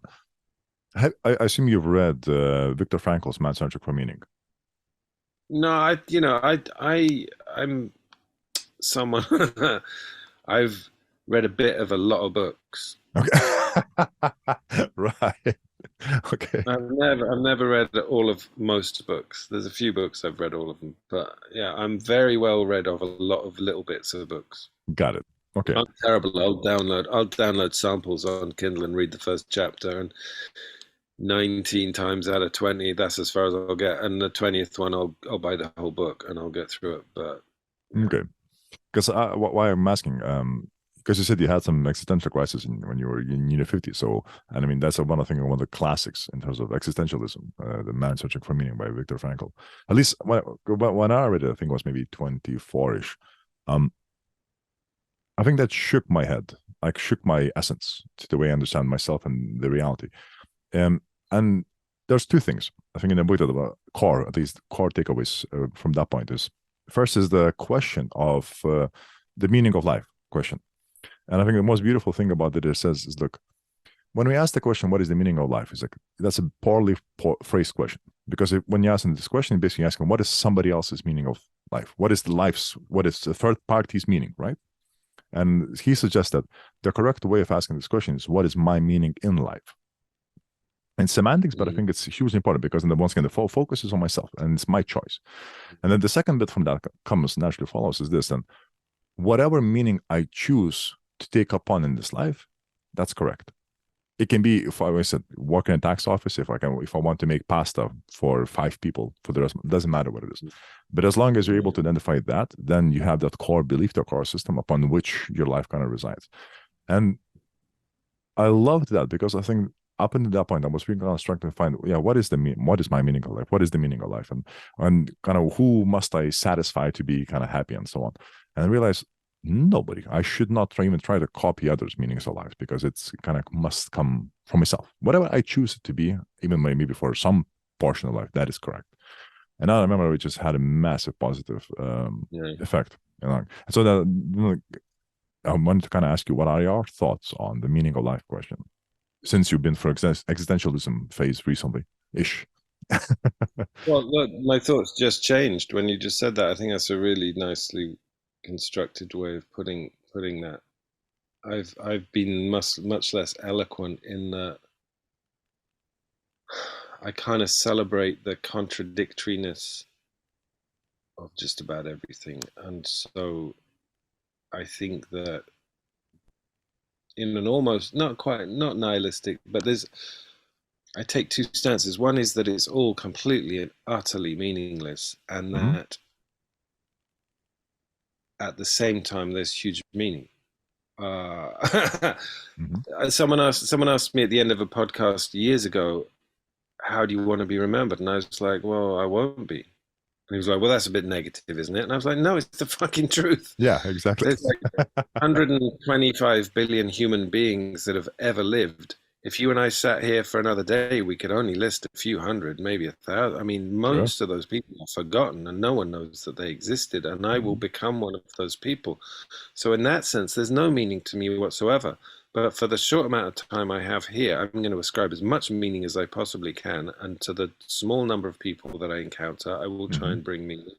I assume you've read Viktor Frankl's Man's Search for Meaning. No, I'm someone I've read a bit of a lot of books. Okay. Right. Okay. I've never read all of most books. There's a few books I've read all of them, but yeah, I'm very well read of a lot of little bits of books. Got it. Okay. I'm terrible. I'll download samples on Kindle and read the first chapter, and 19 times out of 20, that's as far as I'll get. And the 20th one, I'll buy the whole book and I'll get through it. But yeah. Okay. Because why I'm asking, because you said you had some existential crisis when you were in your 50s. So, and I mean, that's one of the classics in terms of existentialism, The Man Searching for Meaning by Viktor Frankl. At least when I read it, I think it was maybe 24-ish. I think that shook my head, like shook my essence to the way I understand myself and the reality. And there's two things I think in the book that about core, at least core takeaways from that point is first is the question of the meaning of life question. And I think the most beautiful thing about it says is, look, when we ask the question, what is the meaning of life? It's like, that's a poorly phrased question. Because when you ask them this question, you're basically asking, what is somebody else's meaning of life? What is the third party's meaning, right? And he suggests that the correct way of asking this question is, what is my meaning in life? And semantics, but I think it's hugely important because in the once again, the focus is on myself and it's my choice. And then the second bit from that comes naturally follows is this, then whatever meaning I choose to take upon in this life, that's correct. It can be, if I said work in a tax office, if I want to make pasta for 5 people for the rest, it doesn't matter what it is. But as long as you're able to identify that, then you have that core belief, the core system upon which your life kind of resides. And I loved that because I think up until that point, I was really kind of struggling to find, what is my meaning of life? What is the meaning of life? And kind of who must I satisfy to be kind of happy and so on. And I realized nobody. I should not even try to copy others' meanings of life because it's kind of must come from myself. Whatever I choose it to be, even maybe for some portion of life, that is correct. And I remember it just had a massive positive effect. So that I wanted to kind of ask you, what are your thoughts on the meaning of life question? Since you've been for existentialism phase recently-ish. Well, look, my thoughts just changed when you just said that. I think that's a really nicely constructed way of putting that. I've been much less eloquent in that I kind of celebrate the contradictoriness of just about everything, and so I think that in an almost not nihilistic, but I take two stances. One is that it's all completely and utterly meaningless, and that at the same time there's huge meaning. Someone asked me at the end of a podcast years ago, how do you want to be remembered? And I was like, well, I won't be. And he was like, well, that's a bit negative, isn't it? And I was like, no, it's the fucking truth. Yeah, exactly. There's like 125 billion human beings that have ever lived. If you and I sat here for another day, we could only list a few hundred, maybe 1,000. I mean, most of those people are forgotten and no one knows that they existed. And I will become one of those people. So in that sense, there's no meaning to me whatsoever. But for the short amount of time I have here, I'm going to ascribe as much meaning as I possibly can. And to the small number of people that I encounter, I will try and bring meaning.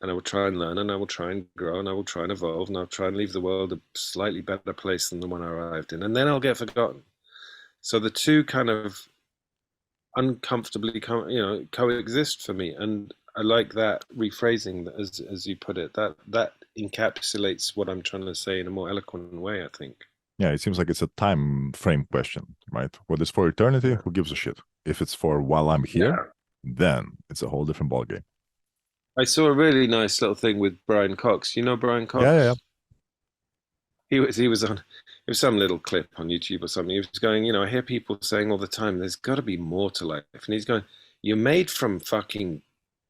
And I will try and learn, and I will try and grow, and I will try and evolve, and I'll try and leave the world a slightly better place than the one I arrived in. And then I'll get forgotten. So the two kind of uncomfortably, coexist for me. And I like that rephrasing, as you put it. That encapsulates what I'm trying to say in a more eloquent way, I think. Yeah, it seems like it's a time frame question, right? What is for eternity? Who gives a shit? If it's for while I'm here, then it's a whole different ballgame. I saw a really nice little thing with Brian Cox. You know Brian Cox? Yeah. He was on, it was some little clip on YouTube or something. He was going, I hear people saying all the time, there's got to be more to life. And he's going, you're made from fucking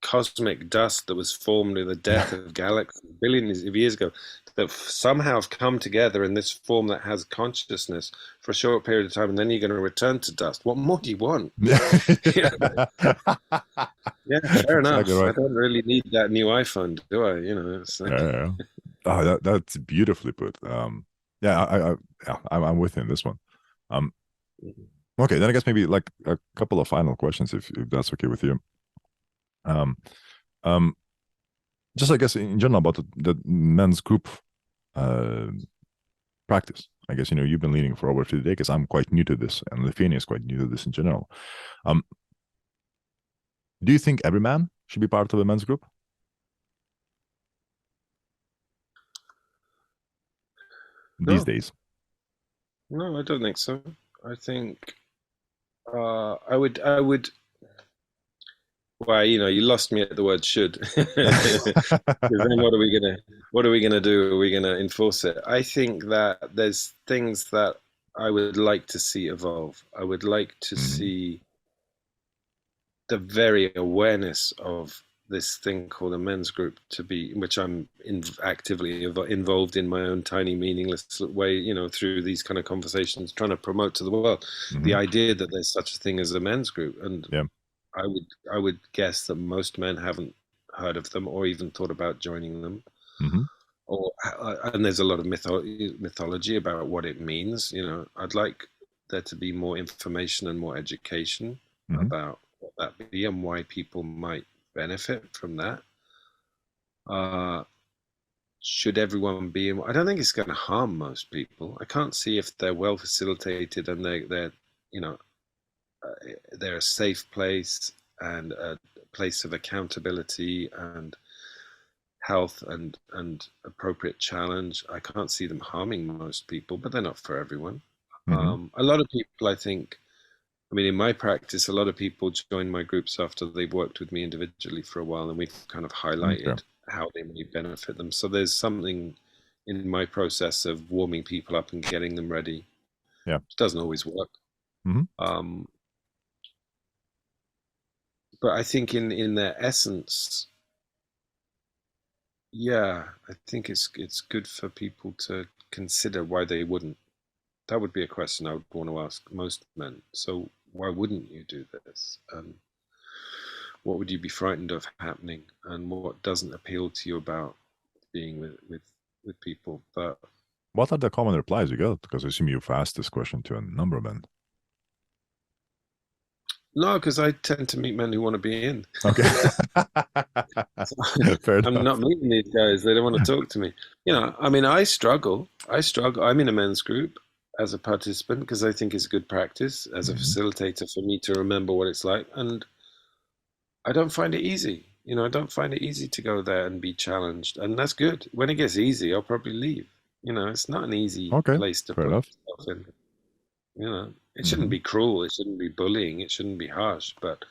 cosmic dust that was formed in the death of galaxies billions of years ago, that somehow have come together in this form that has consciousness for a short period of time, and then you're going to return to dust. What more do you want? Yeah, fair enough. Exactly right. I don't really need that new iPhone, do I? It's like... Oh, that's beautifully put. I'm with you in this one. Okay, then I guess maybe like a couple of final questions, if that's okay with you. Just I guess in general about the men's group practice. I guess, you've been leading for over 50 decades. I'm quite new to this, and Lithuania is quite new to this in general. Um, do you think every man should be part of a men's group these days? No, I don't think so. I think I would. Well, you lost me at the word should. Because then what are we gonna do? Are we gonna enforce it? I think that there's things that I would like to see evolve. I would like to see the very awareness of this thing called a men's group to be, which I'm actively involved in my own tiny meaningless way, through these kind of conversations, trying to promote to the world the idea that there's such a thing as a men's group. And I would guess that most men haven't heard of them or even thought about joining them. And there's a lot of mythology about what it means. I'd like there to be more information and more education about what that be and why people might benefit from that. Should everyone be in? I don't think it's going to harm most people. I can't see if they're well facilitated and they're they're a safe place and a place of accountability and health and appropriate challenge. I can't see them harming most people, but they're not for everyone. A lot of people, I think, in my practice, a lot of people join my groups after they've worked with me individually for a while, and we've kind of highlighted how they may benefit them. So there's something in my process of warming people up and getting them ready. Yeah, it doesn't always work. But I think in their essence, I think it's good for people to consider why they wouldn't. That would be a question I would want to ask most men. So why wouldn't you do this? And what would you be frightened of happening? And what doesn't appeal to you about being with people? But what are the common replies you get? Because I assume you've asked this question to a number of men. No, because I tend to meet men who want to be in. Okay. Fair enough. I'm not meeting these guys. They don't want to talk to me. I struggle. I'm in a men's group as a participant because I think it's good practice as a facilitator for me to remember what it's like. And I don't find it easy. I don't find it easy to go there and be challenged. And that's good. When it gets easy, I'll probably leave. It's not an easy place to put yourself in. It shouldn't be cruel. It shouldn't be bullying. It shouldn't be harsh. But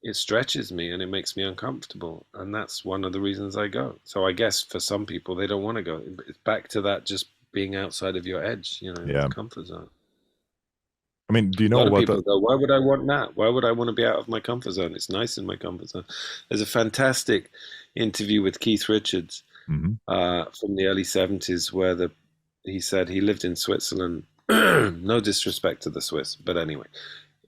it stretches me and it makes me uncomfortable. And that's one of the reasons I go. So I guess for some people, they don't want to go. It's back to that just being outside of your edge, the comfort zone. Do you know what? A lot of people go, why would I want that? Why would I want to be out of my comfort zone? It's nice in my comfort zone. There's a fantastic interview with Keith Richards from the early 70s where he said he lived in Switzerland. No disrespect to the Swiss, but anyway,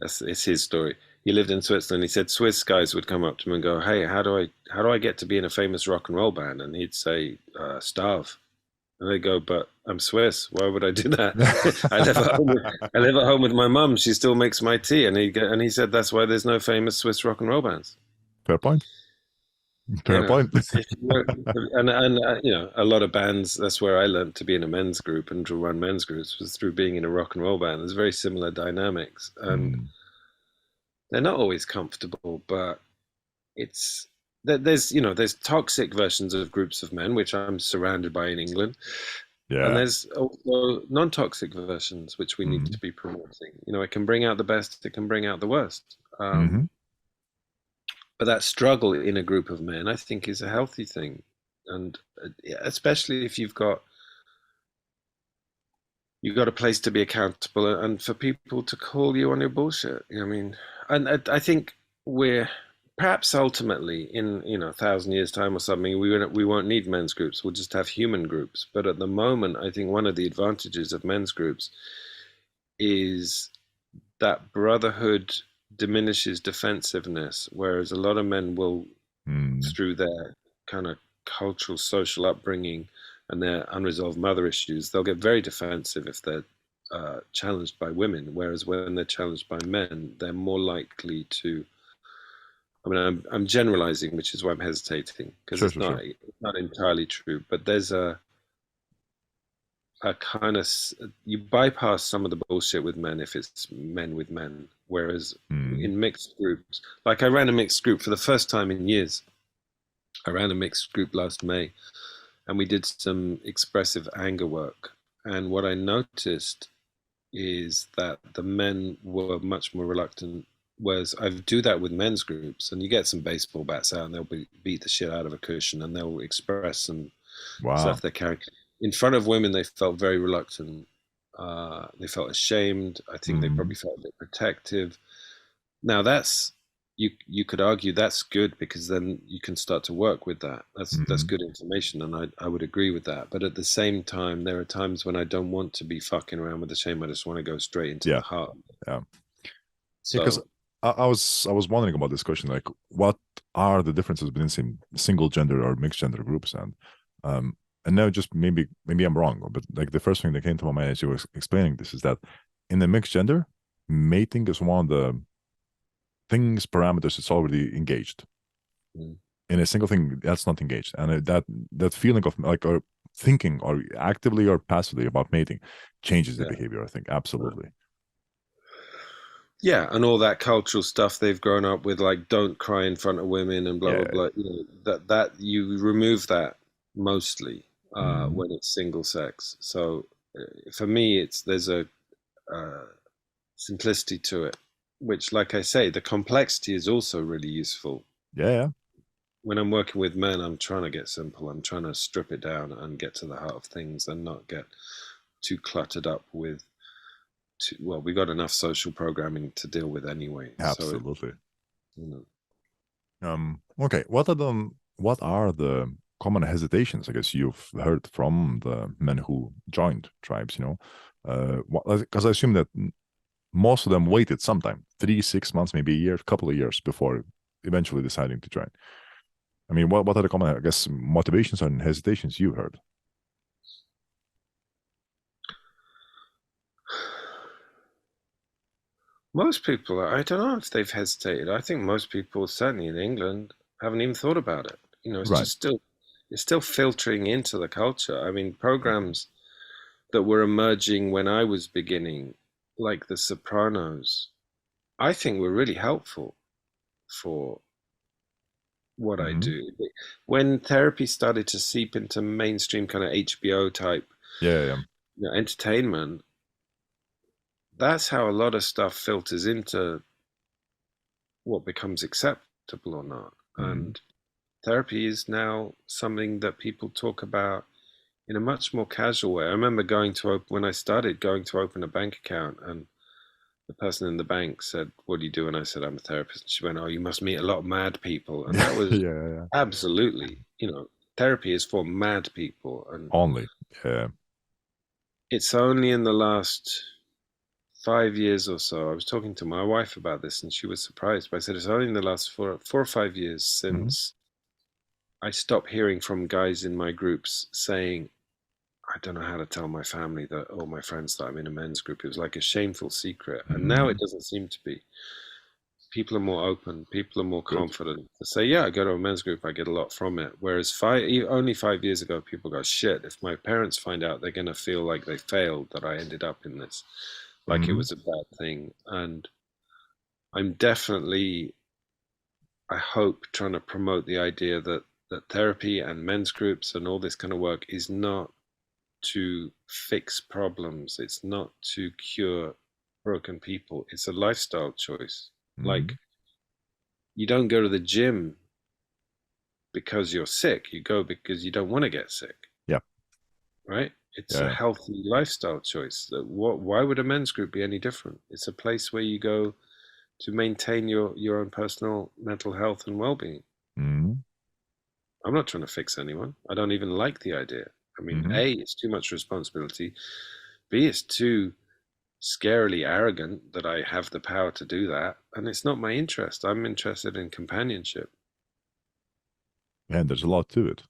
it's his story. He lived in Switzerland. He said Swiss guys would come up to him and go, "Hey, how do I get to be in a famous rock and roll band?" And he'd say, "Starve." And they go, "But I'm Swiss. Why would I do that? I live at home with my mum. She still makes my tea." And he said, "That's why there's no famous Swiss rock and roll bands." Fair point. Fair point. And a lot of bands. That's where I learned to be in a men's group and to run men's groups was through being in a rock and roll band. There's very similar dynamics, and they're not always comfortable. But there's toxic versions of groups of men, which I'm surrounded by in England. Yeah. And there's also non-toxic versions, which we need to be promoting. It can bring out the best. It can bring out the worst. But that struggle in a group of men, I think, is a healthy thing. And especially if you've got a place to be accountable and for people to call you on your bullshit. And I think we're perhaps ultimately in 1,000 years time or something, we won't need men's groups. We'll just have human groups. But at the moment, I think one of the advantages of men's groups is that brotherhood diminishes defensiveness, whereas a lot of men will, through their kind of cultural, social upbringing and their unresolved mother issues, they'll get very defensive if they're challenged by women, whereas when they're challenged by men, they're more likely to. I'm generalizing, which is why I'm hesitating, because it's not entirely true, but there's a kind of, you bypass some of the bullshit with men if it's men with men. Whereas Mm. in mixed groups, like I ran a mixed group for the first time in years. I ran a mixed group last May, and we did some expressive anger work. And what I noticed is that the men were much more reluctant. Whereas I do that with men's groups, and you get some baseball bats out, and they'll beat the shit out of a cushion, and they'll express some Wow. stuff they're carrying. In front of women, they felt very reluctant. They felt ashamed. I think they Mm. probably felt a bit protective. Now that's, you could argue that's good, because then you can start to work with that. That's Mm. good information, and I would agree with that. But at the same time, there are times when I don't want to be fucking around with the shame. I just want to go straight into Yeah. the heart. Yeah. Yeah, because So I was wondering about this question, like what are the differences between single gender or mixed gender groups, um and now just maybe I'm wrong, but like the first thing that came to my mind as you were explaining this is that in the mixed gender, mating is one of the things parameters it's already engaged. mm, In a single thing that's not engaged, and that feeling of like or thinking or actively or passively about mating changes the yeah. behavior, I think. Absolutely. Yeah, and all that cultural stuff they've grown up with, like don't cry in front of women and blah Yeah. blah blah. You know, that you remove that mostly Mhm. when it's single sex. So for me, there's a uh, simplicity to it, which, like I say, the complexity is also really useful. Yeah, yeah. When I'm working with men, I'm trying to get simple. I'm trying to strip it down and get to the heart of things, and not get too cluttered up with. Well, we got enough social programming to deal with anyway. So it, Absolutely. you know. Okay, what are the common hesitations, I guess, you've heard from the men who joined tribes, because I assume that most of them waited sometime, 3 6 months, maybe a year, couple of years before eventually deciding to join. I mean, what are the common, I guess, motivations and hesitations you heard? Most people, I don't know if they've hesitated. I think most people, certainly in England, haven't even thought about it. You know, Right. it's still filtering into the culture. I mean, programs that were emerging when I was beginning, like The Sopranos, I think were really helpful for what I Mm-hmm. do. When therapy started to seep into mainstream kind of HBO type, Yeah, yeah. entertainment, that's how a lot of stuff filters into what becomes acceptable or not. Mm-hmm. And therapy is now something that people talk about in a much more casual way. I remember when I started going to open a bank account, and the person in the bank said, "What do you do?" And I said, "I'm a therapist." And she went, "Oh, you must meet a lot of mad people." And that was Yeah, yeah. absolutely, therapy is for mad people. And Only. Yeah. it's only in the last 5 years or so, I was talking to my wife about this, and she was surprised. But I said, it's only in the last 4 or 5 years Mm-hmm. since I stopped hearing from guys in my groups saying, I don't know how to tell my family that, or my friends, that I'm in a men's group. It was like a shameful secret. And now Mm-hmm. it doesn't seem to be. People are more open. People are more Good. confident to say, yeah, I go to a men's group. I get a lot from it. Whereas only 5 years ago, people go, shit, if my parents find out, they're going to feel like they failed, that I ended up in this, like it Mm-hmm. was a bad thing. And I'm definitely, I hope, trying to promote the idea that therapy and men's groups and all this kind of work is not to fix problems. It's not to cure broken people. It's a lifestyle choice. Mm-hmm. Like, you don't go to the gym because you're sick. You go because you don't want to get sick, Yeah. right? It's a Yeah. healthy lifestyle choice. Why would a men's group be any different? It's a place where you go to maintain your own personal mental health and well-being. Mm-hmm. I'm not trying to fix anyone. I don't even like the idea. I mean, Mm-hmm. A, it's too much responsibility. B, it's too scarily arrogant that I have the power to do that. And it's not my interest. I'm interested in companionship. And there's a lot to it.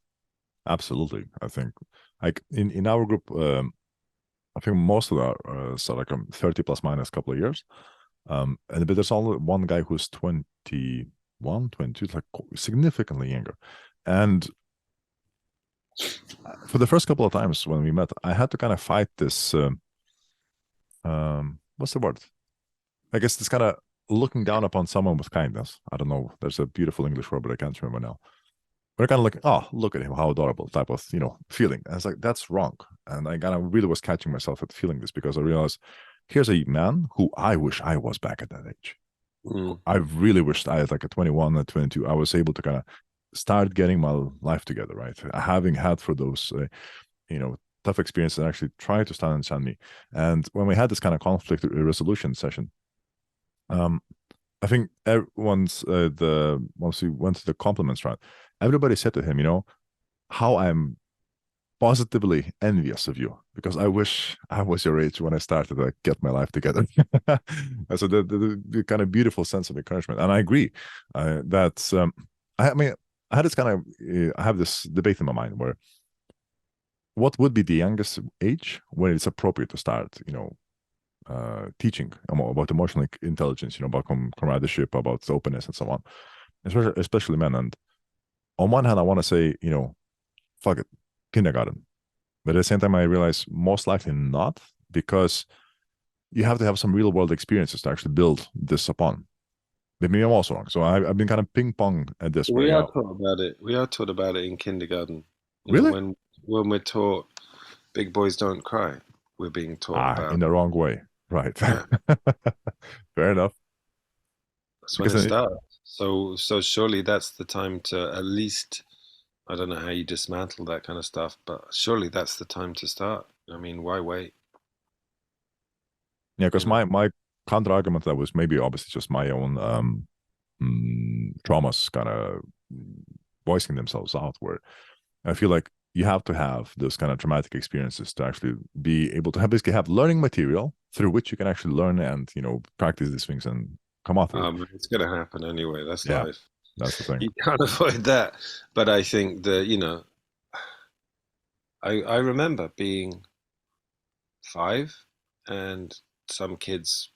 Absolutely. I think like in our group, I think most of our so like 30 plus minus couple of years. But there's only one guy who's 21, 22, like significantly younger. And For the first couple of times when we met, I had to kind of fight this. What's the word? I guess it's kind of looking down upon someone with kindness. I don't know. There's a beautiful English word, but I can't remember now. We're kind of looking, oh, look at him, how adorable type of, feeling. And it's like, that's wrong. And I kind of really was catching myself at feeling this because I realized here's a man who I wish I was back at that age. Mm. I really wished I had like a 21 or 22. I was able to kind of start getting my life together, right? Having had for those, tough experiences and actually try to stand and understand me. And when we had this kind of conflict resolution session, um, I think once we went to the compliments round, everybody said to him, how I'm positively envious of you because I wish I was your age when I started to get my life together. So the kind of beautiful sense of encouragement, and I agree that I mean I had this kind of I have this debate in my mind where what would be the youngest age when it's appropriate to start, teaching about emotional intelligence, about camaraderie, about openness, and so on, especially men. And on one hand, I want to say, fuck it, kindergarten. But at the same time, I realize most likely not, because you have to have some real world experiences to actually build this upon. Maybe I'm also wrong. So I've been kind of ping pong at this We way. are taught about it. We are taught about it in kindergarten. Really? When we're taught big boys don't cry, we're being taught In about, the wrong way. Right. yeah, Fair enough. that's when Because it starts. So surely that's the time to at least, I don't know how you dismantle that kind of stuff, but surely that's the time to start. I mean, why wait? yeah, You because know, my counter argument that was maybe obviously just my own traumas kind of voicing themselves out, where I feel like you have to have those kind of traumatic experiences to actually be able to basically have learning material through which you can actually learn and practice these things and come out with it. it's going to happen anyway. That's Yeah, life. that's the thing. You can't avoid that. But I think that, I remember being 5 and some kids,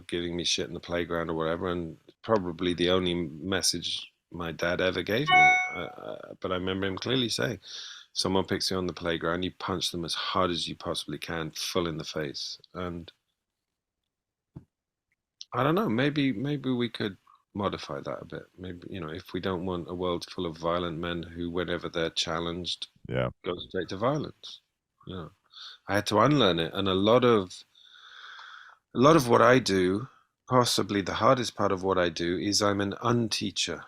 giving me shit in the playground or whatever, and probably the only message my dad ever gave me. But I remember him clearly saying, someone picks you on the playground, you punch them as hard as you possibly can, full in the face. And I don't know, maybe we could modify that a bit. Maybe, if we don't want a world full of violent men who, whenever they're challenged, Yeah. go straight to violence. I had to unlearn it, and a lot of what I do, possibly the hardest part of what I do, is I'm an unteacher.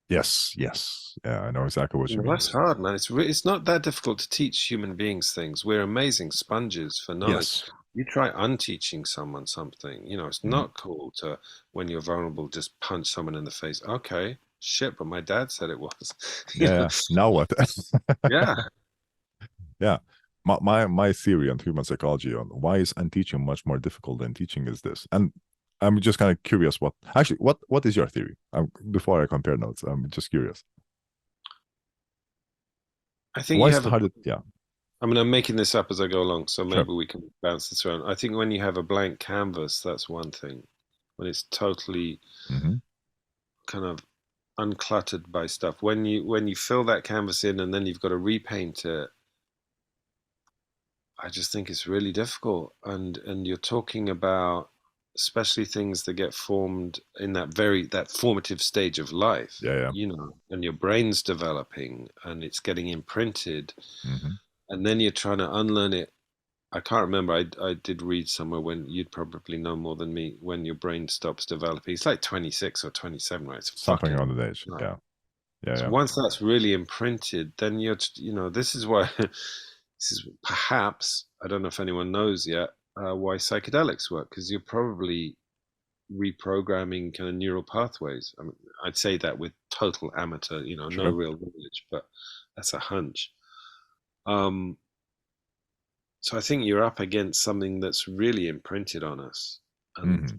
Yes. Yes. Yeah, I know exactly what you mean. That's hard, man. It's not that difficult to teach human beings things. We're amazing sponges for knowledge. Yes. You try unteaching someone something, it's Mhm. not cool to, when you're vulnerable, just punch someone in the face. Okay, shit, but my dad said it was. You Yeah, know, yeah. Now what? yeah. Yeah. My theory on human psychology on why is unteaching much more difficult than teaching is this. And I'm just kind of curious what is your theory? Before I compare notes, I'm just curious. I think Why you is it have a hard? Yeah, I mean, I'm making this up as I go along, so sure. maybe we can bounce this around. I think when you have a blank canvas, that's one thing. When it's totally Hmm. kind of uncluttered by stuff. When you fill that canvas in and then you've got to repaint it, I just think it's really difficult. And you're talking about especially things that get formed in that formative stage of life, Yeah, yeah. and your brain's developing and it's getting imprinted, Hmm. and then you're trying to unlearn it. I can't remember. I did read somewhere, when you'd probably know more than me, when your brain stops developing. It's like 26 or 27, right? It's Something fucking around the age. nuts. Yeah, yeah, So yeah. once that's really imprinted, then this is why, this is perhaps, I don't know if anyone knows yet, why psychedelics work, because you're probably reprogramming kind of neural pathways. I mean, I'd say that with total amateur, no Sure. real knowledge, but that's a hunch. Um, so I think you're up against something that's really imprinted on us, and Hmm.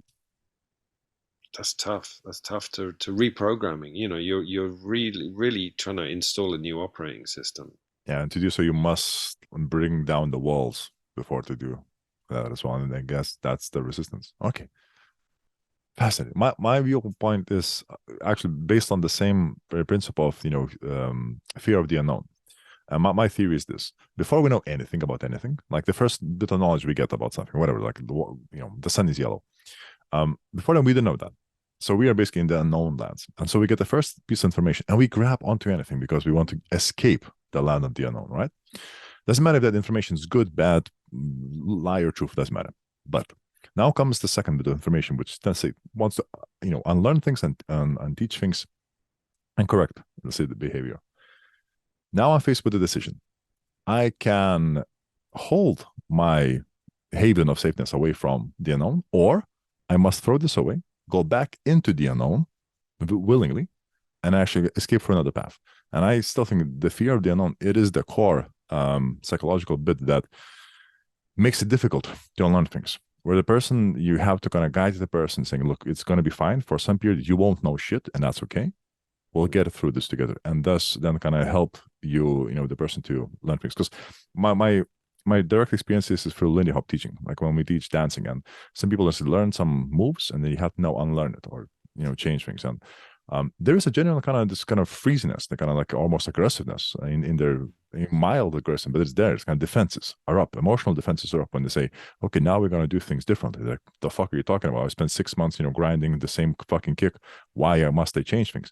that's tough. That's tough to reprogramming. You're really really trying to install a new operating system. Yeah, and to do so, you must bring down the walls before to do that as well. And I guess that's the resistance. Okay. Fascinating. My viewpoint is actually based on the same principle of fear of the unknown. And my theory is this: before we know anything about anything, like the first bit of knowledge we get about something, whatever, like the sun is yellow. Before then, we didn't know that. So we are basically in the unknown lands. And so we get the first piece of information and we grab onto anything because we want to escape the land of the unknown, right? Doesn't matter if that information is good, bad, lie, or truth, doesn't matter. But now comes the second bit of information, which let's say wants to, unlearn things and teach things and correct, let's say, the behavior. Now I'm faced with a decision. I can hold my haven of safeness away from the unknown, or I must throw this away, go back into the unknown willingly, and actually escape for another path. And I still think the fear of the unknown, it is the core psychological bit that makes it difficult to unlearn things. Where the person, you have to kind of guide the person saying, look, it's going to be fine. For some period, you won't know shit, and that's okay. We'll get through this together. And thus then kind of help the person to learn things. Because my direct experience is through Lindy Hop teaching, like when we teach dancing, and some people just learn some moves and then you have to now unlearn it or change things. And there is a general kind of this kind of freeziness, the kind of like almost aggressiveness in their mild aggression, but it's there. It's kind of defenses are up, emotional defenses are up when they say, okay, now we're going to do things differently. Like, the fuck are you talking about? I spent 6 months, grinding the same fucking kick. Why must I change things?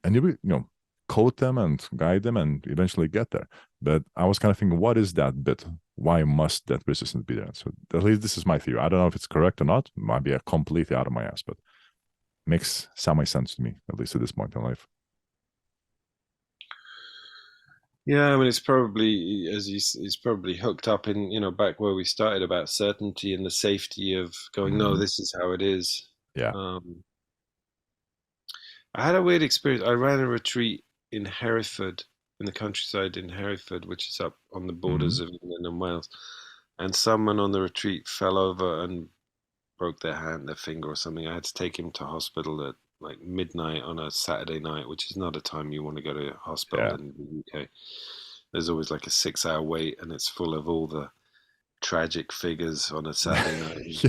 And you coach them and guide them and eventually get there. But I was kind of thinking, what is that bit? Why must that resistance be there? So at least this is my theory. I don't know if it's correct or not. It might be completely out of my ass, but makes semi-sense to me, at least at this point in life. Yeah, I mean, it's probably, it's probably hooked up in, back where we started about certainty and the safety of going, no, this is how it is. Yeah. I had a weird experience. I ran a retreat in Hereford, in the countryside in Hereford, which is up on the borders of England and Wales. And someone on the retreat fell over and broke their finger or something. I had to take him to hospital at like midnight on a Saturday night, which is not a time you want to go to hospital in the UK. There's always like a 6-hour wait, and it's full of all the tragic figures on a Saturday night.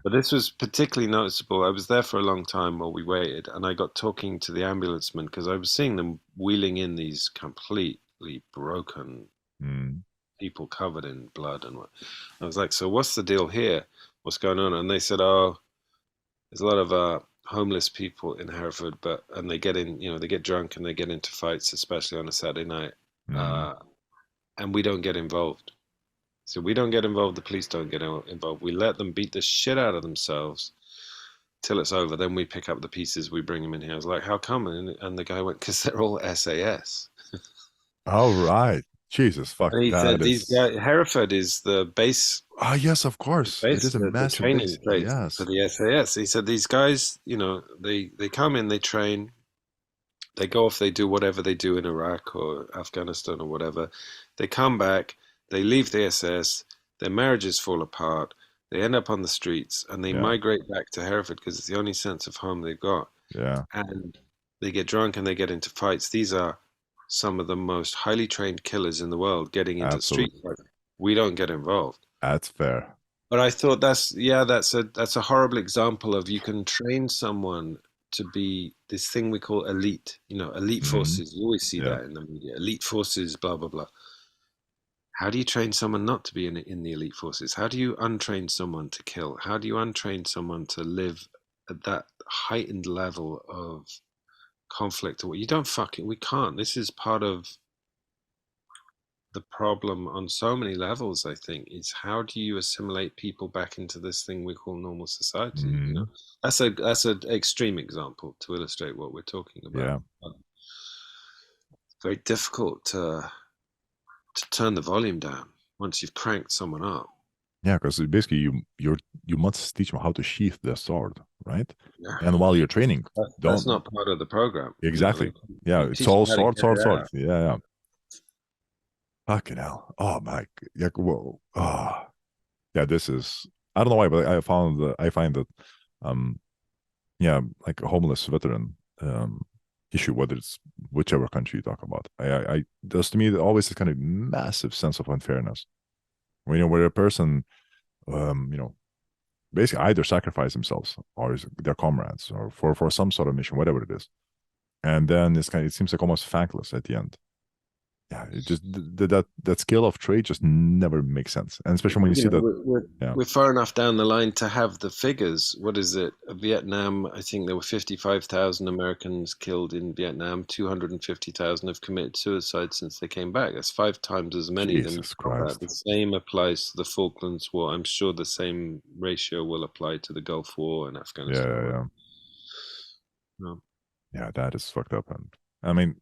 But this was particularly noticeable. I was there for a long time while we waited, and I got talking to the ambulanceman because I was seeing them wheeling in these completely broken people covered in blood and what. I was like, so what's the deal here? What's going on? And they said, oh, there's a lot of homeless people in Hereford, and they get they get drunk and they get into fights, especially on a Saturday night, and we don't get involved. So we don't get involved. The police don't get involved. We let them beat the shit out of themselves till it's over. Then we pick up the pieces. We bring them in here. I was like, how come? And the guy went, because they're all SAS. All right. Jesus, fuck. And he said, Hereford is the base. Ah, yes, of course. It is a massive training base. Yes. For the SAS. He said, these guys, they come in, they train, they go off, they do whatever they do in Iraq or Afghanistan or whatever. They come back. They leave the SS, their marriages fall apart, they end up on the streets, and they migrate back to Hereford because it's the only sense of home they've got. Yeah. And they get drunk and they get into fights. These are some of the most highly trained killers in the world getting into street fights. We don't get involved. That's fair. But I thought that's a horrible example of, you can train someone to be this thing we call elite. Elite forces. You always see that in the media. Elite forces, blah, blah, blah. How do you train someone not to be in the elite forces? How do you untrain someone to kill? How do you untrain someone to live at that heightened level of conflict? We can't. This is part of the problem on so many levels, I think, is how do you assimilate people back into this thing we call normal society? That's an extreme example to illustrate what we're talking about. It's very difficult to turn the volume down once you've cranked someone up. Yeah, because basically you must teach them how to sheath their sword, right? And while you're training, that's not part of the program. Exactly. It's all sword. Yeah. Fucking hell. Oh my. Yeah. Whoa. Oh. Yeah. This is. I don't know why, but I find that, like a homeless veteran issue, whether it's whichever country you talk about, I does to me always this kind of massive sense of unfairness. Where a person, basically either sacrifice themselves or their comrades or for some sort of mission, whatever it is, and then it seems like almost thankless at the end. yeah, it just that scale of trade just never makes sense, and especially when you You see know, that. we're Yeah, we're far enough down the line to have the figures. What is it? Vietnam, I think there were 55,000 Americans killed in Vietnam. 250,000 have committed suicide since they came back. That's 5 times as many than Jesus that. The Christ. same applies to the Falklands War. I'm sure the same ratio will apply to the Gulf War and Yeah, Afghanistan yeah, War. yeah. No. Yeah, that is fucked up. And I mean,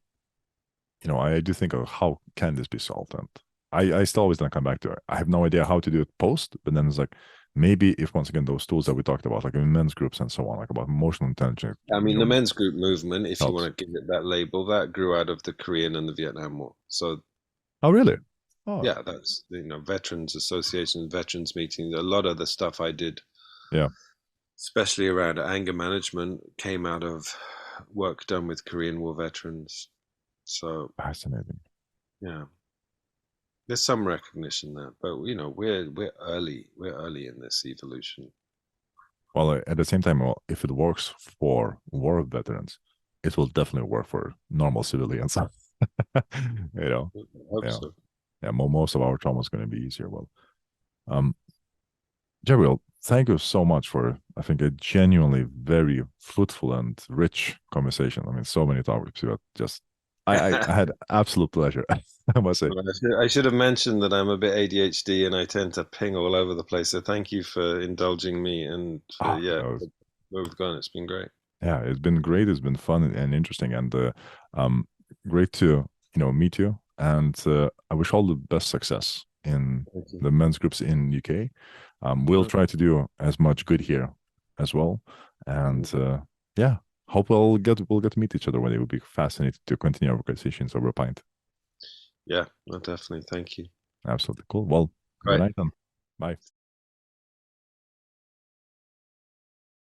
I do think of how can this be solved, and I still always don't come back to it. I have no idea how to do it post, but then it's like maybe if once again those tools that we talked about, like in men's groups and so on, like about emotional intelligence, I mean, the men's group movement, if you helps. want to give it that label, that grew out of the Korean and the Vietnam War. So Oh, really? Oh, yeah, that's veterans associations, veterans meetings. A lot of the stuff I did, yeah, especially around anger management, came out of work done with Korean War veterans. So fascinating. yeah, there's some recognition there, but we're early in this evolution. Well, at the same time, well, if it works for war veterans, it will definitely work for normal civilians. you know, I hope yeah, so. yeah. Most of our trauma is going to be easier. Well, um, Gabriel, thank you so much for, I think, a genuinely very fruitful and rich conversation. I mean, so many topics, but just I had absolute pleasure. I must say. Well, I should have mentioned that I'm a bit ADHD and I tend to ping all over the place. So thank you for indulging me and for, Ah, yeah, no, where we've gone. It's been great. yeah, it's been great. It's been fun and interesting, and um, great to meet you. And I wish all the best success in Thank you. the men's groups in UK. We'll Sure. try to do as much good here as well, and Mhm. yeah, hope we'll get to meet each other one day. It would be fascinating to continue our conversations over a pint. Yeah, no, definitely. Thank you. Absolutely cool. Well, good Right. night then. Bye.